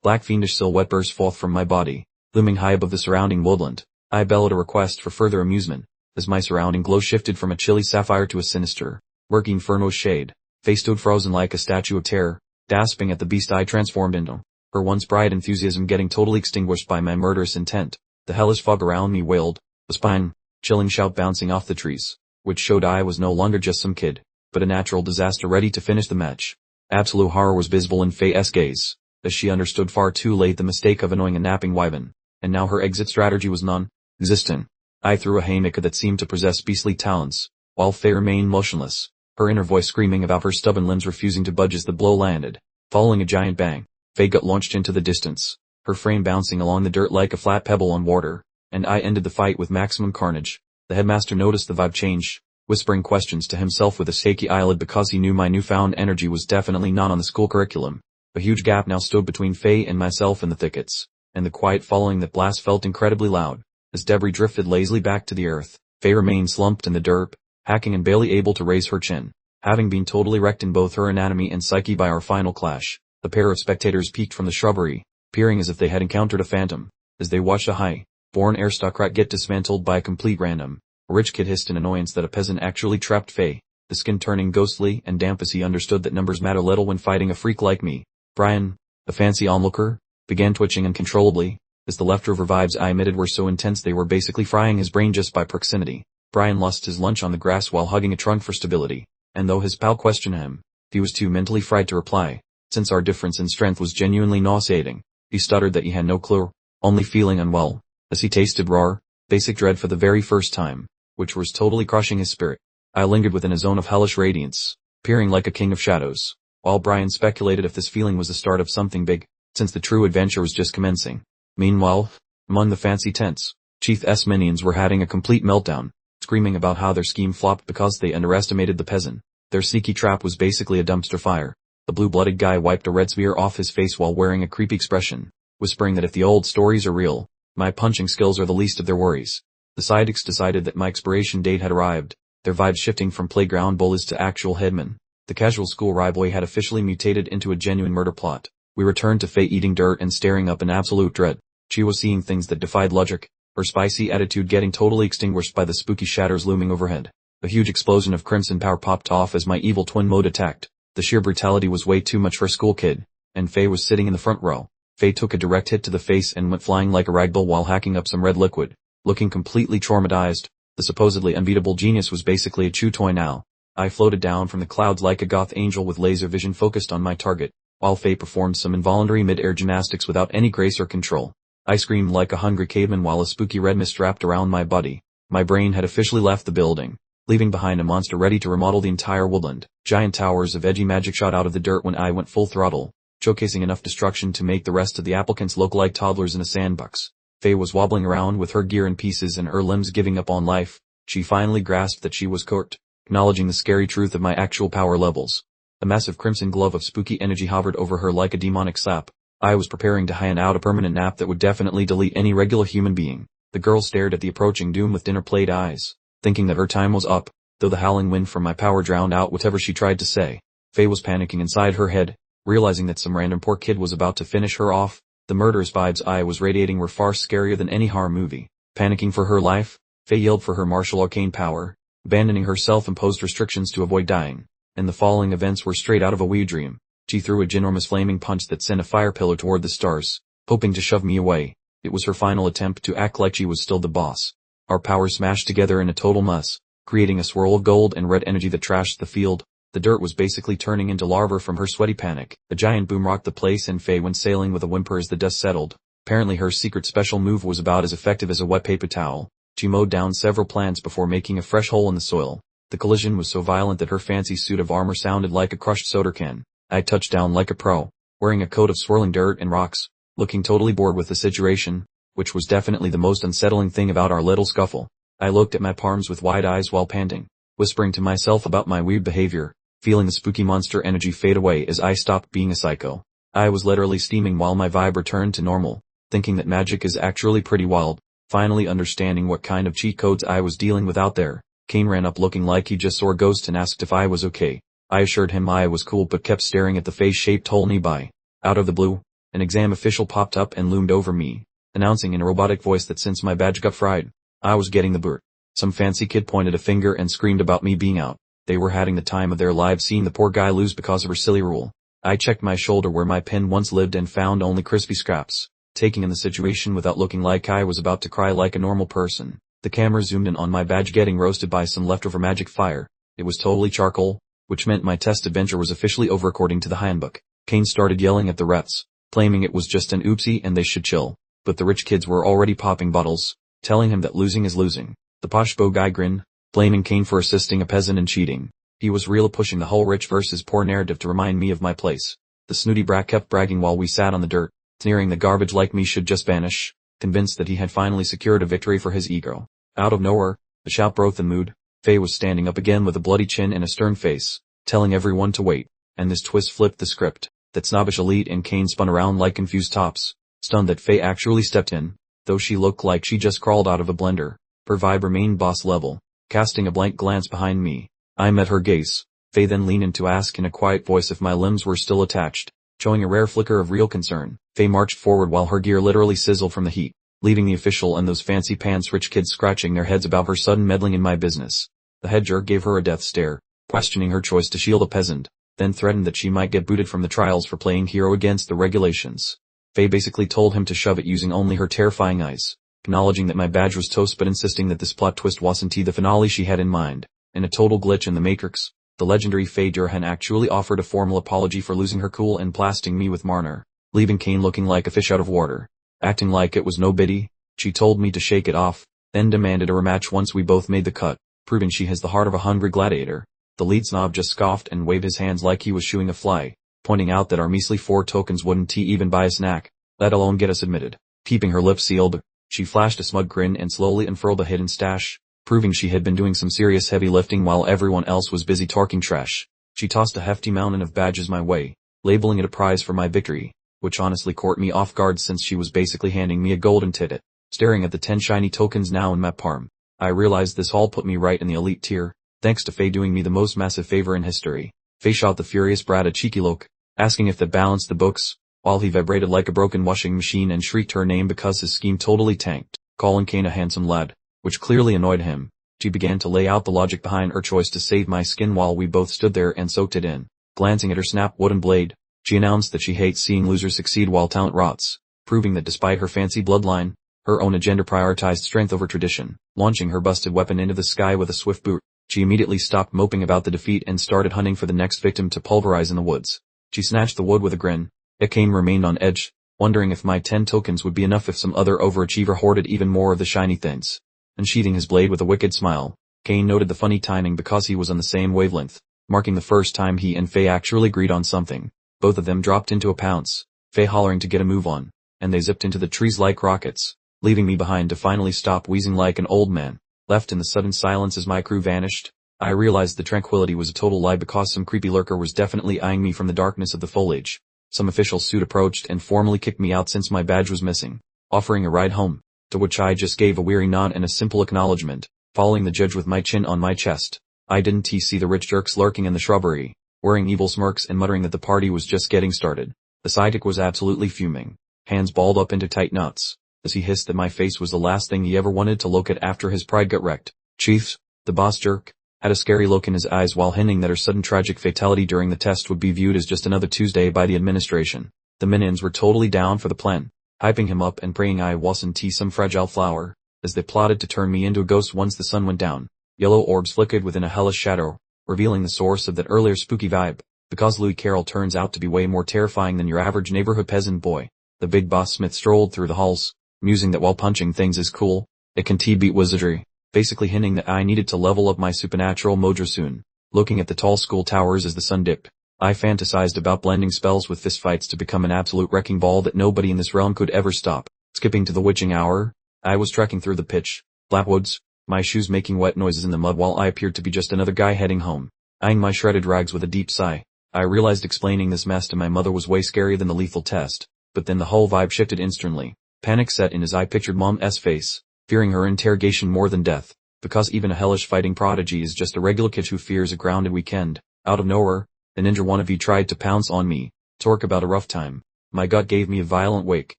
Speaker 1: black fiendish silhouette burst forth from my body, looming high above the surrounding woodland. I bellowed a request for further amusement, as my surrounding glow shifted from a chilly sapphire to a sinister, murky inferno shade. Face stood frozen like a statue of terror, gasping at the beast I transformed into, her once bright enthusiasm getting totally extinguished by my murderous intent. The hellish fog around me wailed, a spine-chilling shout bouncing off the trees, which showed I was no longer just some kid, but a natural disaster ready to finish the match. Absolute horror was visible in Faye's gaze, as she understood far too late the mistake of annoying a napping wyvern, and now her exit strategy was non-existent. I threw a haymaker that seemed to possess beastly talons, while Faye remained motionless, her inner voice screaming about her stubborn limbs refusing to budge as the blow landed. Following a giant bang, Faye got launched into the distance, her frame bouncing along the dirt like a flat pebble on water, and I ended the fight with maximum carnage. The headmaster noticed the vibe change, whispering questions to himself with a shaky eyelid because he knew my newfound energy was definitely not on the school curriculum. A huge gap now stood between Faye and myself in the thickets, and the quiet following that blast felt incredibly loud. As debris drifted lazily back to the earth, Faye remained slumped in the dirt, hacking and barely able to raise her chin, having been totally wrecked in both her anatomy and psyche by our final clash. The pair of spectators peeked from the shrubbery, peering as if they had encountered a phantom, as they watched a high-born aristocrat get dismantled by a complete random. A rich kid hissed in annoyance that a peasant actually trapped Faye, the skin turning ghostly and damp as he understood that numbers matter little when fighting a freak like me. Brian, the fancy onlooker, began twitching uncontrollably, as the leftover vibes I emitted were so intense they were basically frying his brain just by proximity. Brian lost his lunch on the grass while hugging a trunk for stability, and though his pal questioned him, he was too mentally fried to reply. Since our difference in strength was genuinely nauseating, he stuttered that he had no clue, only feeling unwell, as he tasted raw, basic dread for the very first time, which was totally crushing his spirit. I lingered within a zone of hellish radiance, peering like a king of shadows, while Brian speculated if this feeling was the start of something big, since the true adventure was just commencing. Meanwhile, among the fancy tents, Chief S minions were having a complete meltdown, screaming about how their scheme flopped because they underestimated the peasant. Their sneaky trap was basically a dumpster fire. The blue-blooded guy wiped a red spear off his face while wearing a creepy expression, whispering that if the old stories are real, my punching skills are the least of their worries. The sidekicks decided that my expiration date had arrived, their vibes shifting from playground bullies to actual headmen. The casual school rivalry had officially mutated into a genuine murder plot. We returned to Faye eating dirt and staring up in absolute dread. She was seeing things that defied logic, her spicy attitude getting totally extinguished by the spooky shadows looming overhead. A huge explosion of crimson power popped off as my evil twin mode attacked. The sheer brutality was way too much for a school kid, and Faye was sitting in the front row. Faye took a direct hit to the face and went flying like a ragdoll while hacking up some red liquid. Looking completely traumatized, the supposedly unbeatable genius was basically a chew toy now. I floated down from the clouds like a goth angel with laser vision focused on my target, while Faye performed some involuntary mid-air gymnastics without any grace or control. I screamed like a hungry caveman while a spooky red mist wrapped around my body. My brain had officially left the building, leaving behind a monster ready to remodel the entire woodland. Giant towers of edgy magic shot out of the dirt when I went full throttle, showcasing enough destruction to make the rest of the applicants look like toddlers in a sandbox. Faye was wobbling around with her gear in pieces and her limbs giving up on life. She finally grasped that she was cooked, acknowledging the scary truth of my actual power levels. A massive crimson glove of spooky energy hovered over her like a demonic slap. I was preparing to hand out a permanent nap that would definitely delete any regular human being. The girl stared at the approaching doom with dinner-plate eyes, thinking that her time was up, though the howling wind from my power drowned out whatever she tried to say. Faye was panicking inside her head, realizing that some random poor kid was about to finish her off. The murderous vibes I was radiating were far scarier than any horror movie. Panicking for her life, Faye yelled for her martial arcane power, abandoning her self-imposed restrictions to avoid dying. And the following events were straight out of a weird dream. She threw a ginormous flaming punch that sent a fire pillar toward the stars, hoping to shove me away. It was her final attempt to act like she was still the boss. Our powers smashed together in a total mess, creating a swirl of gold and red energy that trashed the field. The dirt was basically turning into lava from her sweaty panic. A giant boom rocked the place and Faye went sailing with a whimper as the dust settled. Apparently her secret special move was about as effective as a wet paper towel. She mowed down several plants before making a fresh hole in the soil. The collision was so violent that her fancy suit of armor sounded like a crushed soda can. I touched down like a pro, wearing a coat of swirling dirt and rocks, looking totally bored with the situation, which was definitely the most unsettling thing about our little scuffle. I looked at my palms with wide eyes while panting, whispering to myself about my weird behavior, feeling the spooky monster energy fade away as I stopped being a psycho. I was literally steaming while my vibe returned to normal, thinking that magic is actually pretty wild, finally understanding what kind of cheat codes I was dealing with out there. Kane ran up looking like he just saw a ghost and asked if I was okay. I assured him I was cool but kept staring at the face-shaped hole nearby. Out of the blue, an exam official popped up and loomed over me, announcing in a robotic voice that since my badge got fried, I was getting the boot. Some fancy kid pointed a finger and screamed about me being out. They were having the time of their lives seeing the poor guy lose because of her silly rule. I checked my shoulder where my pin once lived and found only crispy scraps, taking in the situation without looking like I was about to cry like a normal person. The camera zoomed in on my badge getting roasted by some leftover magic fire. It was totally charcoal, which meant my test adventure was officially over according to the handbook. Kane started yelling at the refs, claiming it was just an oopsie and they should chill, but the rich kids were already popping bottles, telling him that losing is losing. The posh beau guy grinned, blaming Kane for assisting a peasant in cheating. He was really pushing the whole rich versus poor narrative to remind me of my place. The snooty brat kept bragging while we sat on the dirt, sneering that garbage like me should just vanish, convinced that he had finally secured a victory for his ego. Out of nowhere, a shout broke the mood. Faye was standing up again with a bloody chin and a stern face, telling everyone to wait, and this twist flipped the script. That snobbish elite and Kane spun around like confused tops, stunned that Faye actually stepped in, though she looked like she just crawled out of a blender. Her vibe remained boss level, casting a blank glance behind me. I met her gaze. Faye then leaned in to ask in a quiet voice if my limbs were still attached, showing a rare flicker of real concern. Faye marched forward while her gear literally sizzled from the heat, leaving the official and those fancy pants rich kids scratching their heads about her sudden meddling in my business. The head jerk gave her a death stare, questioning her choice to shield a peasant, then threatened that she might get booted from the trials for playing hero against the regulations. Faye basically told him to shove it using only her terrifying eyes, acknowledging that my badge was toast but insisting that this plot twist wasn't the finale she had in mind. In a total glitch in the matrix, the legendary Faye Durhan actually offered a formal apology for losing her cool and blasting me with Marner, leaving Kane looking like a fish out of water. Acting like it was no biggie, she told me to shake it off, then demanded a rematch once we both made the cut, proving she has the heart of a hungry gladiator. The lead snob just scoffed and waved his hands like he was shooing a fly, pointing out that our measly 4 tokens wouldn't even buy a snack, let alone get us admitted. Keeping her lips sealed, she flashed a smug grin and slowly unfurled a hidden stash, proving she had been doing some serious heavy lifting while everyone else was busy talking trash. She tossed a hefty mountain of badges my way, labeling it a prize for my victory, which honestly caught me off guard since she was basically handing me a golden ticket. Staring at the 10 shiny tokens now in my palm, I realized this all put me right in the elite tier, thanks to Faye doing me the most massive favor in history. Faye shot the furious brat a cheeky look, asking if that balanced the books, while he vibrated like a broken washing machine and shrieked her name because his scheme totally tanked, calling Kane a handsome lad, which clearly annoyed him. She began to lay out the logic behind her choice to save my skin while we both stood there and soaked it in. Glancing at her snap wooden blade, she announced that she hates seeing losers succeed while talent rots, proving that despite her fancy bloodline, her own agenda prioritized strength over tradition. Launching her busted weapon into the sky with a swift boot, she immediately stopped moping about the defeat and started hunting for the next victim to pulverize in the woods. She snatched the wood with a grin. Kane remained on edge, wondering if my 10 tokens would be enough if some other overachiever hoarded even more of the shiny things. Unsheathing his blade with a wicked smile, Kane noted the funny timing because he was on the same wavelength, marking the first time he and Faye actually agreed on something. Both of them dropped into a pounce, Faye hollering to get a move on, and they zipped into the trees like rockets, leaving me behind to finally stop wheezing like an old man. Left in the sudden silence as my crew vanished, I realized the tranquility was a total lie because some creepy lurker was definitely eyeing me from the darkness of the foliage. Some official suit approached and formally kicked me out since my badge was missing, offering a ride home, to which I just gave a weary nod and a simple acknowledgement, following the judge with my chin on my chest. I didn't see the rich jerks lurking in the shrubbery, wearing evil smirks and muttering that the party was just getting started. The sidekick was absolutely fuming, hands balled up into tight knots, as he hissed that my face was the last thing he ever wanted to look at after his pride got wrecked. Chiefs, the boss jerk, had a scary look in his eyes while hinting that her sudden tragic fatality during the test would be viewed as just another Tuesday by the administration. The minions were totally down for the plan, hyping him up and praying I wasn't some fragile flower, as they plotted to turn me into a ghost once the sun went down. Yellow orbs flickered within a hellish shadow, revealing the source of that earlier spooky vibe, because Louis Carroll turns out to be way more terrifying than your average neighborhood peasant boy. The big boss Smith strolled through the halls, musing that while punching things is cool, it can beat wizardry, basically hinting that I needed to level up my supernatural mojo soon. Looking at the tall school towers as the sun dipped, I fantasized about blending spells with fistfights to become an absolute wrecking ball that nobody in this realm could ever stop. Skipping to the witching hour, I was trekking through the pitch black woods, my shoes making wet noises in the mud while I appeared to be just another guy heading home. Eyeing my shredded rags with a deep sigh, I realized explaining this mess to my mother was way scarier than the lethal test, but then the whole vibe shifted instantly. Panic set in as I pictured Mom's face, fearing her interrogation more than death, because even a hellish fighting prodigy is just a regular kid who fears a grounded weekend. Out of nowhere, the ninja wannabe tried to pounce on me. Talk about a rough time. My gut gave me a violent wake.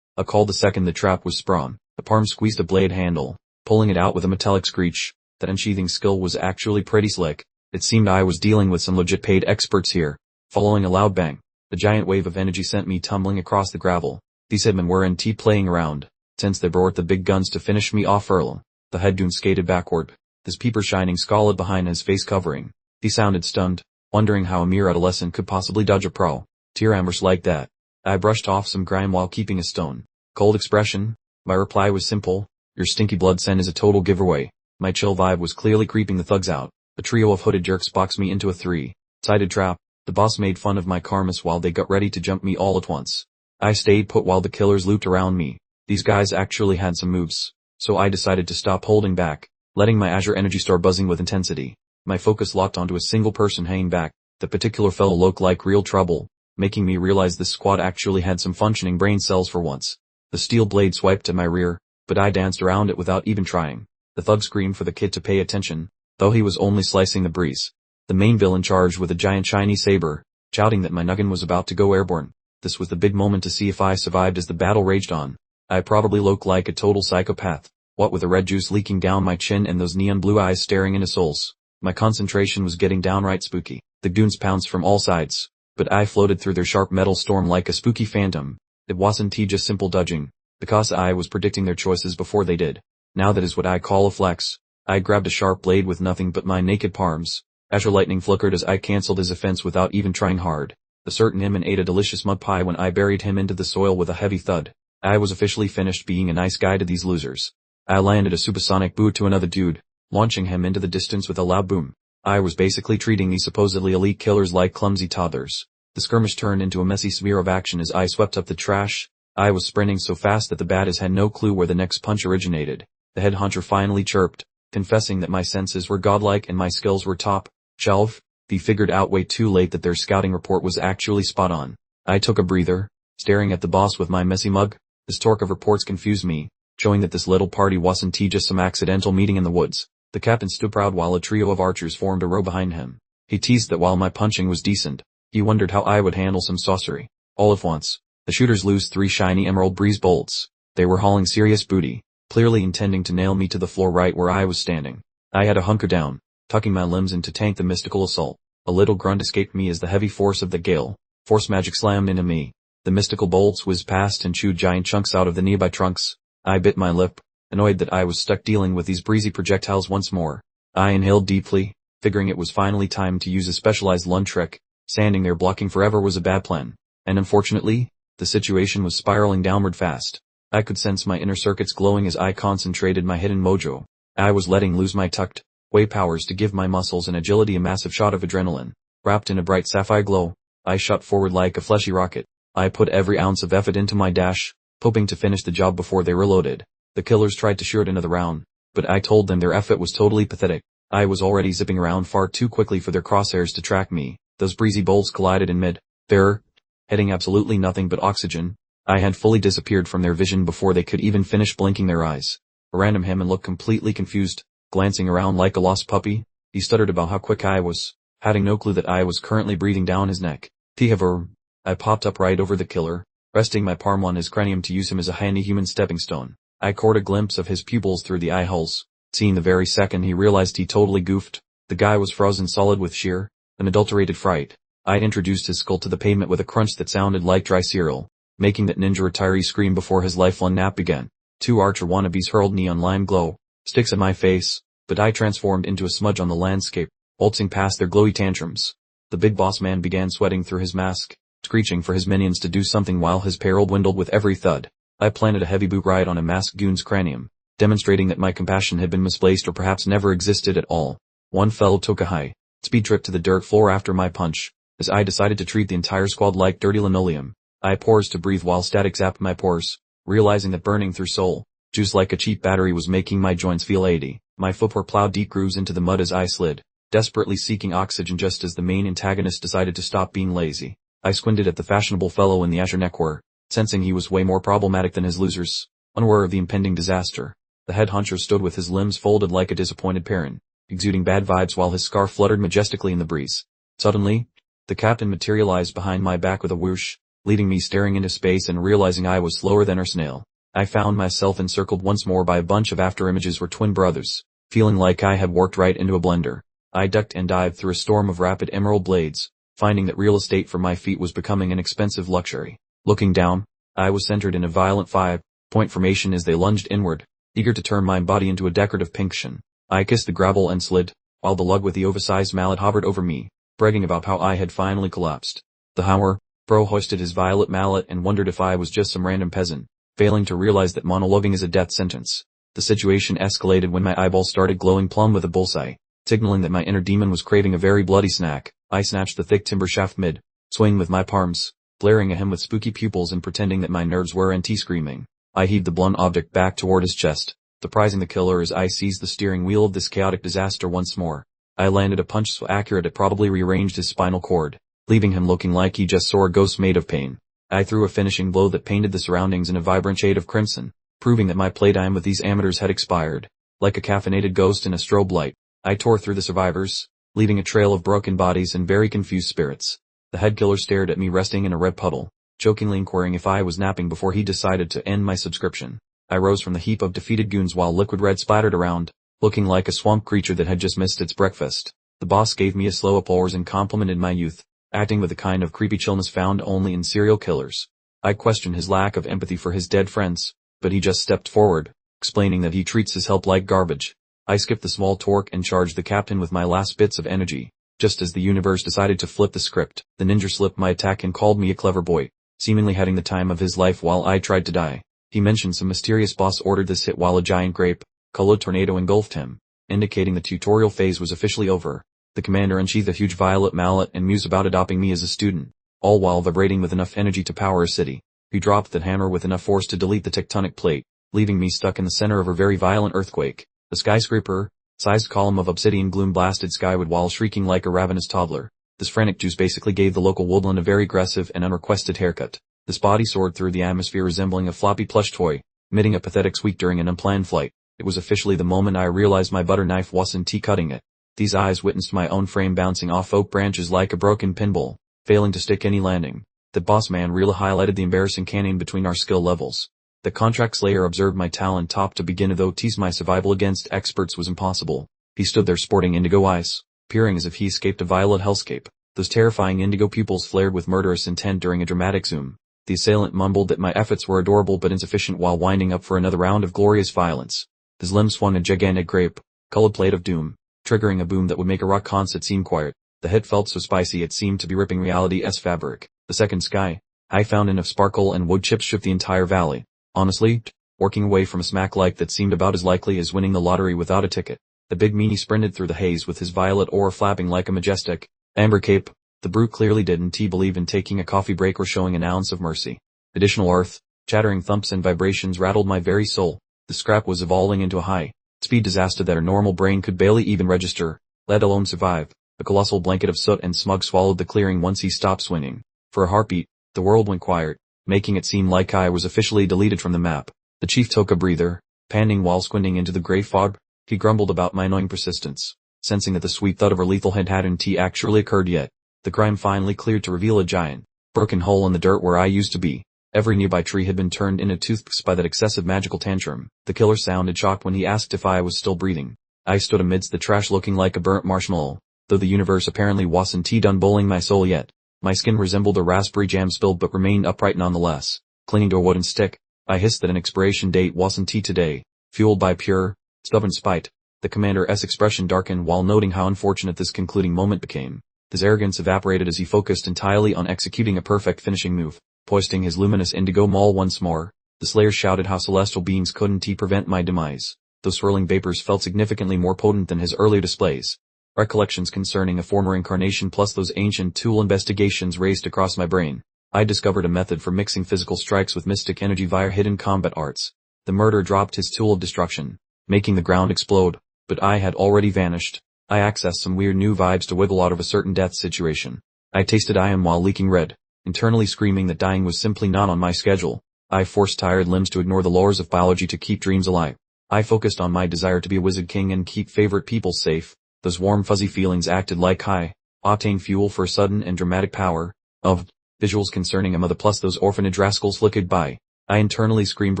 Speaker 1: I called the second the trap was sprung. The palm squeezed a blade handle, pulling it out with a metallic screech. That unsheathing skill was actually pretty slick. It seemed I was dealing with some legit paid experts here. Following a loud bang, the giant wave of energy sent me tumbling across the gravel. These hitmen weren't playing around, since they brought the big guns to finish me off early. The head goon skated backward, his peeper shining scarlet behind his face covering. He sounded stunned, wondering how a mere adolescent could possibly dodge a pro tier ambush like that. I brushed off some grime while keeping a stone cold expression. My reply was simple: your stinky blood scent is a total giveaway. My chill vibe was clearly creeping the thugs out. A trio of hooded jerks boxed me into a three-sided trap. The boss made fun of my karmas while they got ready to jump me all at once. I stayed put while the killers looped around me. These guys actually had some moves, so I decided to stop holding back, letting my Azure energy start buzzing with intensity. My focus locked onto a single person hanging back. The particular fellow looked like real trouble, making me realize this squad actually had some functioning brain cells for once. The steel blade swiped at my rear, but I danced around it without even trying. The thug screamed for the kid to pay attention, though he was only slicing the breeze. The main villain charged with a giant shiny saber, shouting that my noggin was about to go airborne. This was the big moment to see if I survived as the battle raged on. I probably looked like a total psychopath, what with the red juice leaking down my chin and those neon blue eyes staring into souls. My concentration was getting downright spooky. The goons pounced from all sides, but I floated through their sharp metal storm like a spooky phantom. It wasn't just simple dodging, because I was predicting their choices before they did. Now that is what I call a flex. I grabbed a sharp blade with nothing but my naked palms. Azure lightning flickered as I cancelled his offense without even trying hard. The certain him and ate a delicious mud pie when I buried him into the soil with a heavy thud. I was officially finished being a nice guy to these losers. I landed a supersonic boot to another dude, launching him into the distance with a loud boom. I was basically treating these supposedly elite killers like clumsy toddlers. The skirmish turned into a messy smear of action as I swept up the trash. I was sprinting so fast that the baddies had no clue where the next punch originated. The head hunter finally chirped, confessing that my senses were godlike and my skills were top shelf. They figured out way too late that their scouting report was actually spot on. I took a breather, staring at the boss with my messy mug. This torque of reports confused me, showing that this little party wasn't just some accidental meeting in the woods. The captain stood proud while a trio of archers formed a row behind him. He teased that while my punching was decent, he wondered how I would handle some sorcery. All at once, the shooters loosed 3 shiny emerald breeze bolts. They were hauling serious booty, clearly intending to nail me to the floor right where I was standing. I had to hunker down, tucking my limbs in to tank the mystical assault. A little grunt escaped me as the heavy force of the gale force magic slammed into me. The mystical bolts whizzed past and chewed giant chunks out of the nearby trunks. I bit my lip, annoyed that I was stuck dealing with these breezy projectiles once more. I inhaled deeply, figuring it was finally time to use a specialized lunge trick. Standing there blocking forever was a bad plan. And unfortunately, the situation was spiraling downward fast. I could sense my inner circuits glowing as I concentrated my hidden mojo. I was letting loose my tucked away powers to give my muscles and agility a massive shot of adrenaline. Wrapped in a bright sapphire glow, I shot forward like a fleshy rocket. I put every ounce of effort into my dash, hoping to finish the job before they reloaded. The killers tried to shoot another round, but I told them their effort was totally pathetic. I was already zipping around far too quickly for their crosshairs to track me. Those breezy bolts collided in mid-air, heading absolutely nothing but oxygen. I had fully disappeared from their vision before they could even finish blinking their eyes. A random Hammond looked completely confused, glancing around like a lost puppy. He stuttered about how quick I was, having no clue that I was currently breathing down his neck. Tihaver. I popped up right over the killer, resting my palm on his cranium to use him as a handy human stepping stone. I caught a glimpse of his pupils through the eye holes. Seeing the very second he realized he totally goofed, the guy was frozen solid with sheer, unadulterated fright. I introduced his skull to the pavement with a crunch that sounded like dry cereal, making that ninja retiree scream before his lifelong nap began. Two archer wannabes hurled neon lime glow sticks at my face, but I transformed into a smudge on the landscape, waltzing past their glowy tantrums. The big boss man began sweating through his mask, screeching for his minions to do something while his peril dwindled with every thud. I planted a heavy boot right on a masked goon's cranium, demonstrating that my compassion had been misplaced or perhaps never existed at all. One fellow took a high speed trip to the dirt floor after my punch, as I decided to treat the entire squad like dirty linoleum. I paused to breathe while static zapped my pores, realizing that burning through soul juice like a cheap battery was making my joints feel 80. My footwear plowed deep grooves into the mud as I slid, desperately seeking oxygen just as the main antagonist decided to stop being lazy. I squinted at the fashionable fellow in the azure neckwear, sensing he was way more problematic than his losers, unaware of the impending disaster. The head honcho stood with his limbs folded like a disappointed parent, exuding bad vibes while his scarf fluttered majestically in the breeze. Suddenly, the captain materialized behind my back with a whoosh, leading me staring into space and realizing I was slower than a snail. I found myself encircled once more by a bunch of afterimages were twin brothers, feeling like I had worked right into a blender. I ducked and dived through a storm of rapid emerald blades, finding that real estate for my feet was becoming an expensive luxury. Looking down, I was centered in a violent 5-point formation as they lunged inward, eager to turn my body into a decorative pink cushion. I kissed the gravel and slid, while the lug with the oversized mallet hovered over me, bragging about how I had finally collapsed. The Hauer bro hoisted his violet mallet and wondered if I was just some random peasant, failing to realize that monologuing is a death sentence. The situation escalated when my eyeballs started glowing plum with a bullseye, signaling that my inner demon was craving a very bloody snack. I snatched the thick timber shaft mid-swing with my palms, glaring at him with spooky pupils and pretending that my nerves were anti-screaming. I heaved the blunt object back toward his chest, surprising the killer as I seized the steering wheel of this chaotic disaster once more. I landed a punch so accurate it probably rearranged his spinal cord, leaving him looking like he just saw a ghost made of pain. I threw a finishing blow that painted the surroundings in a vibrant shade of crimson, proving that my playtime with these amateurs had expired. Like a caffeinated ghost in a strobe light, I tore through the survivors, leaving a trail of broken bodies and very confused spirits. The head killer stared at me resting in a red puddle, jokingly inquiring if I was napping before he decided to end my subscription. I rose from the heap of defeated goons while liquid red splattered around, looking like a swamp creature that had just missed its breakfast. The boss gave me a slow applause and complimented my youth, acting with a kind of creepy chillness found only in serial killers. I questioned his lack of empathy for his dead friends, but he just stepped forward, explaining that he treats his help like garbage. I skipped the small talk and charged the captain with my last bits of energy. Just as the universe decided to flip the script, the ninja slipped my attack and called me a clever boy, seemingly having the time of his life while I tried to die. He mentioned some mysterious boss ordered this hit while a giant grape-colored tornado engulfed him, indicating the tutorial phase was officially over. The commander unsheathed a huge violet mallet and mused about adopting me as a student, all while vibrating with enough energy to power a city. He dropped that hammer with enough force to delete the tectonic plate, leaving me stuck in the center of a very violent earthquake. The skyscraper-sized column of obsidian gloom blasted skyward while shrieking like a ravenous toddler. This frantic juice basically gave the local woodland a very aggressive and unrequested haircut. This body soared through the atmosphere resembling a floppy plush toy, emitting a pathetic squeak during an unplanned flight. It was officially the moment I realized my butter knife wasn't cutting it. These eyes witnessed my own frame bouncing off oak branches like a broken pinball, failing to stick any landing. The boss man really highlighted the embarrassing canyon between our skill levels. The contract slayer observed my talent top to begin though teased my survival against experts was impossible. He stood there sporting indigo eyes, peering as if he escaped a violet hellscape. Those terrifying indigo pupils flared with murderous intent during a dramatic zoom. The assailant mumbled that my efforts were adorable but insufficient while winding up for another round of glorious violence. His limbs swung a gigantic grape-colored plate of doom, triggering a boom that would make a rock concert seem quiet. The hit felt so spicy it seemed to be ripping reality's fabric. The second sky, I found enough sparkle and wood chips shook the entire valley. Honestly, working away from a smack like that seemed about as likely as winning the lottery without a ticket. The big meanie sprinted through the haze with his violet aura flapping like a majestic amber cape. The brute clearly didn't believe in taking a coffee break or showing an ounce of mercy. Additional earth, chattering thumps and vibrations rattled my very soul. The scrap was evolving into a high-speed disaster that our normal brain could barely even register, let alone survive. A colossal blanket of soot and smog swallowed the clearing once he stopped swinging. For a heartbeat, the world went quiet, making it seem like I was officially deleted from the map. The chief took a breather, panting while squinting into the gray fog. He grumbled about my annoying persistence, sensing that the sweet thud of a lethal hit hadn't actually occurred yet. The crime finally cleared to reveal a giant, broken hole in the dirt where I used to be. Every nearby tree had been turned into toothpicks by that excessive magical tantrum. The killer sounded shocked when he asked if I was still breathing. I stood amidst the trash looking like a burnt marshmallow, though the universe apparently wasn't done bowling my soul yet. My skin resembled a raspberry jam spill but remained upright nonetheless. Clinging to a wooden stick, I hissed that an expiration date wasn't today. Fueled by pure, stubborn spite, the commander's expression darkened while noting how unfortunate this concluding moment became. His arrogance evaporated as he focused entirely on executing a perfect finishing move. Hoisting his luminous indigo maul once more, the slayer shouted how celestial beings couldn't prevent my demise. Those swirling vapors felt significantly more potent than his earlier displays. Recollections concerning a former incarnation plus those ancient tool investigations raced across my brain. I discovered a method for mixing physical strikes with mystic energy via hidden combat arts. The murderer dropped his tool of destruction, making the ground explode, but I had already vanished. I accessed some weird new vibes to wiggle out of a certain death situation. I tasted iron while leaking red, internally screaming that dying was simply not on my schedule. I forced tired limbs to ignore the laws of biology to keep dreams alive. I focused on my desire to be a wizard king and keep favorite people safe. Those warm fuzzy feelings acted like high-octane fuel for a sudden and dramatic power of visuals concerning a mother plus those orphanage rascals flickered by. I internally screamed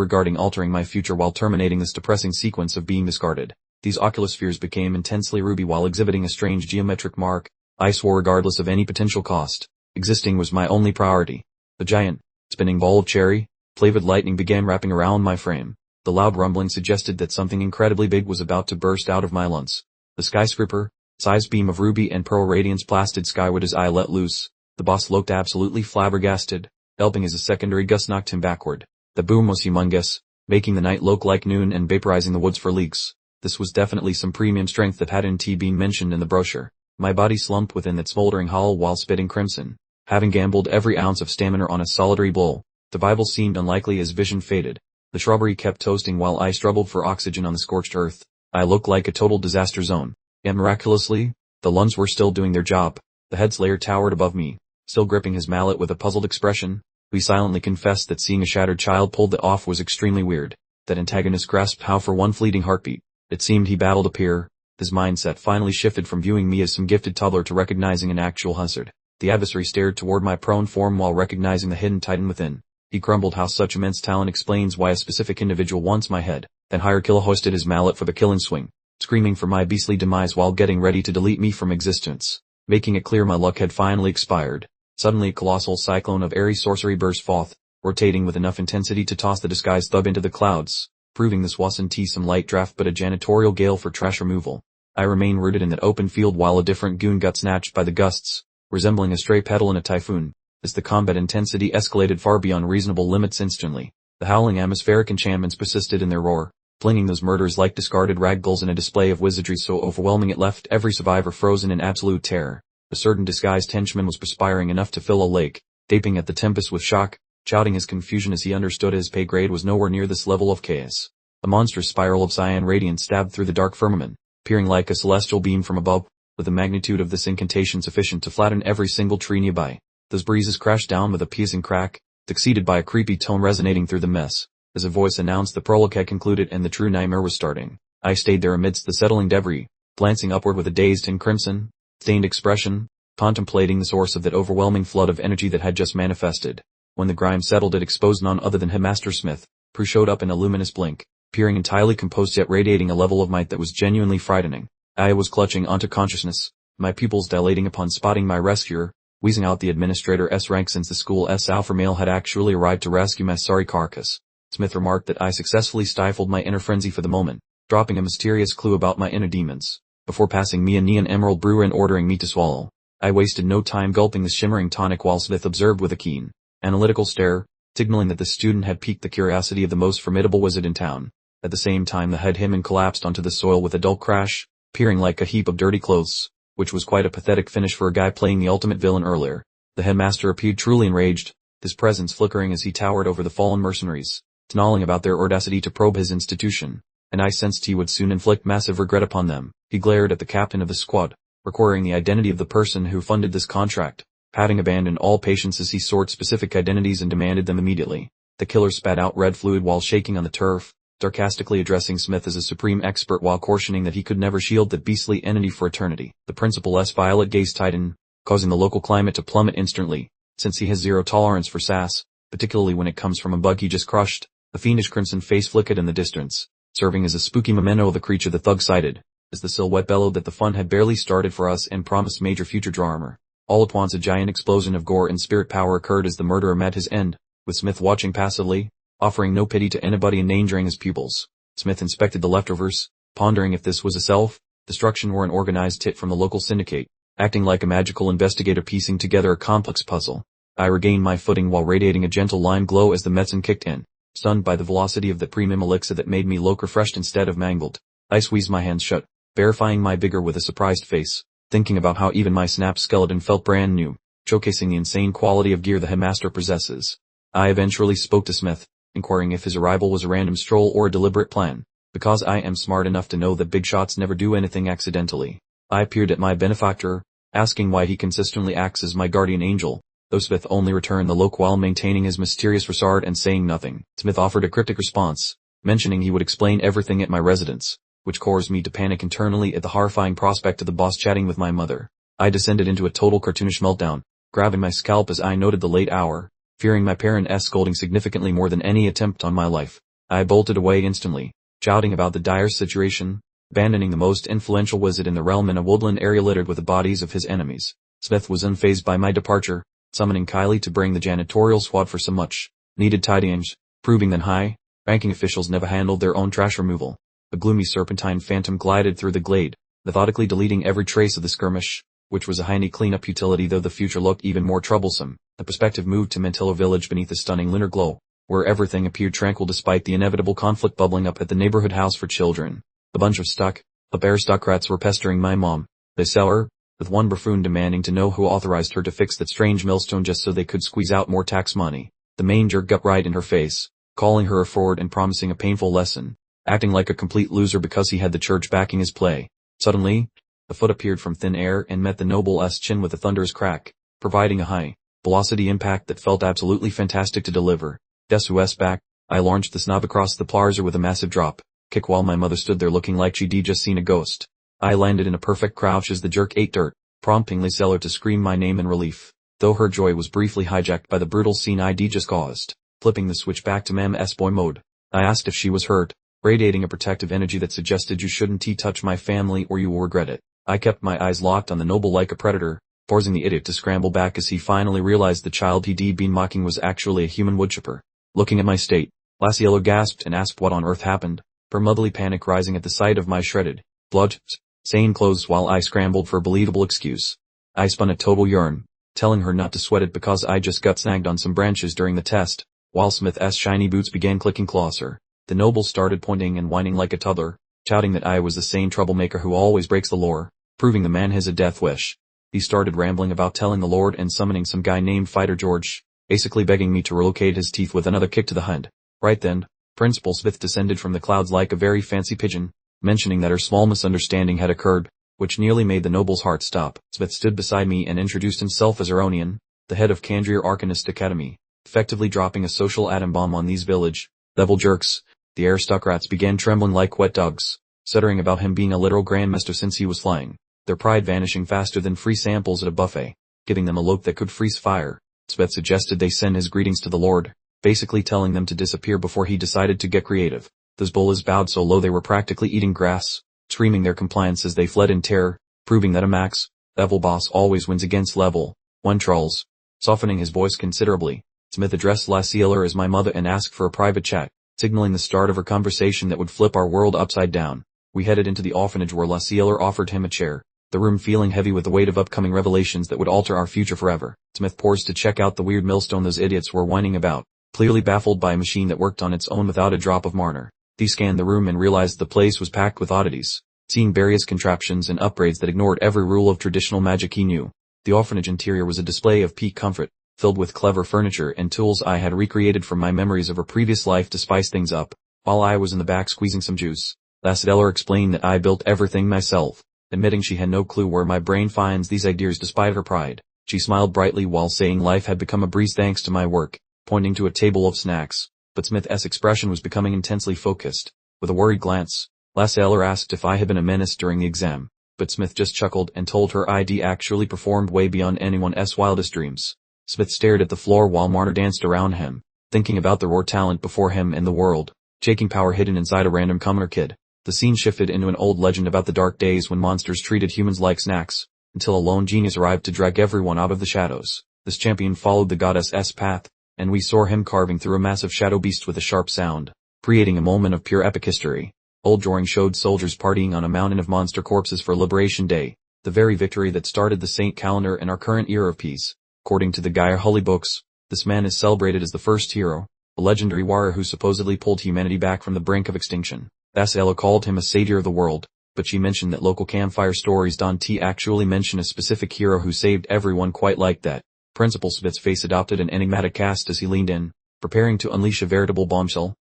Speaker 1: regarding altering my future while terminating this depressing sequence of being discarded. These ocular spheres became intensely ruby while exhibiting a strange geometric mark. I swore regardless of any potential cost. Existing was my only priority. The giant, spinning ball of cherry-flavored lightning began wrapping around my frame. The loud rumbling suggested that something incredibly big was about to burst out of my lungs. The skyscraper-sized beam of ruby and pearl radiance blasted skyward as I let loose. The boss looked absolutely flabbergasted, yelping as a secondary gust knocked him backward. The boom was humongous, making the night look like noon and vaporizing the woods for leagues. This was definitely some premium strength that hadn't been mentioned in the brochure. My body slumped within that smoldering hollow while spitting crimson. Having gambled every ounce of stamina on a solitary blow, survival seemed unlikely as vision faded. The shrubbery kept toasting while I struggled for oxygen on the scorched earth. I looked like a total disaster zone. Yet miraculously, the lungs were still doing their job. The head slayer towered above me, still gripping his mallet with a puzzled expression. We silently confessed that seeing a shattered child pulled that off was extremely weird. That antagonist grasped how for one fleeting heartbeat. It seemed he battled a peer. His mindset finally shifted from viewing me as some gifted toddler to recognizing an actual hazard. The adversary stared toward my prone form while recognizing the hidden titan within. He grumbled how such immense talent explains why a specific individual wants my head. Then Hired Killer hoisted his mallet for the killing swing, screaming for my beastly demise while getting ready to delete me from existence, making it clear my luck had finally expired. Suddenly a colossal cyclone of airy sorcery burst forth, rotating with enough intensity to toss the disguised thub into the clouds, proving this wasn't some light draft but a janitorial gale for trash removal. I remained rooted in that open field while a different goon got snatched by the gusts, resembling a stray petal in a typhoon. As the combat intensity escalated far beyond reasonable limits instantly, the howling atmospheric enchantments persisted in their roar, flinging those murderers like discarded ragdolls in a display of wizardry so overwhelming it left every survivor frozen in absolute terror. A certain disguised henchman was perspiring enough to fill a lake, gaping at the tempest with shock, shouting his confusion as he understood his pay grade was nowhere near this level of chaos. A monstrous spiral of cyan radiance stabbed through the dark firmament, peering like a celestial beam from above, with the magnitude of this incantation sufficient to flatten every single tree nearby. Those breezes crashed down with a piercing crack, succeeded by a creepy tone resonating through the mess. As a voice announced the prologue had concluded and the true nightmare was starting, I stayed there amidst the settling debris, glancing upward with a dazed and crimson-stained expression, contemplating the source of that overwhelming flood of energy that had just manifested. When the grime settled it exposed none other than Headmaster Smith, who showed up in a luminous blink, appearing entirely composed yet radiating a level of might that was genuinely frightening. I was clutching onto consciousness, my pupils dilating upon spotting my rescuer, wheezing out the administrator's rank since the school's alpha male had actually arrived to rescue my sorry carcass. Smith remarked that I successfully stifled my inner frenzy for the moment, dropping a mysterious clue about my inner demons, before passing me a neon emerald brewer and ordering me to swallow. I wasted no time gulping the shimmering tonic while Smith observed with a keen, analytical stare, signaling that the student had piqued the curiosity of the most formidable wizard in town. At the same time the head him collapsed onto the soil with a dull crash, appearing like a heap of dirty clothes, which was quite a pathetic finish for a guy playing the ultimate villain earlier. The headmaster appeared truly enraged, his presence flickering as he towered over the fallen mercenaries, snarling about their audacity to probe his institution, and I sensed he would soon inflict massive regret upon them. He glared at the captain of the squad, requiring the identity of the person who funded this contract. Having abandoned all patience as he sought specific identities and demanded them immediately, the killer spat out red fluid while shaking on the turf, sarcastically addressing Smith as a supreme expert while cautioning that he could never shield that beastly entity for eternity. The principal's violet gaze tightened, causing the local climate to plummet instantly, since he has zero tolerance for sass, particularly when it comes from a bug he just crushed. A fiendish crimson face flickered in the distance, serving as a spooky memento of the creature the thug sighted, as the silhouette bellowed that the fun had barely started for us and promised major future drama. All at once a giant explosion of gore and spirit power occurred as the murderer met his end, with Smith watching passively, offering no pity to anybody endangering his pupils. Smith inspected the leftovers, pondering if this was a self-destruction or an organized hit from the local syndicate, acting like a magical investigator piecing together a complex puzzle. I regained my footing while radiating a gentle lime glow as the medicine kicked in, stunned by the velocity of the premium elixir that made me look refreshed instead of mangled. I squeezed my hands shut, verifying my vigor with a surprised face, thinking about how even my snapped skeleton felt brand new, showcasing the insane quality of gear the headmaster possesses. I eventually spoke to Smith, inquiring if his arrival was a random stroll or a deliberate plan, because I am smart enough to know that big shots never do anything accidentally. I peered at my benefactor, asking why he consistently acts as my guardian angel, though Smith only returned the look while maintaining his mysterious facade and saying nothing. Smith offered a cryptic response, mentioning he would explain everything at my residence, which caused me to panic internally at the horrifying prospect of the boss chatting with my mother. I descended into a total cartoonish meltdown, grabbing my scalp as I noted the late hour, fearing my parents' scolding significantly more than any attempt on my life. I bolted away instantly, shouting about the dire situation, abandoning the most influential wizard in the realm in a woodland area littered with the bodies of his enemies. Smith was unfazed by my departure, summoning Kylie to bring the janitorial squad for some much-needed tidyings, proving that high-ranking officials never handled their own trash removal. A gloomy serpentine phantom glided through the glade, methodically deleting every trace of the skirmish, which was a handy cleanup utility though the future looked even more troublesome. The perspective moved to Mantillo village beneath the stunning lunar glow, where everything appeared tranquil despite the inevitable conflict bubbling up at the neighborhood house for children. A bunch of stuck-up aristocrats were pestering my mom, the seller, with one buffoon demanding to know who authorized her to fix that strange millstone just so they could squeeze out more tax money. The main jerk got right in her face, calling her a fraud and promising a painful lesson, acting like a complete loser because he had the church backing his play. Suddenly, a foot appeared from thin air and met the noble's chin with a thunderous crack, providing a high-velocity impact that felt absolutely fantastic to deliver. Desu's back, I launched the snob across the plaza with a massive drop-kick while my mother stood there looking like she'd just seen a ghost. I landed in a perfect crouch as the jerk ate dirt, prompting the seller to scream my name in relief, though her joy was briefly hijacked by the brutal scene I'd just caused. Flipping the switch back to Mam's boy mode, I asked if she was hurt, radiating a protective energy that suggested you shouldn't touch my family or you will regret it. I kept my eyes locked on the noble like a predator, forcing the idiot to scramble back as he finally realized the child he'd been mocking was actually a human woodchipper. Looking at my state, Yahello gasped and asked what on earth happened, her motherly panic rising at the sight of my shredded, blood-stained clothes while I scrambled for a believable excuse. I spun a total yarn, telling her not to sweat it because I just got snagged on some branches during the test, while Smith's shiny boots began clicking closer. The noble started pointing and whining like a toddler, shouting that I was the same troublemaker who always breaks the law, proving the man has a death wish. He started rambling about telling the Lord and summoning some guy named Fighter George, basically begging me to relocate his teeth with another kick to the head. Right then, Principal Smith descended from the clouds like a very fancy pigeon, mentioning that her small misunderstanding had occurred, which nearly made the noble's heart stop. Smith stood beside me and introduced himself as Aronian, the head of Kandrir Arcanist Academy, effectively dropping a social atom bomb on these village-level jerks. The aristocrats began trembling like wet dogs, stuttering about him being a literal grandmaster since he was flying, their pride vanishing faster than free samples at a buffet, giving them a look that could freeze fire. Smith suggested they send his greetings to the Lord, basically telling them to disappear before he decided to get creative. Those bullies bowed so low they were practically eating grass, screaming their compliance as they fled in terror, proving that a max-level boss always wins against level 1 trolls. Softening his voice considerably, Smith addressed Yahello as my mother and asked for a private chat, signaling the start of a conversation that would flip our world upside down. We headed into the orphanage where Yahello offered him a chair, the room feeling heavy with the weight of upcoming revelations that would alter our future forever. Smith paused to check out the weird millstone those idiots were whining about, clearly baffled by a machine that worked on its own without a drop of marner. He scanned the room and realized the place was packed with oddities, seeing various contraptions and upgrades that ignored every rule of traditional magic he knew. The orphanage interior was a display of peak comfort, filled with clever furniture and tools I had recreated from my memories of a previous life to spice things up. While I was in the back squeezing some juice, Yahello explained that I built everything myself, admitting she had no clue where my brain finds these ideas despite her pride. She smiled brightly while saying life had become a breeze thanks to my work, pointing to a table of snacks, but Smith's expression was becoming intensely focused. With a worried glance, Yahello asked if I had been a menace during the exam, but Smith just chuckled and told her I'd actually performed way beyond anyone's wildest dreams. Smith stared at the floor while Marner danced around him, thinking about the raw talent before him and the world, shaking power hidden inside a random commoner kid. The scene shifted into an old legend about the dark days when monsters treated humans like snacks, until a lone genius arrived to drag everyone out of the shadows. This champion followed the goddess's path, and we saw him carving through a massive shadow beast with a sharp sound, creating a moment of pure epic history. Old drawing showed soldiers partying on a mountain of monster corpses for Liberation Day, the very victory that started the Saint calendar in our current era of peace. According to the Yahello books, this man is celebrated as the first hero, a legendary warrior who supposedly pulled humanity back from the brink of extinction. Yahello called him a savior of the world, but she mentioned that local campfire stories don't actually mention a specific hero who saved everyone quite like that. Principal Smith's face adopted an enigmatic cast as he leaned in, preparing to unleash a veritable bombshell.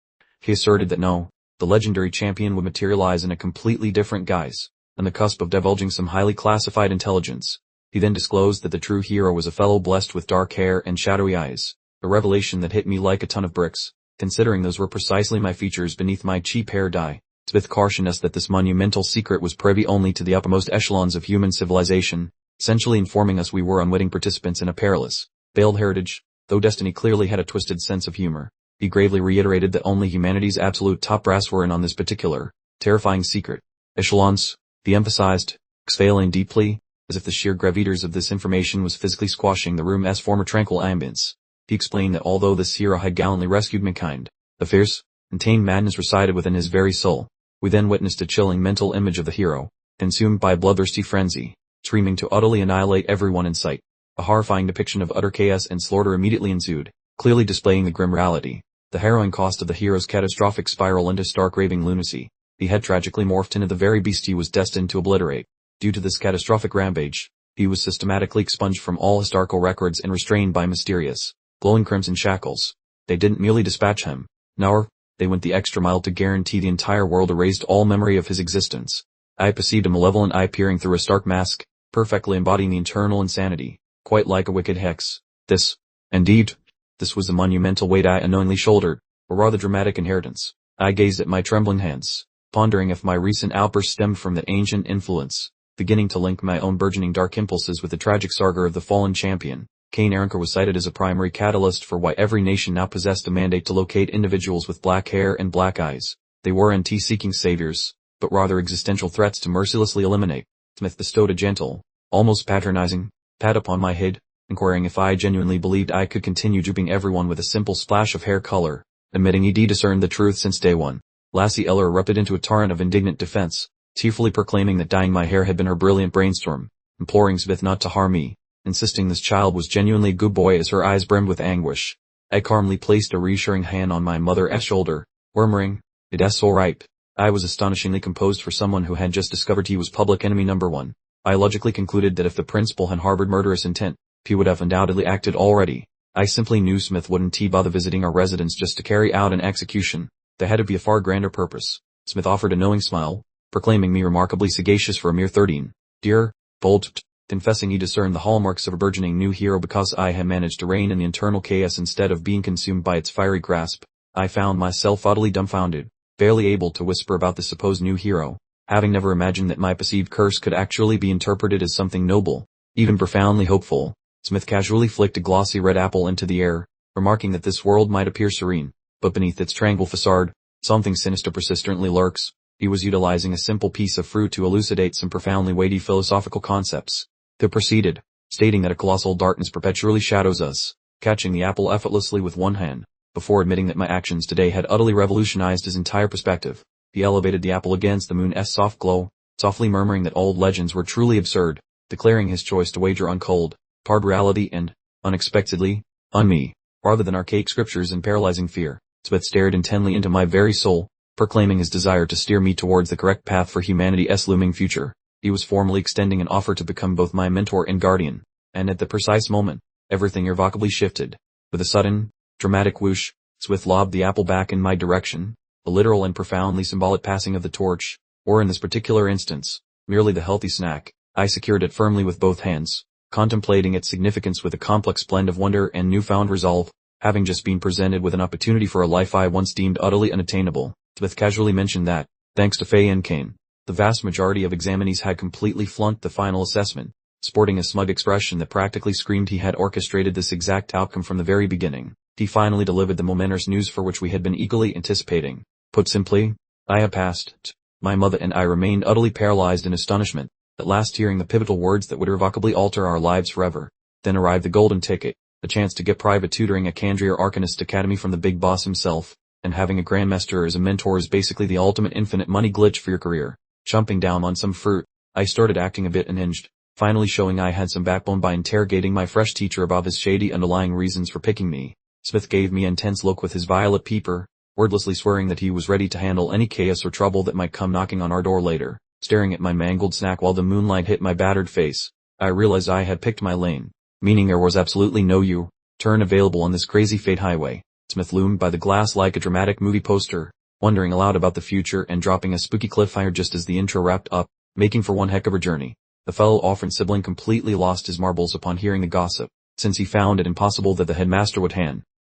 Speaker 1: He asserted that no, the legendary champion would materialize in a completely different guise, on the cusp of divulging some highly classified intelligence. He then disclosed that the true hero was a fellow blessed with dark hair and shadowy eyes, a revelation that hit me like a ton of bricks, considering those were precisely my features beneath my cheap hair dye. Smith cautioned us that this monumental secret was privy only to the uppermost echelons of human civilization, essentially informing us we were unwitting participants in a perilous, veiled heritage, though destiny clearly had a twisted sense of humor. He gravely reiterated that only humanity's absolute top brass were in on this particular, terrifying secret. Echelons, he emphasized, exhaling deeply, as if the sheer gravitas of this information was physically squashing the room's former tranquil ambience. He explained that although this hero had gallantly rescued mankind, a fierce, untamed madness resided within his very soul. We then witnessed a chilling mental image of the hero, consumed by a bloodthirsty frenzy, screaming to utterly annihilate everyone in sight. A horrifying depiction of utter chaos and slaughter immediately ensued, clearly displaying the grim reality, the harrowing cost of the hero's catastrophic spiral into stark raving lunacy. He had tragically morphed into the very beast he was destined to obliterate. Due to this catastrophic rampage, he was systematically expunged from all historical records and restrained by mysterious, glowing crimson shackles. They didn't merely dispatch him, nor, they went the extra mile to guarantee the entire world erased all memory of his existence. I perceived a malevolent eye peering through a stark mask, perfectly embodying the internal insanity, quite like a wicked hex. This was the monumental weight I unknowingly shouldered, or rather dramatic inheritance. I gazed at my trembling hands, pondering if my recent outburst stemmed from that ancient influence, beginning to link my own burgeoning dark impulses with the tragic saga of the fallen champion. Cain Arenker was cited as a primary catalyst for why every nation now possessed a mandate to locate individuals with black hair and black eyes. They weren't seeking saviors, but rather existential threats to mercilessly eliminate. Smith bestowed a gentle, almost patronizing, pat upon my head, inquiring if I genuinely believed I could continue duping everyone with a simple splash of hair color, admitting he'd discerned the truth since day one. Yahello erupted into a torrent of indignant defense, tearfully proclaiming that dyeing my hair had been her brilliant brainstorm, imploring Smith not to harm me, insisting this child was genuinely a good boy as her eyes brimmed with anguish. I calmly placed a reassuring hand on my mother's shoulder, murmuring, "It's all right." I was astonishingly composed for someone who had just discovered he was public enemy number one. I logically concluded that if the principal had harbored murderous intent, he would have undoubtedly acted already. I simply knew Smith wouldn't bother visiting our residence just to carry out an execution. There had to be a far grander purpose. Smith offered a knowing smile, proclaiming me remarkably sagacious for a mere 13. Dear, bold, confessing he discerned the hallmarks of a burgeoning new hero because I had managed to reign in the internal chaos instead of being consumed by its fiery grasp. I found myself utterly dumbfounded, barely able to whisper about the supposed new hero, having never imagined that my perceived curse could actually be interpreted as something noble, even profoundly hopeful. Smith casually flicked a glossy red apple into the air, remarking that this world might appear serene, but beneath its tranquil facade, something sinister persistently lurks. He was utilizing a simple piece of fruit to elucidate some profoundly weighty philosophical concepts. They proceeded, stating that a colossal darkness perpetually shadows us, catching the apple effortlessly with one hand, before admitting that my actions today had utterly revolutionized his entire perspective. He elevated the apple against the moon's soft glow, softly murmuring that old legends were truly absurd, declaring his choice to wager on cold, hard reality and, unexpectedly, on me, rather than archaic scriptures and paralyzing fear. Smith stared intently into my very soul, proclaiming his desire to steer me towards the correct path for humanity's looming future. He was formally extending an offer to become both my mentor and guardian, and at the precise moment, everything irrevocably shifted. With a sudden, dramatic whoosh, Smith lobbed the apple back in my direction, a literal and profoundly symbolic passing of the torch, or in this particular instance, merely the healthy snack. I secured it firmly with both hands, contemplating its significance with a complex blend of wonder and newfound resolve, having just been presented with an opportunity for a life I once deemed utterly unattainable. Smith casually mentioned that, thanks to Faye and Kane, the vast majority of examinees had completely flunked the final assessment, sporting a smug expression that practically screamed he had orchestrated this exact outcome from the very beginning. He finally delivered the momentous news for which we had been eagerly anticipating. Put simply, I had passed. My mother and I remained utterly paralyzed in astonishment, at last hearing the pivotal words that would irrevocably alter our lives forever. Then arrived the golden ticket, the chance to get private tutoring at Kandriyar Arcanist Academy from the big boss himself, and having a grandmaster as a mentor is basically the ultimate infinite money glitch for your career. Jumping down on some fruit, I started acting a bit unhinged, finally showing I had some backbone by interrogating my fresh teacher about his shady underlying reasons for picking me. Smith gave me an intense look with his violet peeper, wordlessly swearing that he was ready to handle any chaos or trouble that might come knocking on our door later. Staring at my mangled snack while the moonlight hit my battered face, I realized I had picked my lane, meaning there was absolutely no U-turn available on this crazy fate highway. Smith loomed by the glass like a dramatic movie poster, wondering aloud about the future and dropping a spooky cliffhanger just as the intro wrapped up, making for one heck of a journey. The fellow orphan sibling completely lost his marbles upon hearing the gossip, since he found it impossible that the headmaster would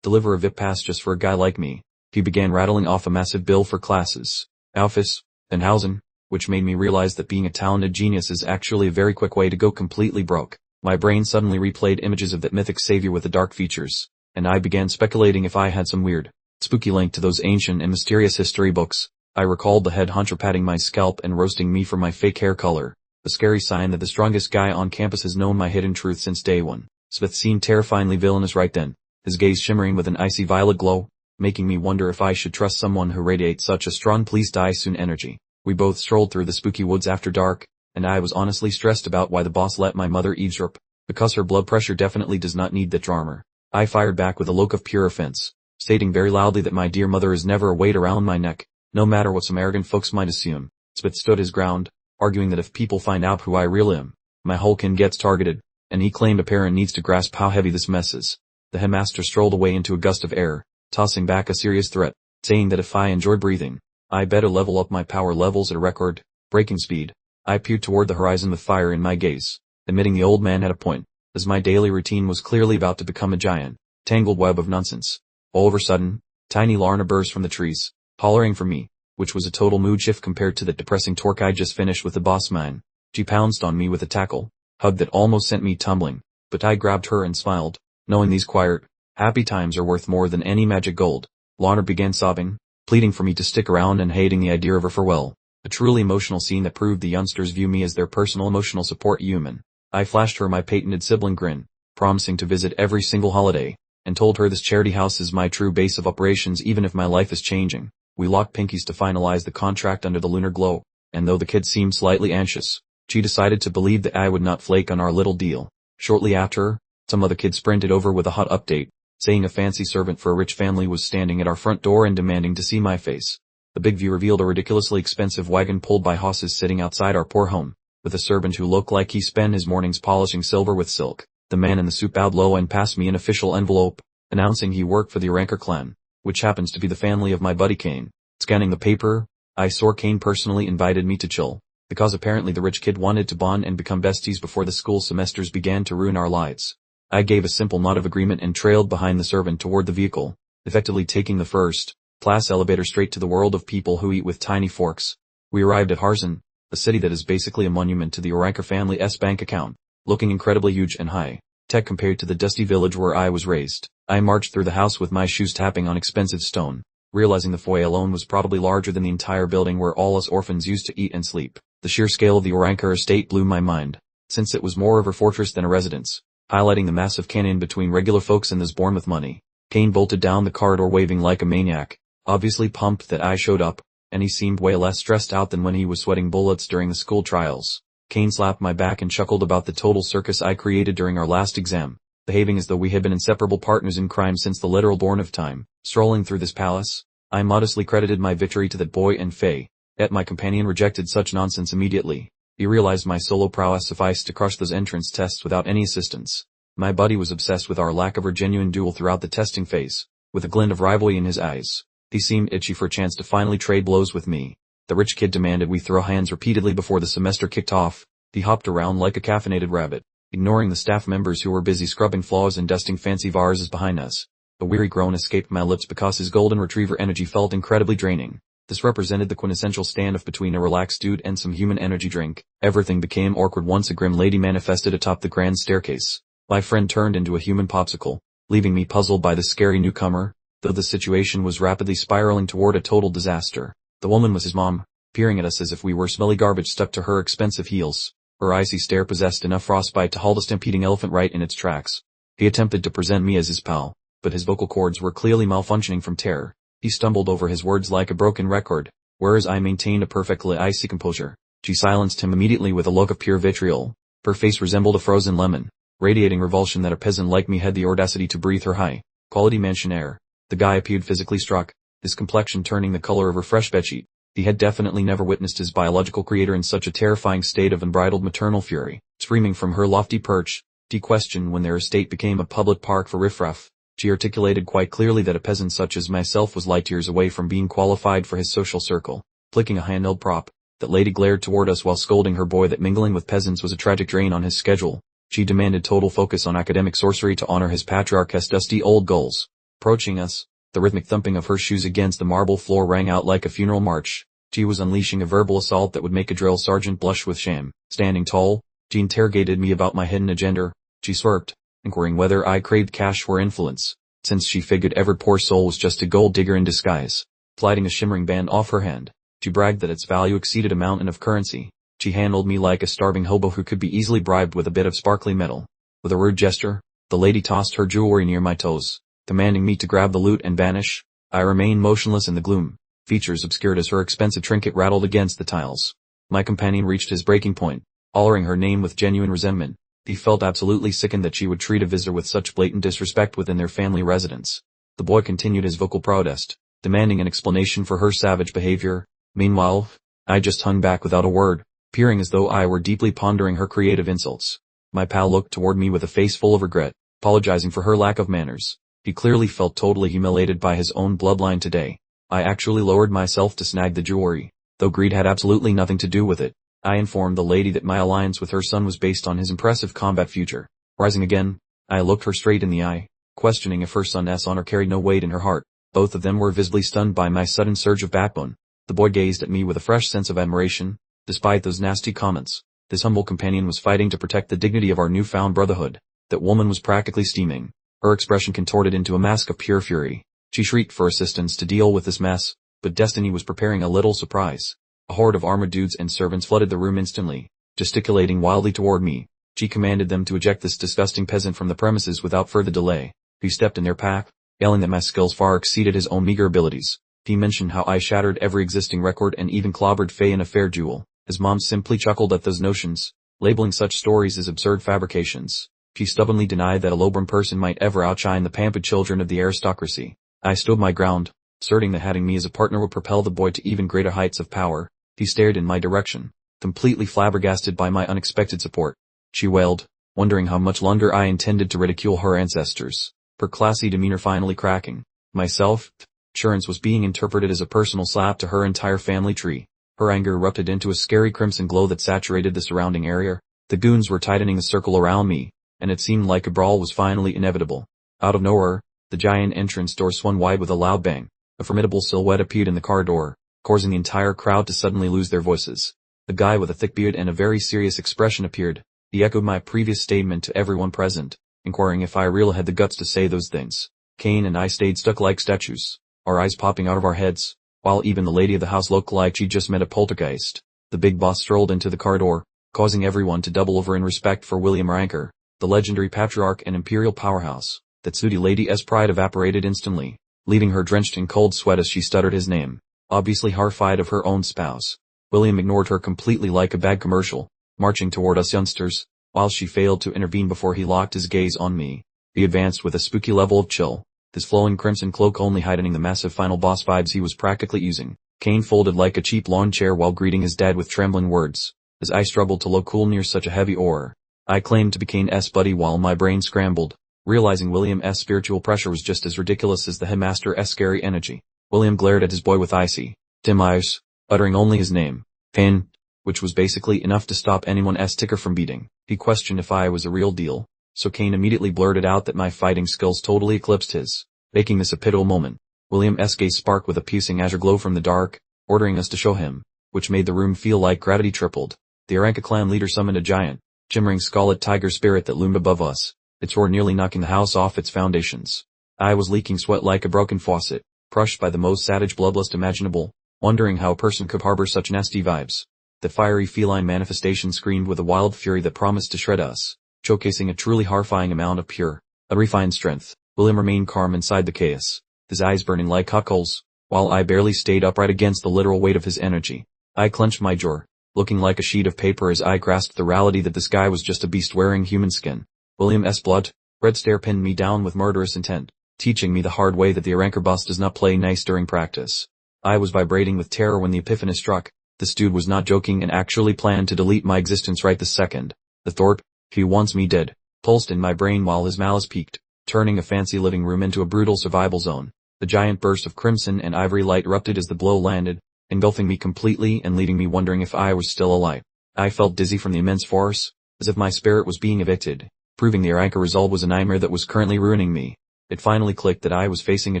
Speaker 1: deliver a VIP pass just for a guy like me. He began rattling off a massive bill for classes, office, and housing, which made me realize that being a talented genius is actually a very quick way to go completely broke. My brain suddenly replayed images of that mythic savior with the dark features, and I began speculating if I had some weird, spooky link to those ancient and mysterious history books. I recalled the head honcho patting my scalp and roasting me for my fake hair color, the scary sign that the strongest guy on campus has known my hidden truth since day one. Smith seemed terrifyingly villainous right then, his gaze shimmering with an icy violet glow, making me wonder if I should trust someone who radiates such a strong please die soon energy. We both strolled through the spooky woods after dark, and I was honestly stressed about why the boss let my mother eavesdrop, because her blood pressure definitely does not need that drama. I fired back with a look of pure offense, stating very loudly that my dear mother is never a weight around my neck, no matter what some arrogant folks might assume. Smith stood his ground, arguing that if people find out who I really am, my whole kin gets targeted, and he claimed a parent needs to grasp how heavy this mess is. The headmaster strolled away into a gust of air, tossing back a serious threat, saying that if I enjoyed breathing, I better level up my power levels at a record-breaking speed. I peered toward the horizon with fire in my gaze, admitting the old man had a point, as my daily routine was clearly about to become a giant, tangled web of nonsense. All of a sudden, tiny Lorna burst from the trees, hollering for me, which was a total mood shift compared to the depressing torque I just finished with the boss man. She pounced on me with a tackle, hug that almost sent me tumbling, but I grabbed her and smiled, knowing these quiet, happy times are worth more than any magic gold. Lorna began sobbing, pleading for me to stick around and hating the idea of her farewell. A truly emotional scene that proved the youngsters view me as their personal emotional support human. I flashed her my patented sibling grin, promising to visit every single holiday, and told her this charity house is my true base of operations even if my life is changing. We locked pinkies to finalize the contract under the lunar glow, and though the kid seemed slightly anxious, she decided to believe that I would not flake on our little deal. Shortly after, some other kid sprinted over with a hot update, saying a fancy servant for a rich family was standing at our front door and demanding to see my face. The big view revealed a ridiculously expensive wagon pulled by horses sitting outside our poor home, with a servant who looked like he spent his mornings polishing silver with silk. The man in the suit bowed low and passed me an official envelope, announcing he worked for the Urankar clan, which happens to be the family of my buddy Kane. Scanning the paper, I saw Kane personally invited me to chill, because apparently the rich kid wanted to bond and become besties before the school semesters began to ruin our lives. I gave a simple nod of agreement and trailed behind the servant toward the vehicle, effectively taking the first-class elevator straight to the world of people who eat with tiny forks. We arrived at Harzan, a city that is basically a monument to the Urankar family's bank account, looking incredibly huge and high-tech compared to the dusty village where I was raised. I marched through the house with my shoes tapping on expensive stone, realizing the foyer alone was probably larger than the entire building where all us orphans used to eat and sleep. The sheer scale of the Urankar estate blew my mind, since it was more of a fortress than a residence, highlighting the massive canyon between regular folks and those born with money. Kane bolted down the corridor waving like a maniac, obviously pumped that I showed up. and he seemed way less stressed out than when he was sweating bullets during the school trials. Kane slapped my back and chuckled about the total circus I created during our last exam, behaving as though we had been inseparable partners in crime since the literal dawn of time. Strolling through this palace, I modestly credited my victory to that boy and Faye, yet my companion rejected such nonsense immediately. He realized my solo prowess sufficed to crush those entrance tests without any assistance. My buddy was obsessed with our lack of a genuine duel throughout the testing phase, with a glint of rivalry in his eyes. He seemed itchy for a chance to finally trade blows with me. The rich kid demanded we throw hands repeatedly before the semester kicked off. He hopped around like a caffeinated rabbit, ignoring the staff members who were busy scrubbing floors and dusting fancy vases behind us. A weary groan escaped my lips because his golden retriever energy felt incredibly draining. This represented the quintessential standoff between a relaxed dude and some human energy drink. Everything became awkward once a grim lady manifested atop the grand staircase. My friend turned into a human popsicle, leaving me puzzled by the scary newcomer, though the situation was rapidly spiraling toward a total disaster. The woman was his mom, peering at us as if we were smelly garbage stuck to her expensive heels. Her icy stare possessed enough frostbite to halt a stampeding elephant right in its tracks. He attempted to present me as his pal, but his vocal cords were clearly malfunctioning from terror. He stumbled over his words like a broken record, whereas I maintained a perfectly icy composure. She silenced him immediately with a look of pure vitriol. Her face resembled a frozen lemon, radiating revulsion that a peasant like me had the audacity to breathe her high-quality mansion air. The guy appeared physically struck, his complexion turning the color of a fresh bedsheet. He had definitely never witnessed his biological creator in such a terrifying state of unbridled maternal fury. Screaming from her lofty perch, she questioned when their estate became a public park for riffraff. She articulated quite clearly that a peasant such as myself was light years away from being qualified for his social circle. Flicking a handheld prop, that lady glared toward us while scolding her boy that mingling with peasants was a tragic drain on his schedule. She demanded total focus on academic sorcery to honor his patriarch's dusty old goals. Approaching us, the rhythmic thumping of her shoes against the marble floor rang out like a funeral march. She was unleashing a verbal assault that would make a drill sergeant blush with shame. Standing tall, she interrogated me about my hidden agenda. She smirked, inquiring whether I craved cash for influence, since she figured every poor soul was just a gold digger in disguise. Sliding a shimmering band off her hand, she bragged that its value exceeded a mountain of currency. She handled me like a starving hobo who could be easily bribed with a bit of sparkly metal. With a rude gesture, the lady tossed her jewelry near my toes, demanding me to grab the loot and vanish. I remained motionless in the gloom, features obscured as her expensive trinket rattled against the tiles. My companion reached his breaking point, hollering her name with genuine resentment. He felt absolutely sickened that she would treat a visitor with such blatant disrespect within their family residence. The boy continued his vocal protest, demanding an explanation for her savage behavior. Meanwhile, I just hung back without a word, peering as though I were deeply pondering her creative insults. My pal looked toward me with a face full of regret, apologizing for her lack of manners. He clearly felt totally humiliated by his own bloodline today. I actually lowered myself to snag the jewelry, though greed had absolutely nothing to do with it. I informed the lady that my alliance with her son was based on his impressive combat future. Rising again, I looked her straight in the eye, questioning if her son's honor carried no weight in her heart. Both of them were visibly stunned by my sudden surge of backbone. The boy gazed at me with a fresh sense of admiration. Despite those nasty comments, this humble companion was fighting to protect the dignity of our newfound brotherhood. That woman was practically steaming, her expression contorted into a mask of pure fury. She shrieked for assistance to deal with this mess, but destiny was preparing a little surprise. A horde of armored dudes and servants flooded the room instantly, gesticulating wildly toward me. She commanded them to eject this disgusting peasant from the premises without further delay. He stepped in their path, yelling that my skills far exceeded his own meager abilities. He mentioned how I shattered every existing record and even clobbered Faye in a fair duel. His mom simply chuckled at those notions, labeling such stories as absurd fabrications. She stubbornly denied that a lowborn person might ever outshine the pampered children of the aristocracy. I stood my ground, asserting that having me as a partner would propel the boy to even greater heights of power. He stared in my direction, completely flabbergasted by my unexpected support. She wailed, wondering how much longer I intended to ridicule her ancestors. Her classy demeanor finally cracking. My self-assurance was being interpreted as a personal slap to her entire family tree. Her anger erupted into a scary crimson glow that saturated the surrounding area. The goons were tightening a circle around me, and it seemed like a brawl was finally inevitable. Out of nowhere, the giant entrance door swung wide with a loud bang. A formidable silhouette appeared in the corridor, causing the entire crowd to suddenly lose their voices. A guy with a thick beard and a very serious expression appeared. He echoed my previous statement to everyone present, inquiring if I really had the guts to say those things. Kane and I stayed stuck like statues, our eyes popping out of our heads, while even the lady of the house looked like she just met a poltergeist. The big boss strolled into the corridor, causing everyone to double over in respect for William Ranker, the legendary patriarch and imperial powerhouse. That sooty lady's pride evaporated instantly, leaving her drenched in cold sweat as she stuttered his name. obviously horrified of her own spouse. William ignored her completely like a bad commercial, marching toward us youngsters, while she failed to intervene before he locked his gaze on me. He advanced with a spooky level of chill, his flowing crimson cloak only heightening the massive final boss vibes he was practically using. Kane folded like a cheap lawn chair while greeting his dad with trembling words, as I struggled to look cool near such a heavy aura. I claimed to be Kane's buddy while my brain scrambled, realizing William's spiritual pressure was just as ridiculous as the headmaster's scary energy. William glared at his boy with icy, dim eyes, uttering only his name, Kane, which was basically enough to stop anyone's ticker from beating. He questioned if I was a real deal, so Kane immediately blurted out that my fighting skills totally eclipsed his, making this a pivotal moment. William's gaze sparked with a piercing azure glow from the dark, ordering us to show him, which made the room feel like gravity tripled. The Aranka clan leader summoned a giant, shimmering scarlet tiger spirit that loomed above us, its roar nearly knocking the house off its foundations. I was leaking sweat like a broken faucet, crushed by the most savage bloodlust imaginable, wondering how a person could harbor such nasty vibes. The fiery feline manifestation screamed with a wild fury that promised to shred us, showcasing a truly horrifying amount of pure, unrefined strength. William remained calm inside the chaos, his eyes burning like hot coals, while I barely stayed upright against the literal weight of his energy. I clenched my jaw, looking like a sheet of paper as I grasped the reality that this guy was just a beast wearing human skin. William's blood red stare pinned me down with murderous intent, teaching me the hard way that the Aranker boss does not play nice during practice. I was vibrating with terror when the epiphany struck. This dude was not joking and actually planned to delete my existence right this second. The Thorpe, he wants me dead, pulsed in my brain while his malice peaked, turning a fancy living room into a brutal survival zone. The giant burst of crimson and ivory light erupted as the blow landed, engulfing me completely and leaving me wondering if I was still alive. I felt dizzy from the immense force, as if my spirit was being evicted, proving the Aranka resolve was a nightmare that was currently ruining me. It finally clicked that I was facing a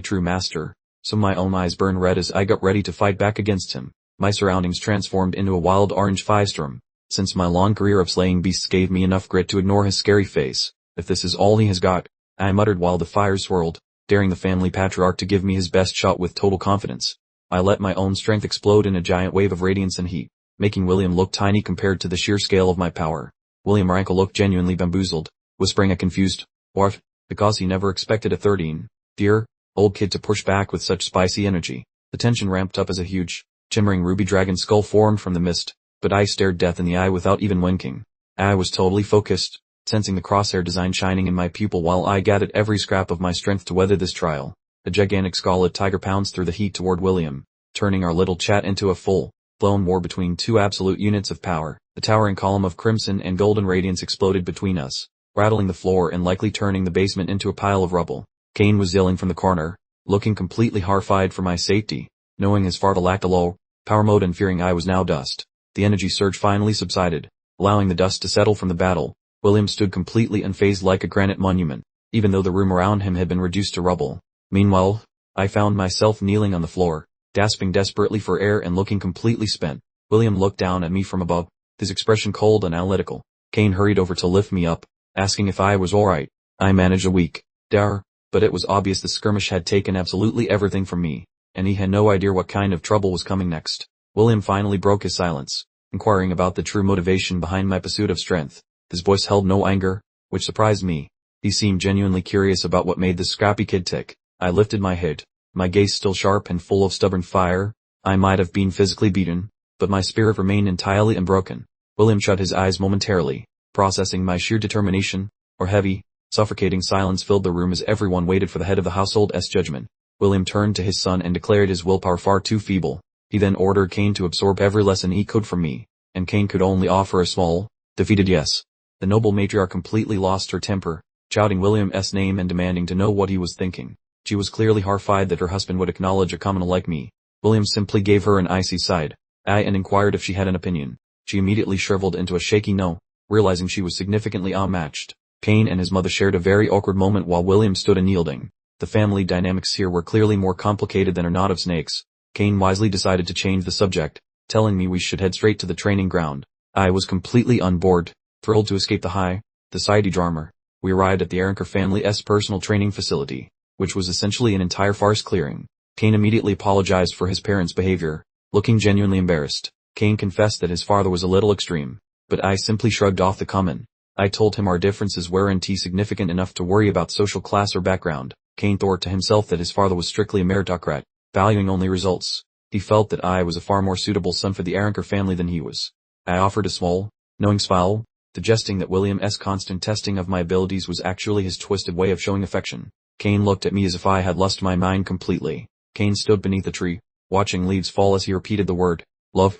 Speaker 1: true master, so my own eyes burned red as I got ready to fight back against him. My surroundings transformed into a wild orange firestorm, since my long career of slaying beasts gave me enough grit to ignore his scary face. If this is all he has got, I muttered while the fires swirled, daring the family patriarch to give me his best shot with total confidence. I let my own strength explode in a giant wave of radiance and heat, making William look tiny compared to the sheer scale of my power. William Rankle looked genuinely bamboozled, whispering a confused, "What?" because he never expected a 13-year-old kid to push back with such spicy energy. The tension ramped up as a huge, shimmering ruby dragon skull formed from the mist, but I stared death in the eye without even winking. I was totally focused, sensing the crosshair design shining in my pupil while I gathered every scrap of my strength to weather this trial. The gigantic scarlet tiger pounced through the heat toward William, turning our little chat into a full-blown war between two absolute units of power. The towering column of crimson and golden radiance exploded between us, rattling the floor and likely turning the basement into a pile of rubble. Kane was yelling from the corner, looking completely horrified for my safety, knowing his father lacked a low power mode and fearing I was now dust. The energy surge finally subsided, allowing the dust to settle from the battle. William stood completely unfazed like a granite monument, even though the room around him had been reduced to rubble. Meanwhile, I found myself kneeling on the floor, gasping desperately for air and looking completely spent. William looked down at me from above, his expression cold and analytical. Kane hurried over to lift me up, asking if I was alright. I managed a weak dare, but it was obvious the skirmish had taken absolutely everything from me, and he had no idea what kind of trouble was coming next. William finally broke his silence, inquiring about the true motivation behind my pursuit of strength. His voice held no anger, which surprised me. He seemed genuinely curious about what made this scrappy kid tick. I lifted my head, my gaze still sharp and full of stubborn fire. I might have been physically beaten, but my spirit remained entirely unbroken. William shut his eyes momentarily, processing my sheer determination. A heavy, suffocating silence filled the room as everyone waited for the head of the household's judgment. William turned to his son and declared his willpower far too feeble. He then ordered Kane to absorb every lesson he could from me, and Kane could only offer a small, defeated yes. The noble matriarch completely lost her temper, shouting William's name and demanding to know what he was thinking. She was clearly horrified that her husband would acknowledge a commoner like me. William simply gave her an icy side eye and inquired if she had an opinion. She immediately shriveled into a shaky no, realizing she was significantly outmatched. Kane and his mother shared a very awkward moment while William stood unyielding. The family dynamics here were clearly more complicated than a knot of snakes. Kane wisely decided to change the subject, telling me we should head straight to the training ground. I was completely on board, thrilled to escape the high society drama. We arrived at the Aranker family's personal training facility, which was essentially an entire farce clearing. Kane immediately apologized for his parents' behavior, looking genuinely embarrassed. Kane confessed that his father was a little extreme, but I simply shrugged off the comment. I told him our differences weren't significant enough to worry about social class or background. Kane thought to himself that his father was strictly a meritocrat, valuing only results. He felt that I was a far more suitable son for the Aranker family than he was. I offered a small, knowing smile, suggesting that William's constant testing of my abilities was actually his twisted way of showing affection. Cain looked at me as if I had lost my mind completely. Cain stood beneath a tree, watching leaves fall as he repeated the word, love.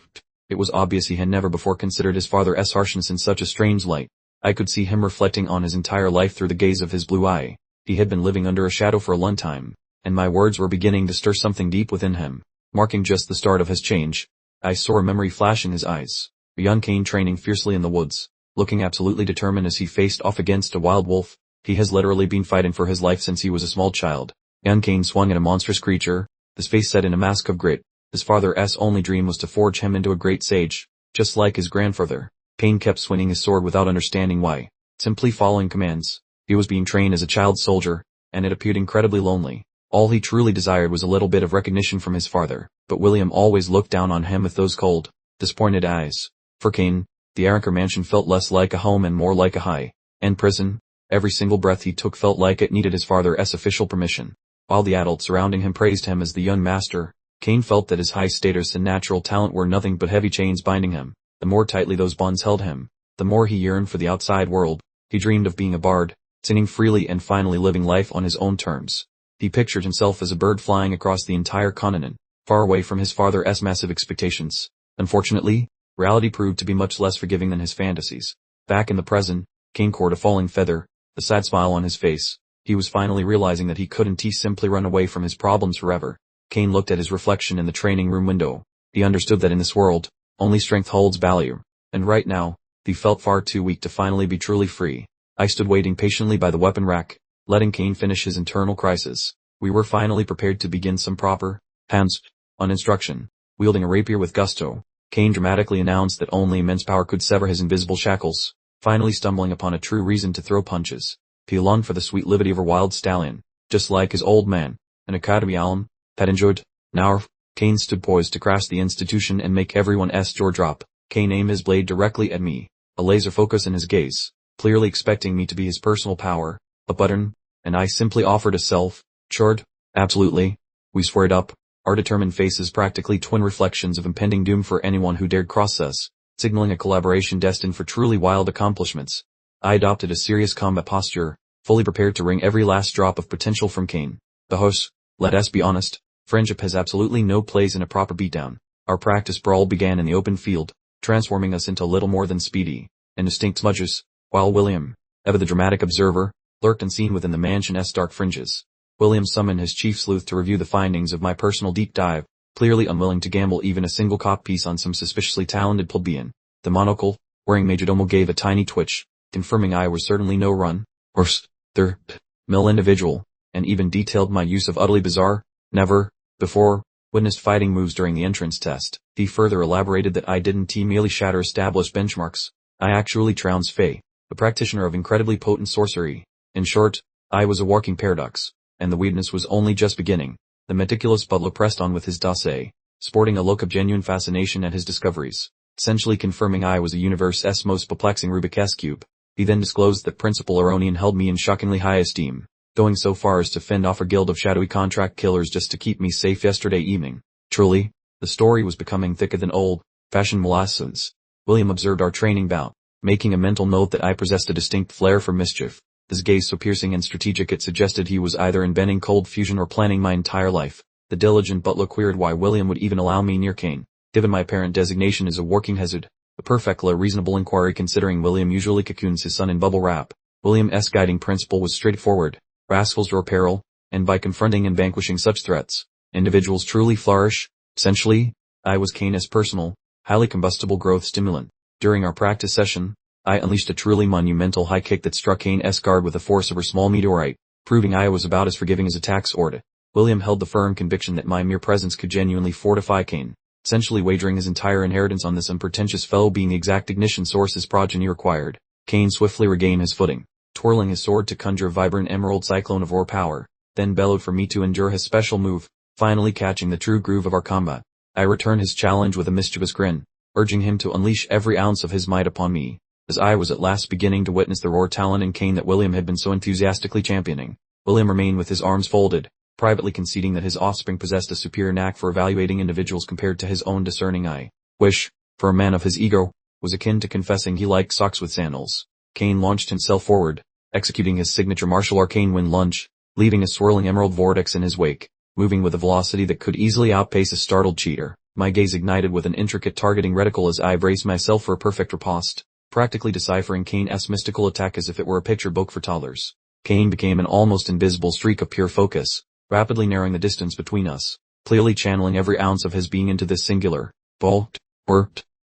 Speaker 1: It was obvious he had never before considered his father's harshness in such a strange light. I could see him reflecting on his entire life through the gaze of his blue eye. He had been living under a shadow for a long time, and my words were beginning to stir something deep within him, marking just the start of his change. I saw a memory flash in his eyes. A young Cain training fiercely in the woods, looking absolutely determined as he faced off against a wild wolf. He has literally been fighting for his life since he was a small child. Young Cain swung at a monstrous creature, his face set in a mask of grit. His father's only dream was to forge him into a great sage, just like his grandfather. Cain kept swinging his sword without understanding why, simply following commands. He was being trained as a child soldier, and it appeared incredibly lonely. All he truly desired was a little bit of recognition from his father, but William always looked down on him with those cold, disappointed eyes. For Cain, the Aranker mansion felt less like a home and more like a high-end prison. Every single breath he took felt like it needed his father's official permission. While the adults surrounding him praised him as the young master, Cain felt that his high status and natural talent were nothing but heavy chains binding him. The more tightly those bonds held him, the more he yearned for the outside world. He dreamed of being a bard, singing freely and finally living life on his own terms. He pictured himself as a bird flying across the entire continent, far away from his father's massive expectations. Unfortunately, reality proved to be much less forgiving than his fantasies. Back in the present, Cain caught a falling feather, a sad smile on his face. He was finally realizing that he couldn't simply run away from his problems forever. Cain looked at his reflection in the training room window. He understood that in this world, only strength holds value. And right now, he felt far too weak to finally be truly free. I stood waiting patiently by the weapon rack, letting Cain finish his internal crisis. We were finally prepared to begin some proper, hands-on instruction. Wielding a rapier with gusto, Cain dramatically announced that only immense power could sever his invisible shackles, finally stumbling upon a true reason to throw punches. He longed for the sweet liberty of a wild stallion, just like his old man, an academy alum, had enjoyed. Now, Cain stood poised to crash the institution and make everyone's jaw drop. Cain aimed his blade directly at me, a laser focus in his gaze, clearly expecting me to be his personal power, a button, and I simply offered a self-charge. Absolutely. We squared up, our determined faces practically twin reflections of impending doom for anyone who dared cross us, signaling a collaboration destined for truly wild accomplishments. I adopted a serious combat posture, fully prepared to wring every last drop of potential from Cain. The host, let us be honest, friendship has absolutely no place in a proper beatdown. Our practice brawl began in the open field, transforming us into little more than speedy, indistinct smudges, while William, ever the dramatic observer, lurked unseen within the mansion's dark fringes. William summoned his chief sleuth to review the findings of my personal deep dive, clearly unwilling to gamble even a single cop piece on some suspiciously talented plebeian. The monocle, wearing majordomo, gave a tiny twitch, confirming I was certainly no run-of-the-mill individual, and even detailed my use of utterly bizarre, never before witnessed fighting moves during the entrance test. He further elaborated that I didn't merely shatter established benchmarks, I actually trounced Faye, a practitioner of incredibly potent sorcery. In short, I was a walking paradox, and the weirdness was only just beginning. The meticulous butler pressed on with his dossier, sporting a look of genuine fascination at his discoveries, essentially confirming I was the universe's most perplexing Rubik's Cube. He then disclosed that Principal Aronian held me in shockingly high esteem, going so far as to fend off a guild of shadowy contract killers just to keep me safe yesterday evening. Truly, the story was becoming thicker than old-fashioned molasses. William observed our training bout, making a mental note that I possessed a distinct flair for mischief. His gaze so piercing and strategic it suggested he was either inventing cold fusion or planning my entire life. The diligent butler queried why William would even allow me near Cain, given my apparent designation as a working hazard. A perfectly reasonable inquiry considering William usually cocoons his son in bubble wrap. William's guiding principle was straightforward. Rascals draw peril, and by confronting and vanquishing such threats, individuals truly flourish. Essentially, I was Cain's personal, highly combustible growth stimulant. During our practice session, I unleashed a truly monumental high kick that struck Cain's guard with the force of a small meteorite, proving I was about as forgiving as a tax order. William held the firm conviction that my mere presence could genuinely fortify Cain, essentially wagering his entire inheritance on this unpretentious fellow being the exact ignition source his progeny required. Cain swiftly regained his footing, twirling his sword to conjure a vibrant emerald cyclone of raw power, then bellowed for me to endure his special move, finally catching the true groove of our combat. I returned his challenge with a mischievous grin, urging him to unleash every ounce of his might upon me, as I was at last beginning to witness the raw talent in Cain that William had been so enthusiastically championing. William remained with his arms folded, privately conceding that his offspring possessed a superior knack for evaluating individuals compared to his own discerning eye. Which, for a man of his ego, was akin to confessing he liked socks with sandals. Cain launched himself forward, executing his signature martial arcane wind lunge, leaving a swirling emerald vortex in his wake, moving with a velocity that could easily outpace a startled cheater. My gaze ignited with an intricate targeting reticle as I braced myself for a perfect riposte, practically deciphering Cain's mystical attack as if it were a picture book for toddlers. Cain became an almost invisible streak of pure focus, rapidly narrowing the distance between us, clearly channeling every ounce of his being into this singular,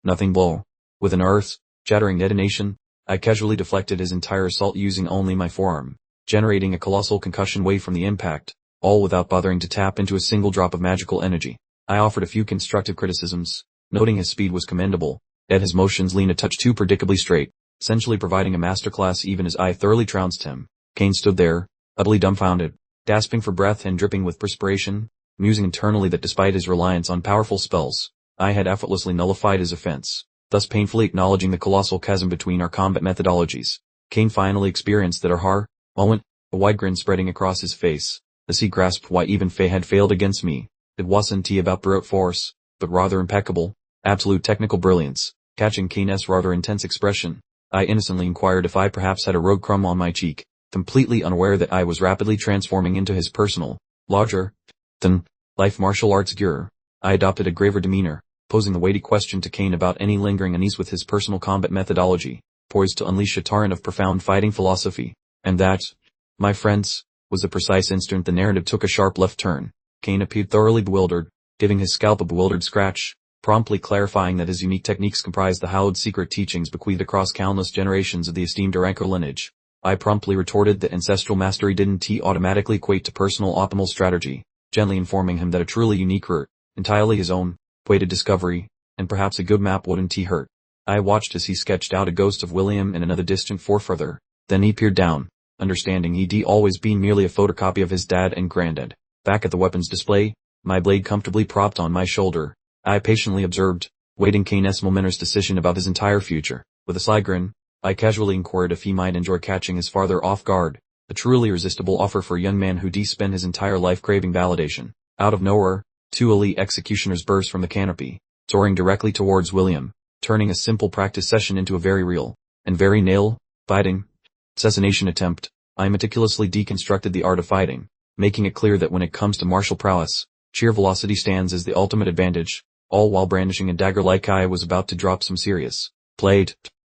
Speaker 1: nothing blow. With an earth-shattering detonation, I casually deflected his entire assault using only my forearm, generating a colossal concussion wave from the impact, all without bothering to tap into a single drop of magical energy. I offered a few constructive criticisms, noting his speed was commendable, yet his motions leaned a touch too predictably straight, essentially providing a masterclass even as I thoroughly trounced him. Cain stood there, utterly dumbfounded, gasping for breath and dripping with perspiration, musing internally that despite his reliance on powerful spells, I had effortlessly nullified his offense, thus painfully acknowledging the colossal chasm between our combat methodologies. Cain finally experienced that aha moment, a wide grin spreading across his face, as he grasped why even Faye had failed against me. It wasn't about brute force, but rather impeccable, absolute technical brilliance. Catching Cain's rather intense expression, I innocently inquired if I perhaps had a rogue crumb on my cheek, completely unaware that I was rapidly transforming into his personal, larger-than-life martial arts guru. I adopted a graver demeanor, posing the weighty question to Cain about any lingering unease with his personal combat methodology, poised to unleash a torrent of profound fighting philosophy. And that, my friends, was the precise instant the narrative took a sharp left turn. Cain appeared thoroughly bewildered, giving his scalp a bewildered scratch, promptly clarifying that his unique techniques comprised the hallowed secret teachings bequeathed across countless generations of the esteemed Aranko lineage. I promptly retorted that ancestral mastery didn't automatically equate to personal optimal strategy, gently informing him that a truly unique route, entirely his own, weighted discovery, and perhaps a good map wouldn't hurt. I watched as he sketched out a ghost of William in another distant forefather, then he peered down, understanding he'd always been merely a photocopy of his dad and granddad. Back at the weapons display, my blade comfortably propped on my shoulder, I patiently observed, waiting Cain's momentous decision about his entire future. With a sly grin, I casually inquired if he might enjoy catching his father off guard, a truly irresistible offer for a young man who'd spent his entire life craving validation. Out of nowhere, two elite executioners burst from the canopy, soaring directly towards William, turning a simple practice session into a very real, and very nail-biting, assassination attempt. I meticulously deconstructed the art of fighting, making it clear that when it comes to martial prowess, sheer velocity stands as the ultimate advantage, all while brandishing a dagger like I was about to drop some serious,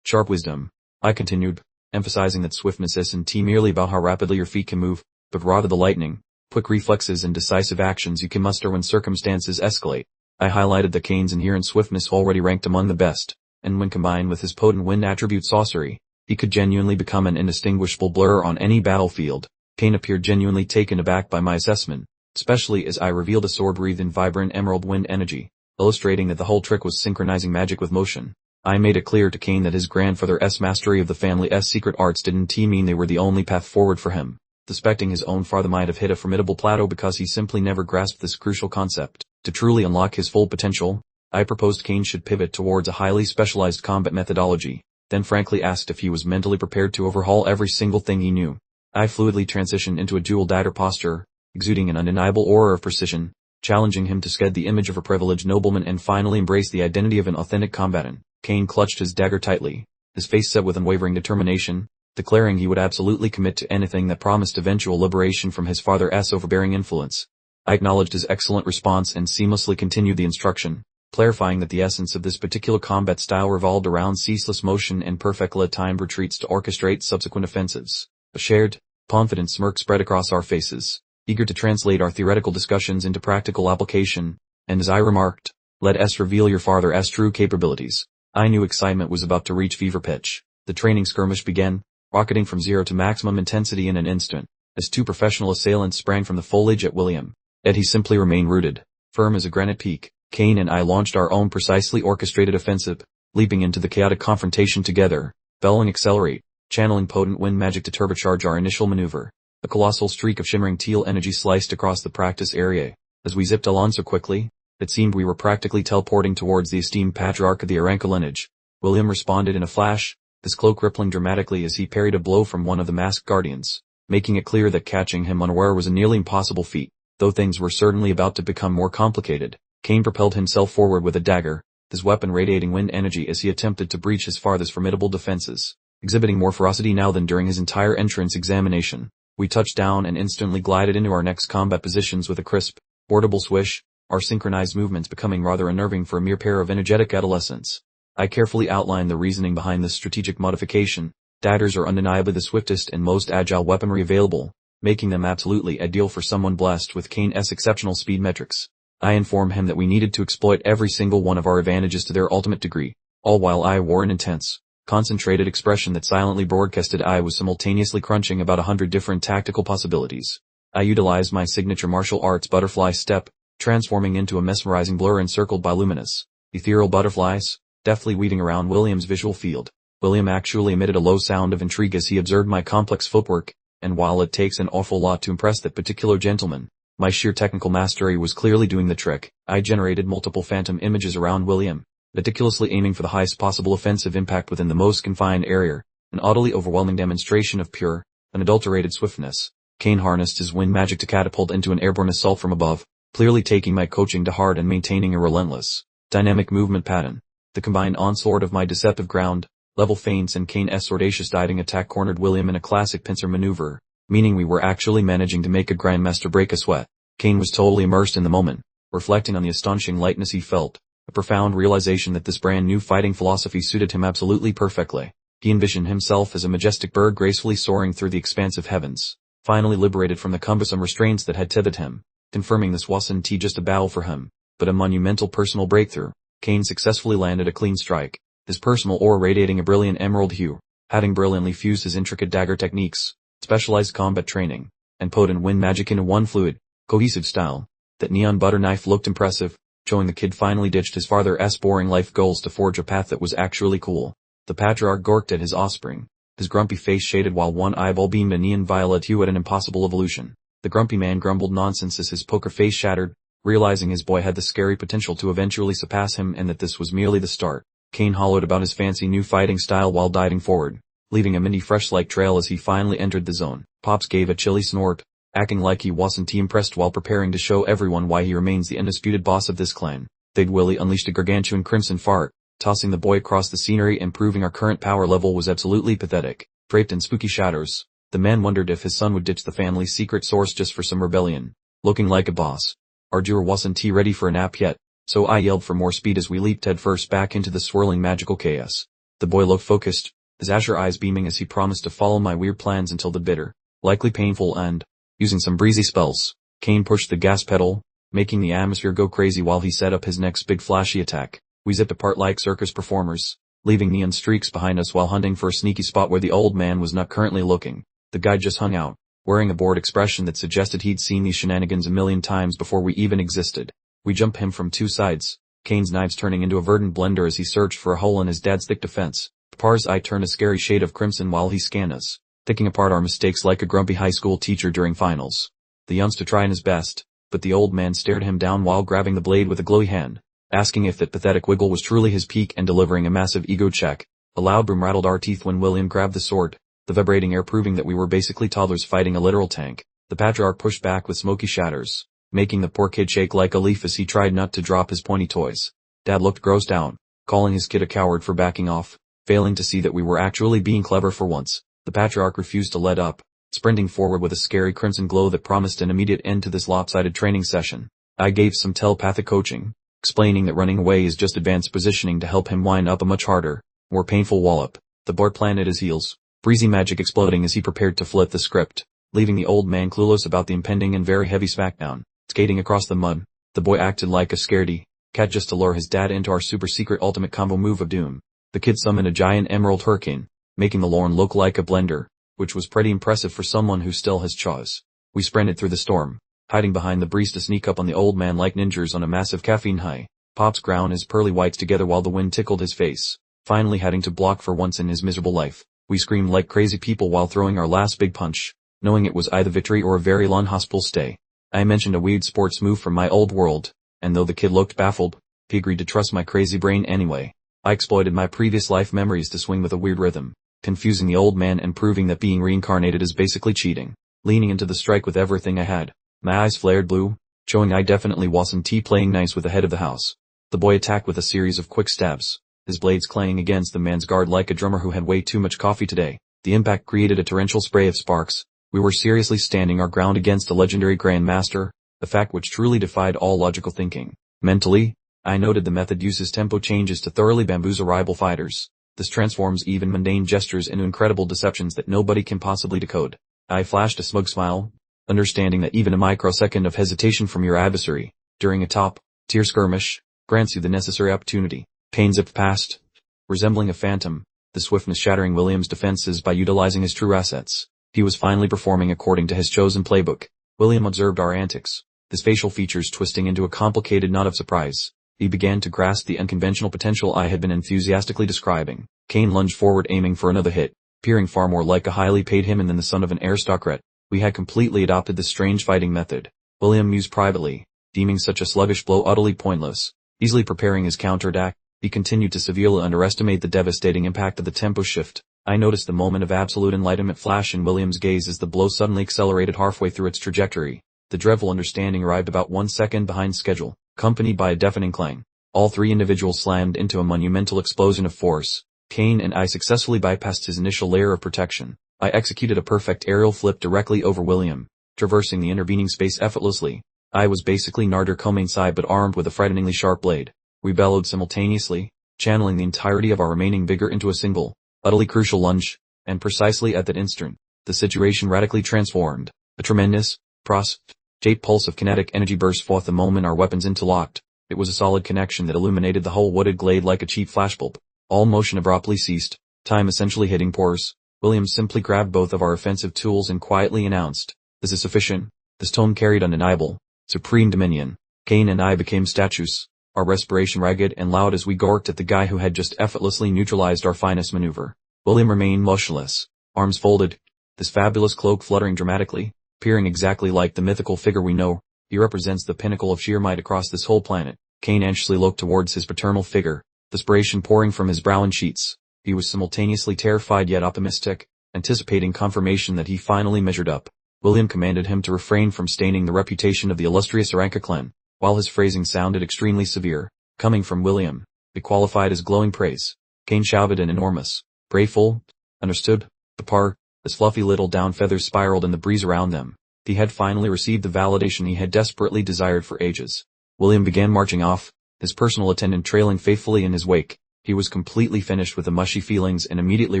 Speaker 1: sharp wisdom. I continued, emphasizing that swiftness isn't merely about how rapidly your feet can move, but rather the lightning, quick reflexes and decisive actions you can muster when circumstances escalate. I highlighted that Cain's inherent swiftness already ranked among the best, and when combined with his potent wind attribute sorcery, he could genuinely become an indistinguishable blur on any battlefield. Cain appeared genuinely taken aback by my assessment, especially as I revealed a sword breathed in vibrant emerald wind energy, illustrating that the whole trick was synchronizing magic with motion. I made it clear to Cain that his grandfather's mastery of the family's secret arts didn't mean they were the only path forward for him, suspecting his own father might have hit a formidable plateau because he simply never grasped this crucial concept. To truly unlock his full potential, I proposed Cain should pivot towards a highly specialized combat methodology, then frankly asked if he was mentally prepared to overhaul every single thing he knew. I fluidly transitioned into a dual dagger posture, exuding an undeniable aura of precision, challenging him to shed the image of a privileged nobleman and finally embrace the identity of an authentic combatant. Cain clutched his dagger tightly, his face set with unwavering determination, declaring he would absolutely commit to anything that promised eventual liberation from his father's overbearing influence. I acknowledged his excellent response and seamlessly continued the instruction, clarifying that the essence of this particular combat style revolved around ceaseless motion and perfectly timed retreats to orchestrate subsequent offensives. A shared, confident smirk spread across our faces, eager to translate our theoretical discussions into practical application, and as I remarked, "Let us reveal your father's true capabilities." I knew excitement was about to reach fever pitch. The training skirmish began, rocketing from zero to maximum intensity in an instant, as two professional assailants sprang from the foliage at William. Yet he simply remained rooted, firm as a granite peak. Cain and I launched our own precisely orchestrated offensive, leaping into the chaotic confrontation together, bellowing accelerate, channeling potent wind magic to turbocharge our initial maneuver. A colossal streak of shimmering teal energy sliced across the practice area. As we zipped along so quickly, it seemed we were practically teleporting towards the esteemed patriarch of the Aranko lineage. William responded in a flash, his cloak rippling dramatically as he parried a blow from one of the masked guardians, making it clear that catching him unaware was a nearly impossible feat. Though things were certainly about to become more complicated, Kane propelled himself forward with a dagger, his weapon radiating wind energy as he attempted to breach his farthest formidable defenses, exhibiting more ferocity now than during his entire entrance examination. We touched down and instantly glided into our next combat positions with a crisp, audible swish, our synchronized movements becoming rather unnerving for a mere pair of energetic adolescents. I carefully outlined the reasoning behind this strategic modification. Daggers are undeniably the swiftest and most agile weaponry available, making them absolutely ideal for someone blessed with Kane's exceptional speed metrics. I informed him that we needed to exploit every single one of our advantages to their ultimate degree, all while I wore an intense, concentrated expression that silently broadcasted I was simultaneously crunching about 100 different tactical possibilities. I utilized my signature martial arts butterfly step, transforming into a mesmerizing blur encircled by luminous, ethereal butterflies, deftly weaving around William's visual field. William actually emitted a low sound of intrigue as he observed my complex footwork, and while it takes an awful lot to impress that particular gentleman, my sheer technical mastery was clearly doing the trick. I generated multiple phantom images around William, meticulously aiming for the highest possible offensive impact within the most confined area, an utterly overwhelming demonstration of pure, unadulterated swiftness. Kane harnessed his wind magic to catapult into an airborne assault from above, clearly taking my coaching to heart and maintaining a relentless, dynamic movement pattern. The combined onslaught of my deceptive ground, level feints and Kane's audacious diving attack cornered William in a classic pincer maneuver, meaning we were actually managing to make a grandmaster break a sweat. Kane was totally immersed in the moment, reflecting on the astonishing lightness he felt, a profound realization that this brand new fighting philosophy suited him absolutely perfectly. He envisioned himself as a majestic bird gracefully soaring through the expansive heavens, finally liberated from the cumbersome restraints that had tethered him, confirming this wasn't just a battle for him, but a monumental personal breakthrough. Kane successfully landed a clean strike, his personal aura radiating a brilliant emerald hue, having brilliantly fused his intricate dagger techniques, specialized combat training, and potent wind magic into one fluid, cohesive style. That neon butter knife looked impressive, showing the kid finally ditched his father's boring life goals to forge a path that was actually cool. The patriarch gawked at his offspring, his grumpy face shaded while one eyeball beamed a neon violet hue at an impossible evolution. The grumpy man grumbled nonsense as his poker face shattered, realizing his boy had the scary potential to eventually surpass him and that this was merely the start. Kane hollowed about his fancy new fighting style while diving forward, leaving a minty fresh-like trail as he finally entered the zone. Pops gave a chilly snort, acting like he wasn't too impressed while preparing to show everyone why he remains the undisputed boss of this clan. Big Willie unleashed a gargantuan crimson fart, tossing the boy across the scenery and proving our current power level was absolutely pathetic. Draped in spooky shadows, the man wondered if his son would ditch the family's secret source just for some rebellion. Looking like a boss, our duo wasn't ready for a nap yet, so I yelled for more speed as we leaped headfirst back into the swirling magical chaos. The boy looked focused, his azure eyes beaming as he promised to follow my weird plans until the bitter, likely painful end. Using some breezy spells, Kane pushed the gas pedal, making the atmosphere go crazy while he set up his next big flashy attack. We zipped apart like circus performers, leaving neon streaks behind us while hunting for a sneaky spot where the old man was not currently looking. The guy just hung out, wearing a bored expression that suggested he'd seen these shenanigans a million times before we even existed. We jumped him from two sides, Kane's knives turning into a verdant blender as he searched for a hole in his dad's thick defense. Papar's eye turned a scary shade of crimson while he scanned us, picking apart our mistakes like a grumpy high school teacher during finals. The youngster tried his best, but the old man stared him down while grabbing the blade with a glowy hand, asking if that pathetic wiggle was truly his peak and delivering a massive ego check. A loud boom rattled our teeth when William grabbed the sword, the vibrating air proving that we were basically toddlers fighting a literal tank. The patriarch pushed back with smoky shatters, making the poor kid shake like a leaf as he tried not to drop his pointy toys. Dad looked grossed out, calling his kid a coward for backing off, failing to see that we were actually being clever for once. The patriarch refused to let up, sprinting forward with a scary crimson glow that promised an immediate end to this lopsided training session. I gave some telepathic coaching, explaining that running away is just advanced positioning to help him wind up a much harder, more painful wallop. The boy planted his heels, breezy magic exploding as he prepared to flip the script, leaving the old man clueless about the impending and very heavy smackdown. Skating across the mud, the boy acted like a scaredy cat just to lure his dad into our super secret ultimate combo move of doom. The kid summoned a giant emerald hurricane, making the Lorne look like a blender, which was pretty impressive for someone who still has chaws. We sprinted through the storm, hiding behind the breeze to sneak up on the old man like ninjas on a massive caffeine high. Pops ground his pearly whites together while the wind tickled his face, finally having to block for once in his miserable life. We screamed like crazy people while throwing our last big punch, knowing it was either victory or a very long hospital stay. I mentioned a weird sports move from my old world, and though the kid looked baffled, he agreed to trust my crazy brain anyway. I exploited my previous life memories to swing with a weird rhythm, confusing the old man and proving that being reincarnated is basically cheating, leaning into the strike with everything I had. My eyes flared blue, showing I definitely wasn't playing nice with the head of the house. The boy attacked with a series of quick stabs, his blades clanging against the man's guard like a drummer who had way too much coffee today. The impact created a torrential spray of sparks. We were seriously standing our ground against a legendary grandmaster, a fact which truly defied all logical thinking. Mentally, I noted the method uses tempo changes to thoroughly bamboozle rival fighters. This transforms even mundane gestures into incredible deceptions that nobody can possibly decode. I flashed a smug smile, understanding that even a microsecond of hesitation from your adversary, during a top-tier skirmish, grants you the necessary opportunity. Kane zipped past, resembling a phantom, the swiftness shattering William's defenses by utilizing his true assets. He was finally performing according to his chosen playbook. William observed our antics, his facial features twisting into a complicated knot of surprise. He began to grasp the unconventional potential I had been enthusiastically describing. Kane lunged forward aiming for another hit, appearing far more like a highly paid hitman than the son of an aristocrat. We had completely adopted this strange fighting method. William mused privately, deeming such a sluggish blow utterly pointless. Easily preparing his counterattack, he continued to severely underestimate the devastating impact of the tempo shift. I noticed the moment of absolute enlightenment flash in William's gaze as the blow suddenly accelerated halfway through its trajectory. The dreadful understanding arrived about 1 second behind schedule, accompanied by a deafening clang. All three individuals slammed into a monumental explosion of force. Kane and I successfully bypassed his initial layer of protection. I executed a perfect aerial flip directly over William, traversing the intervening space effortlessly. I was basically Narder Komain-sai but armed with a frighteningly sharp blade. We bellowed simultaneously, channeling the entirety of our remaining vigor into a single, utterly crucial lunge, and precisely at that instant, the situation radically transformed. A tremendous, prostrate pulse of kinetic energy burst forth the moment our weapons interlocked. It was a solid connection that illuminated the whole wooded glade like a cheap flashbulb. All motion abruptly ceased, time essentially hitting pause. William simply grabbed both of our offensive tools and quietly announced, "This is sufficient." This tone carried undeniable, supreme dominion. Kane and I became statues, our respiration ragged and loud as we gawked at the guy who had just effortlessly neutralized our finest maneuver. William remained motionless, arms folded, this fabulous cloak fluttering dramatically, appearing exactly like the mythical figure we know. He represents the pinnacle of sheer might across this whole planet. Kane anxiously looked towards his paternal figure, perspiration pouring from his brow and cheeks. He was simultaneously terrified yet optimistic, anticipating confirmation that he finally measured up. William commanded him to refrain from staining the reputation of the illustrious Aranka clan. While his phrasing sounded extremely severe, coming from William, it qualified as glowing praise. Kane shouted an enormous, "Brayful, understood?" The par, his fluffy little down feathers spiraled in the breeze around them. He had finally received the validation he had desperately desired for ages. William began marching off, his personal attendant trailing faithfully in his wake. He was completely finished with the mushy feelings and immediately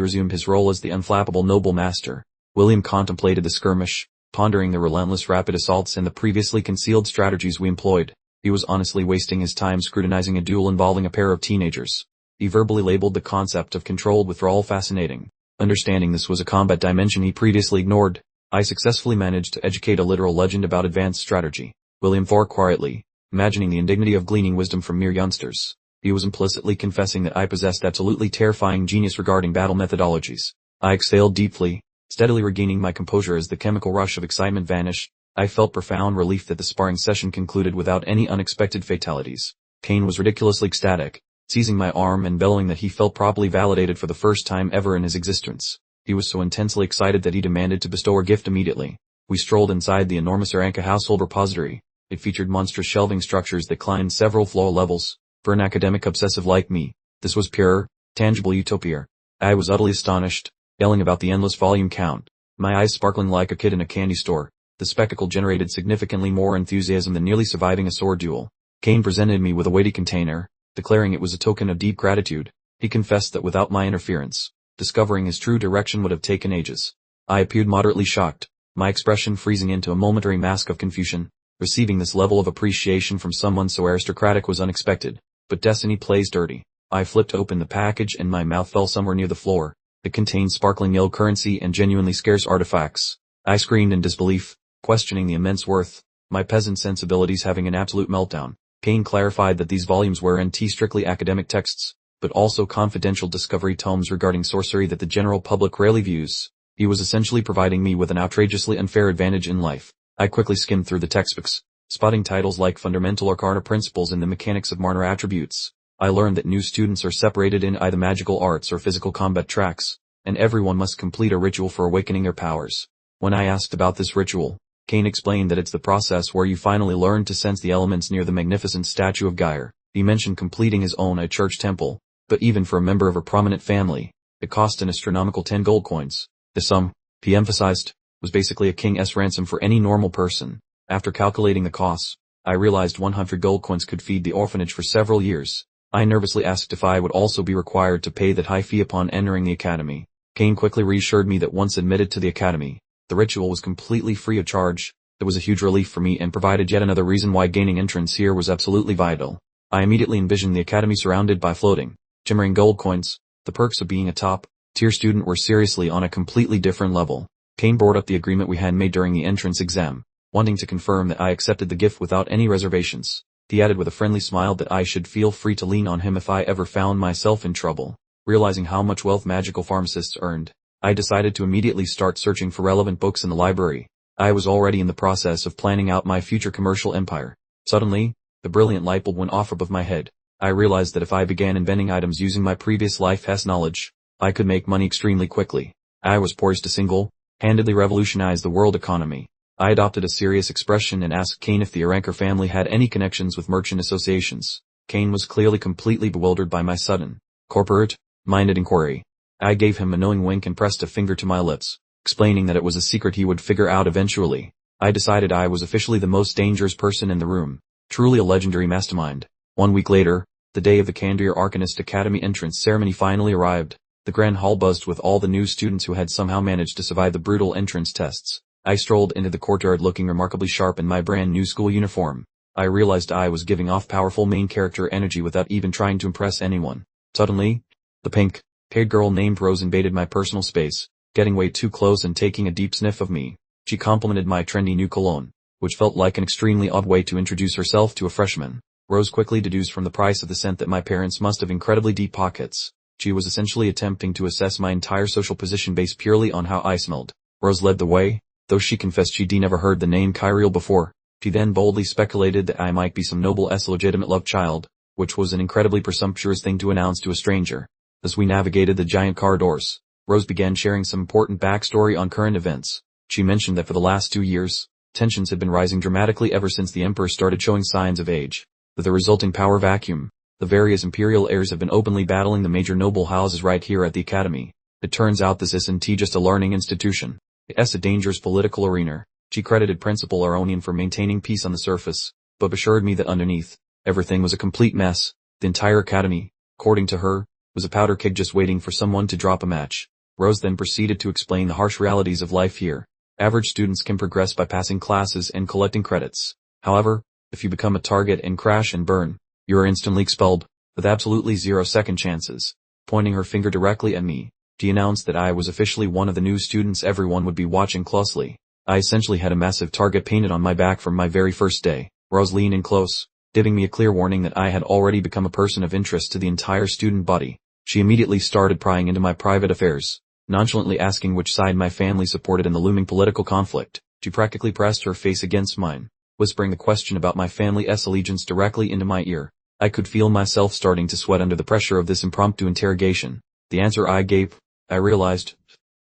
Speaker 1: resumed his role as the unflappable noble master. William contemplated the skirmish, pondering the relentless rapid assaults and the previously concealed strategies we employed. He was honestly wasting his time scrutinizing a duel involving a pair of teenagers. He verbally labeled the concept of controlled withdrawal fascinating. Understanding this was a combat dimension he previously ignored, I successfully managed to educate a literal legend about advanced strategy. William thought quietly, imagining the indignity of gleaning wisdom from mere youngsters. He was implicitly confessing that I possessed absolutely terrifying genius regarding battle methodologies. I exhaled deeply, steadily regaining my composure as the chemical rush of excitement vanished. I felt profound relief that the sparring session concluded without any unexpected fatalities. Kane was ridiculously ecstatic, seizing my arm and bellowing that he felt properly validated for the first time ever in his existence. He was so intensely excited that he demanded to bestow our gift immediately. We strolled inside the enormous Aranka household repository. It featured monstrous shelving structures that climbed several floor levels. For an academic obsessive like me, this was pure, tangible utopia. I was utterly astonished, yelling about the endless volume count, my eyes sparkling like a kid in a candy store. The spectacle generated significantly more enthusiasm than nearly surviving a sword duel. Kane presented me with a weighty container, declaring it was a token of deep gratitude. He confessed that without my interference, discovering his true direction would have taken ages. I appeared moderately shocked, my expression freezing into a momentary mask of confusion. Receiving this level of appreciation from someone so aristocratic was unexpected, but destiny plays dirty. I flipped open the package and my mouth fell somewhere near the floor. It contained sparkling yellow currency and genuinely scarce artifacts. I screamed in disbelief, questioning the immense worth, my peasant sensibilities having an absolute meltdown. Kane clarified that these volumes were strictly academic texts, but also confidential discovery tomes regarding sorcery that the general public rarely views. He was essentially providing me with an outrageously unfair advantage in life. I quickly skimmed through the textbooks, spotting titles like Fundamental Arcana Principles and the Mechanics of Manhwa Attributes. I learned that new students are separated in either magical arts or physical combat tracks, and everyone must complete a ritual for awakening their powers. When I asked about this ritual, Kane explained that it's the process where you finally learn to sense the elements near the magnificent statue of Gyre. He mentioned completing his own church temple, but even for a member of a prominent family, it cost an astronomical 10 gold coins. The sum, he emphasized, was basically a king's ransom for any normal person. After calculating the costs, I realized 100 gold coins could feed the orphanage for several years. I nervously asked if I would also be required to pay that high fee upon entering the academy. Kane quickly reassured me that once admitted to the academy, the ritual was completely free of charge. It was a huge relief for me and provided yet another reason why gaining entrance here was absolutely vital. I immediately envisioned the academy surrounded by floating, shimmering gold coins. The perks of being a top-tier student were seriously on a completely different level. Kane brought up the agreement we had made during the entrance exam, wanting to confirm that I accepted the gift without any reservations. He added with a friendly smile that I should feel free to lean on him if I ever found myself in trouble. Realizing how much wealth magical pharmacists earned, I decided to immediately start searching for relevant books in the library. I was already in the process of planning out my future commercial empire. Suddenly, the brilliant light bulb went off above my head. I realized that if I began inventing items using my previous life's knowledge, I could make money extremely quickly. I was poised to single-handedly revolutionize the world economy. I adopted a serious expression and asked Kane if the Aranker family had any connections with merchant associations. Kane was clearly completely bewildered by my sudden, corporate-minded inquiry. I gave him a knowing wink and pressed a finger to my lips, explaining that it was a secret he would figure out eventually. I decided I was officially the most dangerous person in the room, truly a legendary mastermind. 1 week later, the day of the Kandrir Arcanist Academy entrance ceremony finally arrived. The grand hall buzzed with all the new students who had somehow managed to survive the brutal entrance tests. I strolled into the courtyard looking remarkably sharp in my brand new school uniform. I realized I was giving off powerful main character energy without even trying to impress anyone. Suddenly, the pink-haired girl named Rose invaded my personal space, getting way too close and taking a deep sniff of me. She complimented my trendy new cologne, which felt like an extremely odd way to introduce herself to a freshman. Rose quickly deduced from the price of the scent that my parents must have incredibly deep pockets. She was essentially attempting to assess my entire social position based purely on how I smelled. Rose led the way, though she confessed she'd never heard the name Kyriel before. She then boldly speculated that I might be some noble-s legitimate love child, which was an incredibly presumptuous thing to announce to a stranger. As we navigated the giant corridors, Rose began sharing some important backstory on current events. She mentioned that for the last 2 years, tensions had been rising dramatically ever since the Emperor started showing signs of age. With the resulting power vacuum, the various imperial heirs have been openly battling the major noble houses right here at the academy. It turns out this isn't just a learning institution. It's a dangerous political arena. She credited Principal Aronian for maintaining peace on the surface, but assured me that underneath, everything was a complete mess. The entire academy, according to her, was a powder keg just waiting for someone to drop a match. Rose then proceeded to explain the harsh realities of life here. Average students can progress by passing classes and collecting credits. However, if you become a target and crash and burn, you are instantly expelled, with absolutely 0 second chances. Pointing her finger directly at me, she announced that I was officially one of the new students everyone would be watching closely. I essentially had a massive target painted on my back from my very first day. Rose leaned in close, giving me a clear warning that I had already become a person of interest to the entire student body. She immediately started prying into my private affairs, nonchalantly asking which side my family supported in the looming political conflict. She practically pressed her face against mine, whispering the question about my family's allegiance directly into my ear. I could feel myself starting to sweat under the pressure of this impromptu interrogation. The answer I gave, I realized,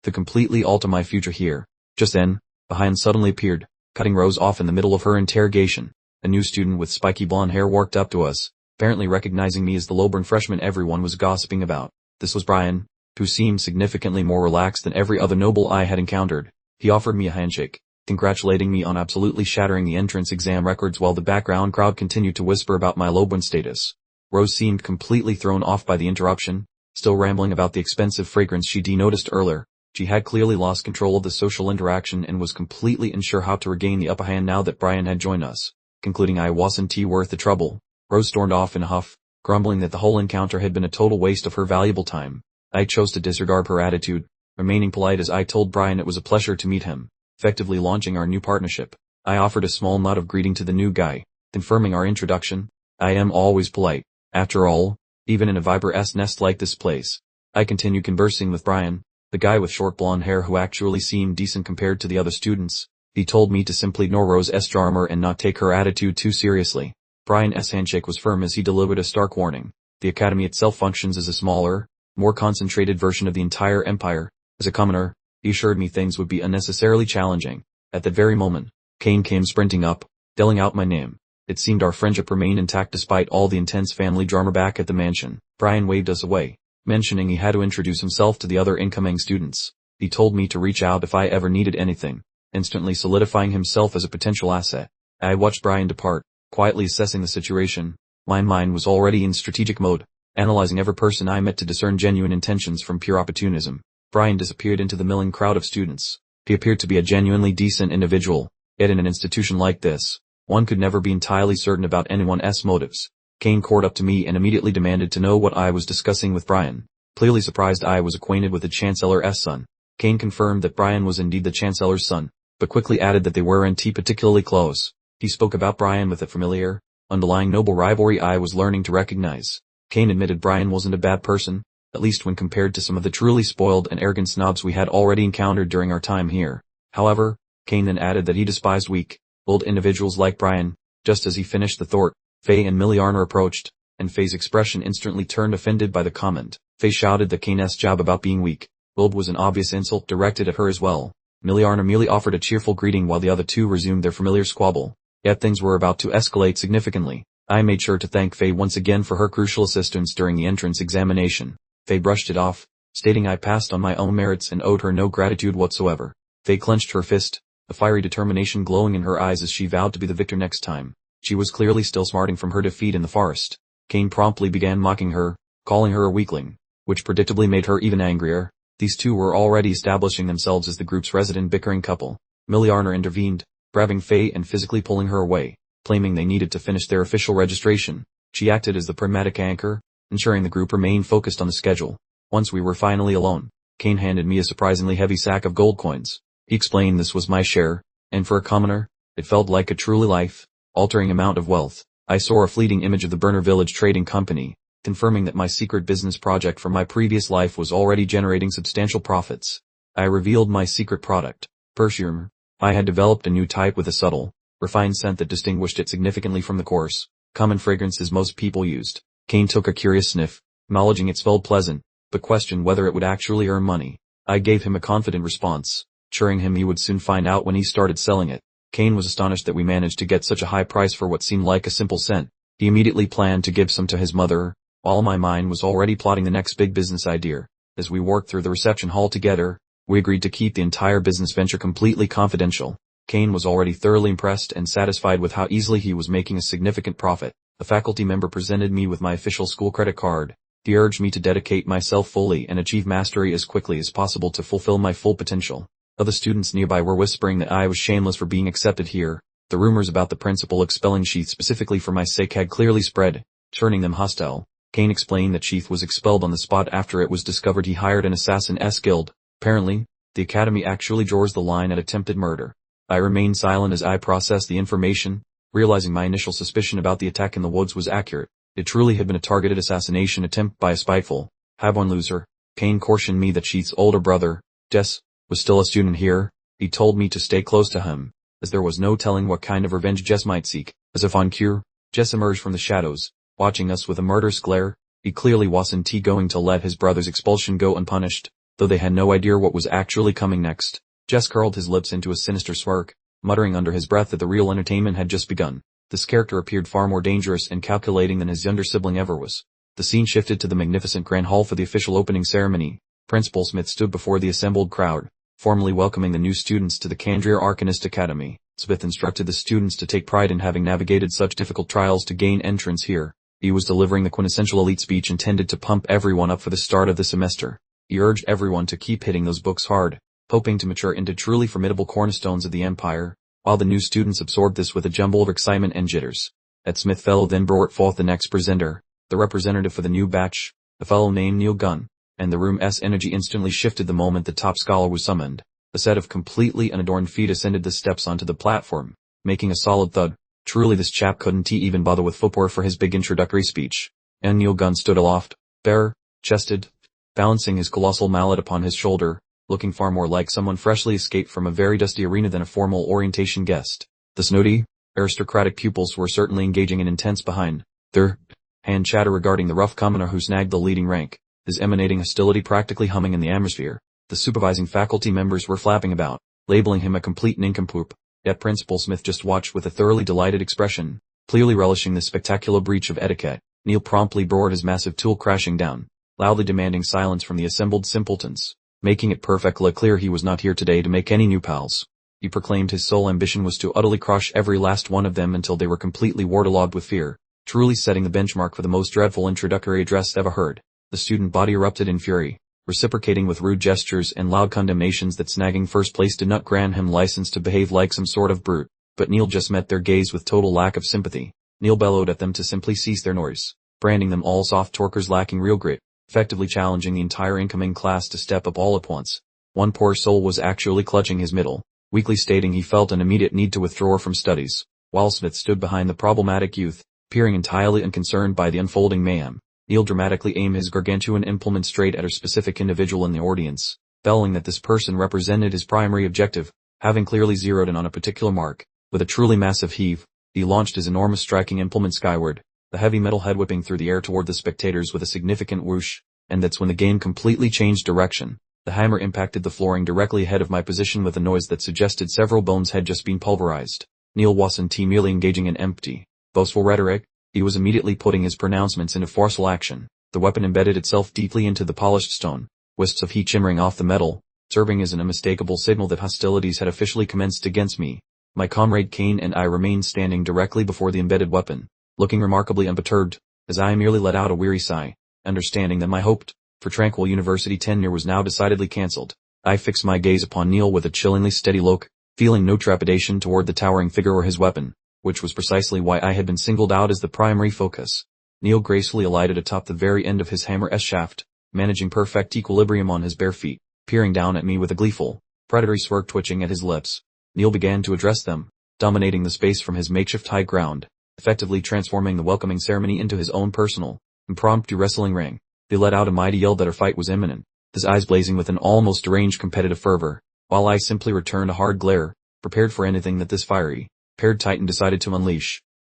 Speaker 1: to completely alter my future here. Just then, behind suddenly appeared, cutting Rose off in the middle of her interrogation. A new student with spiky blonde hair walked up to us, apparently recognizing me as the lowborn freshman everyone was gossiping about. This was Brian, who seemed significantly more relaxed than every other noble I had encountered. He offered me a handshake, congratulating me on absolutely shattering the entrance exam records while the background crowd continued to whisper about my lowborn status. Rose seemed completely thrown off by the interruption, still rambling about the expensive fragrance she'd noticed earlier. She had clearly lost control of the social interaction and was completely unsure how to regain the upper hand now that Brian had joined us. Concluding I wasn't worth the trouble, Rose stormed off in a huff, grumbling that the whole encounter had been a total waste of her valuable time. I chose to disregard her attitude, remaining polite as I told Brian it was a pleasure to meet him, effectively launching our new partnership. I offered a small nod of greeting to the new guy, confirming our introduction. I am always polite. After all, even in a viper's nest like this place. I continued conversing with Brian, the guy with short blonde hair who actually seemed decent compared to the other students. He told me to simply ignore Rose's charmer and not take her attitude too seriously. Brian's handshake was firm as he delivered a stark warning. The academy itself functions as a smaller, more concentrated version of the entire empire. As a commoner, he assured me things would be unnecessarily challenging. At that very moment, Kane came sprinting up, yelling out my name. It seemed our friendship remained intact despite all the intense family drama back at the mansion. Brian waved us away, mentioning he had to introduce himself to the other incoming students. He told me to reach out if I ever needed anything, instantly solidifying himself as a potential asset. I watched Brian depart, quietly assessing the situation. My mind was already in strategic mode, analyzing every person I met to discern genuine intentions from pure opportunism. Brian disappeared into the milling crowd of students. He appeared to be a genuinely decent individual, yet in an institution like this, one could never be entirely certain about anyone's motives. Kane caught up to me and immediately demanded to know what I was discussing with Brian. Clearly surprised I was acquainted with the Chancellor's son, Kane confirmed that Brian was indeed the Chancellor's son, but quickly added that they weren't particularly close. He spoke about Brian with a familiar, underlying noble rivalry I was learning to recognize. Kane admitted Brian wasn't a bad person, at least when compared to some of the truly spoiled and arrogant snobs we had already encountered during our time here. However, Kane then added that he despised weak, old individuals like Brian. Just as he finished the thought, Faye and Miliarna approached, and Faye's expression instantly turned offended by the comment. Faye shouted that Kane's job about being weak, willed was an obvious insult directed at her as well. Miliarna merely offered a cheerful greeting while the other two resumed their familiar squabble. Yet things were about to escalate significantly. I made sure to thank Faye once again for her crucial assistance during the entrance examination. Faye brushed it off, stating I passed on my own merits and owed her no gratitude whatsoever. Faye clenched her fist, a fiery determination glowing in her eyes as she vowed to be the victor next time. She was clearly still smarting from her defeat in the forest. Kane promptly began mocking her, calling her a weakling, which predictably made her even angrier. These two were already establishing themselves as the group's resident bickering couple. Miliarna intervened, grabbing Faye and physically pulling her away, claiming they needed to finish their official registration. She acted as the pragmatic anchor, ensuring the group remained focused on the schedule. Once we were finally alone, Kane handed me a surprisingly heavy sack of gold coins. He explained this was my share, and for a commoner, it felt like a truly life-altering amount of wealth. I saw a fleeting image of the Burner Village Trading Company, confirming that my secret business project from my previous life was already generating substantial profits. I revealed my secret product, perfume. I had developed a new type with a subtle, refined scent that distinguished it significantly from the coarse, common fragrances most people used. Kane took a curious sniff, acknowledging it smelled pleasant, but questioned whether it would actually earn money. I gave him a confident response, assuring him he would soon find out when he started selling it. Kane was astonished that we managed to get such a high price for what seemed like a simple scent. He immediately planned to give some to his mother, while my mind was already plotting the next big business idea. As we worked through the reception hall together, we agreed to keep the entire business venture completely confidential. Kane was already thoroughly impressed and satisfied with how easily he was making a significant profit. A faculty member presented me with my official school credit card. He urged me to dedicate myself fully and achieve mastery as quickly as possible to fulfill my full potential. Other students nearby were whispering that I was shameless for being accepted here. The rumors about the principal expelling Sheath specifically for my sake had clearly spread, turning them hostile. Kane explained that Sheath was expelled on the spot after it was discovered he hired an assassin's guild. Apparently, the academy actually draws the line at attempted murder. I remained silent as I processed the information, realizing my initial suspicion about the attack in the woods was accurate. It truly had been a targeted assassination attempt by a spiteful, have-one loser. Kane cautioned me that Sheath's older brother, Jess, was still a student here. He told me to stay close to him, as there was no telling what kind of revenge Jess might seek. As if on cue, Jess emerged from the shadows, watching us with a murderous glare. He clearly wasn't going to let his brother's expulsion go unpunished, though they had no idea what was actually coming next. Jess curled his lips into a sinister smirk, muttering under his breath that the real entertainment had just begun. This character appeared far more dangerous and calculating than his younger sibling ever was. The scene shifted to the magnificent grand hall for the official opening ceremony. Principal Smith stood before the assembled crowd, formally welcoming the new students to the Kandria Arcanist Academy. Smith instructed the students to take pride in having navigated such difficult trials to gain entrance here. He was delivering the quintessential elite speech intended to pump everyone up for the start of the semester. He urged everyone to keep hitting those books hard, hoping to mature into truly formidable cornerstones of the empire, while the new students absorbed this with a jumble of excitement and jitters. Smith fellow then brought forth the next presenter, the representative for the new batch, a fellow named Neil Gunn, and the room's energy instantly shifted the moment the top scholar was summoned. A set of completely unadorned feet ascended the steps onto the platform, making a solid thud. Truly this chap couldn't even bother with footwear for his big introductory speech. And Neil Gunn stood aloft, bare-chested, balancing his colossal mallet upon his shoulder, looking far more like someone freshly escaped from a very dusty arena than a formal orientation guest. The snooty, aristocratic pupils were certainly engaging in intense behind their hand chatter regarding the rough commoner who snagged the leading rank, his emanating hostility practically humming in the atmosphere. The supervising faculty members were flapping about, labeling him a complete nincompoop. Yet Principal Smith just watched with a thoroughly delighted expression, clearly relishing this spectacular breach of etiquette. Neil promptly roared his massive tool crashing down, loudly demanding silence from the assembled simpletons, making it perfectly clear he was not here today to make any new pals. He proclaimed his sole ambition was to utterly crush every last one of them until they were completely waterlogged with fear, truly setting the benchmark for the most dreadful introductory address ever heard. The student body erupted in fury, reciprocating with rude gestures and loud condemnations that snagging first place did not grant him license to behave like some sort of brute. But Neil just met their gaze with total lack of sympathy. Neil bellowed at them to simply cease their noise, branding them all soft torkers lacking real grit, effectively challenging the entire incoming class to step up all at once. One poor soul was actually clutching his middle, weakly stating he felt an immediate need to withdraw from studies, while Smith stood behind the problematic youth, peering entirely unconcerned by the unfolding mayhem. Neil dramatically aimed his gargantuan implement straight at a specific individual in the audience, bellowing that this person represented his primary objective, having clearly zeroed in on a particular mark. With a truly massive heave, he launched his enormous striking implement skyward, the heavy metal head whipping through the air toward the spectators with a significant whoosh, and that's when the game completely changed direction. The hammer impacted the flooring directly ahead of my position with a noise that suggested several bones had just been pulverized. Neil wasn't merely engaging in empty, boastful rhetoric, he was immediately putting his pronouncements into forceful action. The weapon embedded itself deeply into the polished stone, wisps of heat shimmering off the metal, serving as an unmistakable signal that hostilities had officially commenced against me. My comrade Kane and I remained standing directly before the embedded weapon, looking remarkably unperturbed, as I merely let out a weary sigh, understanding that my hoped for tranquil university tenure was now decidedly cancelled. I fixed my gaze upon Neil with a chillingly steady look, feeling no trepidation toward the towering figure or his weapon, which was precisely why I had been singled out as the primary focus. Neil gracefully alighted atop the very end of his hammer-S shaft, managing perfect equilibrium on his bare feet, peering down at me with a gleeful, predatory smirk twitching at his lips. Neil began to address them, dominating the space from his makeshift high ground, effectively transforming the welcoming ceremony into his own personal, impromptu wrestling ring. They let out a mighty yell that a fight was imminent, his eyes blazing with an almost deranged competitive fervor, while I simply returned a hard glare, prepared for anything that this fiery, paired titan decided to unleash.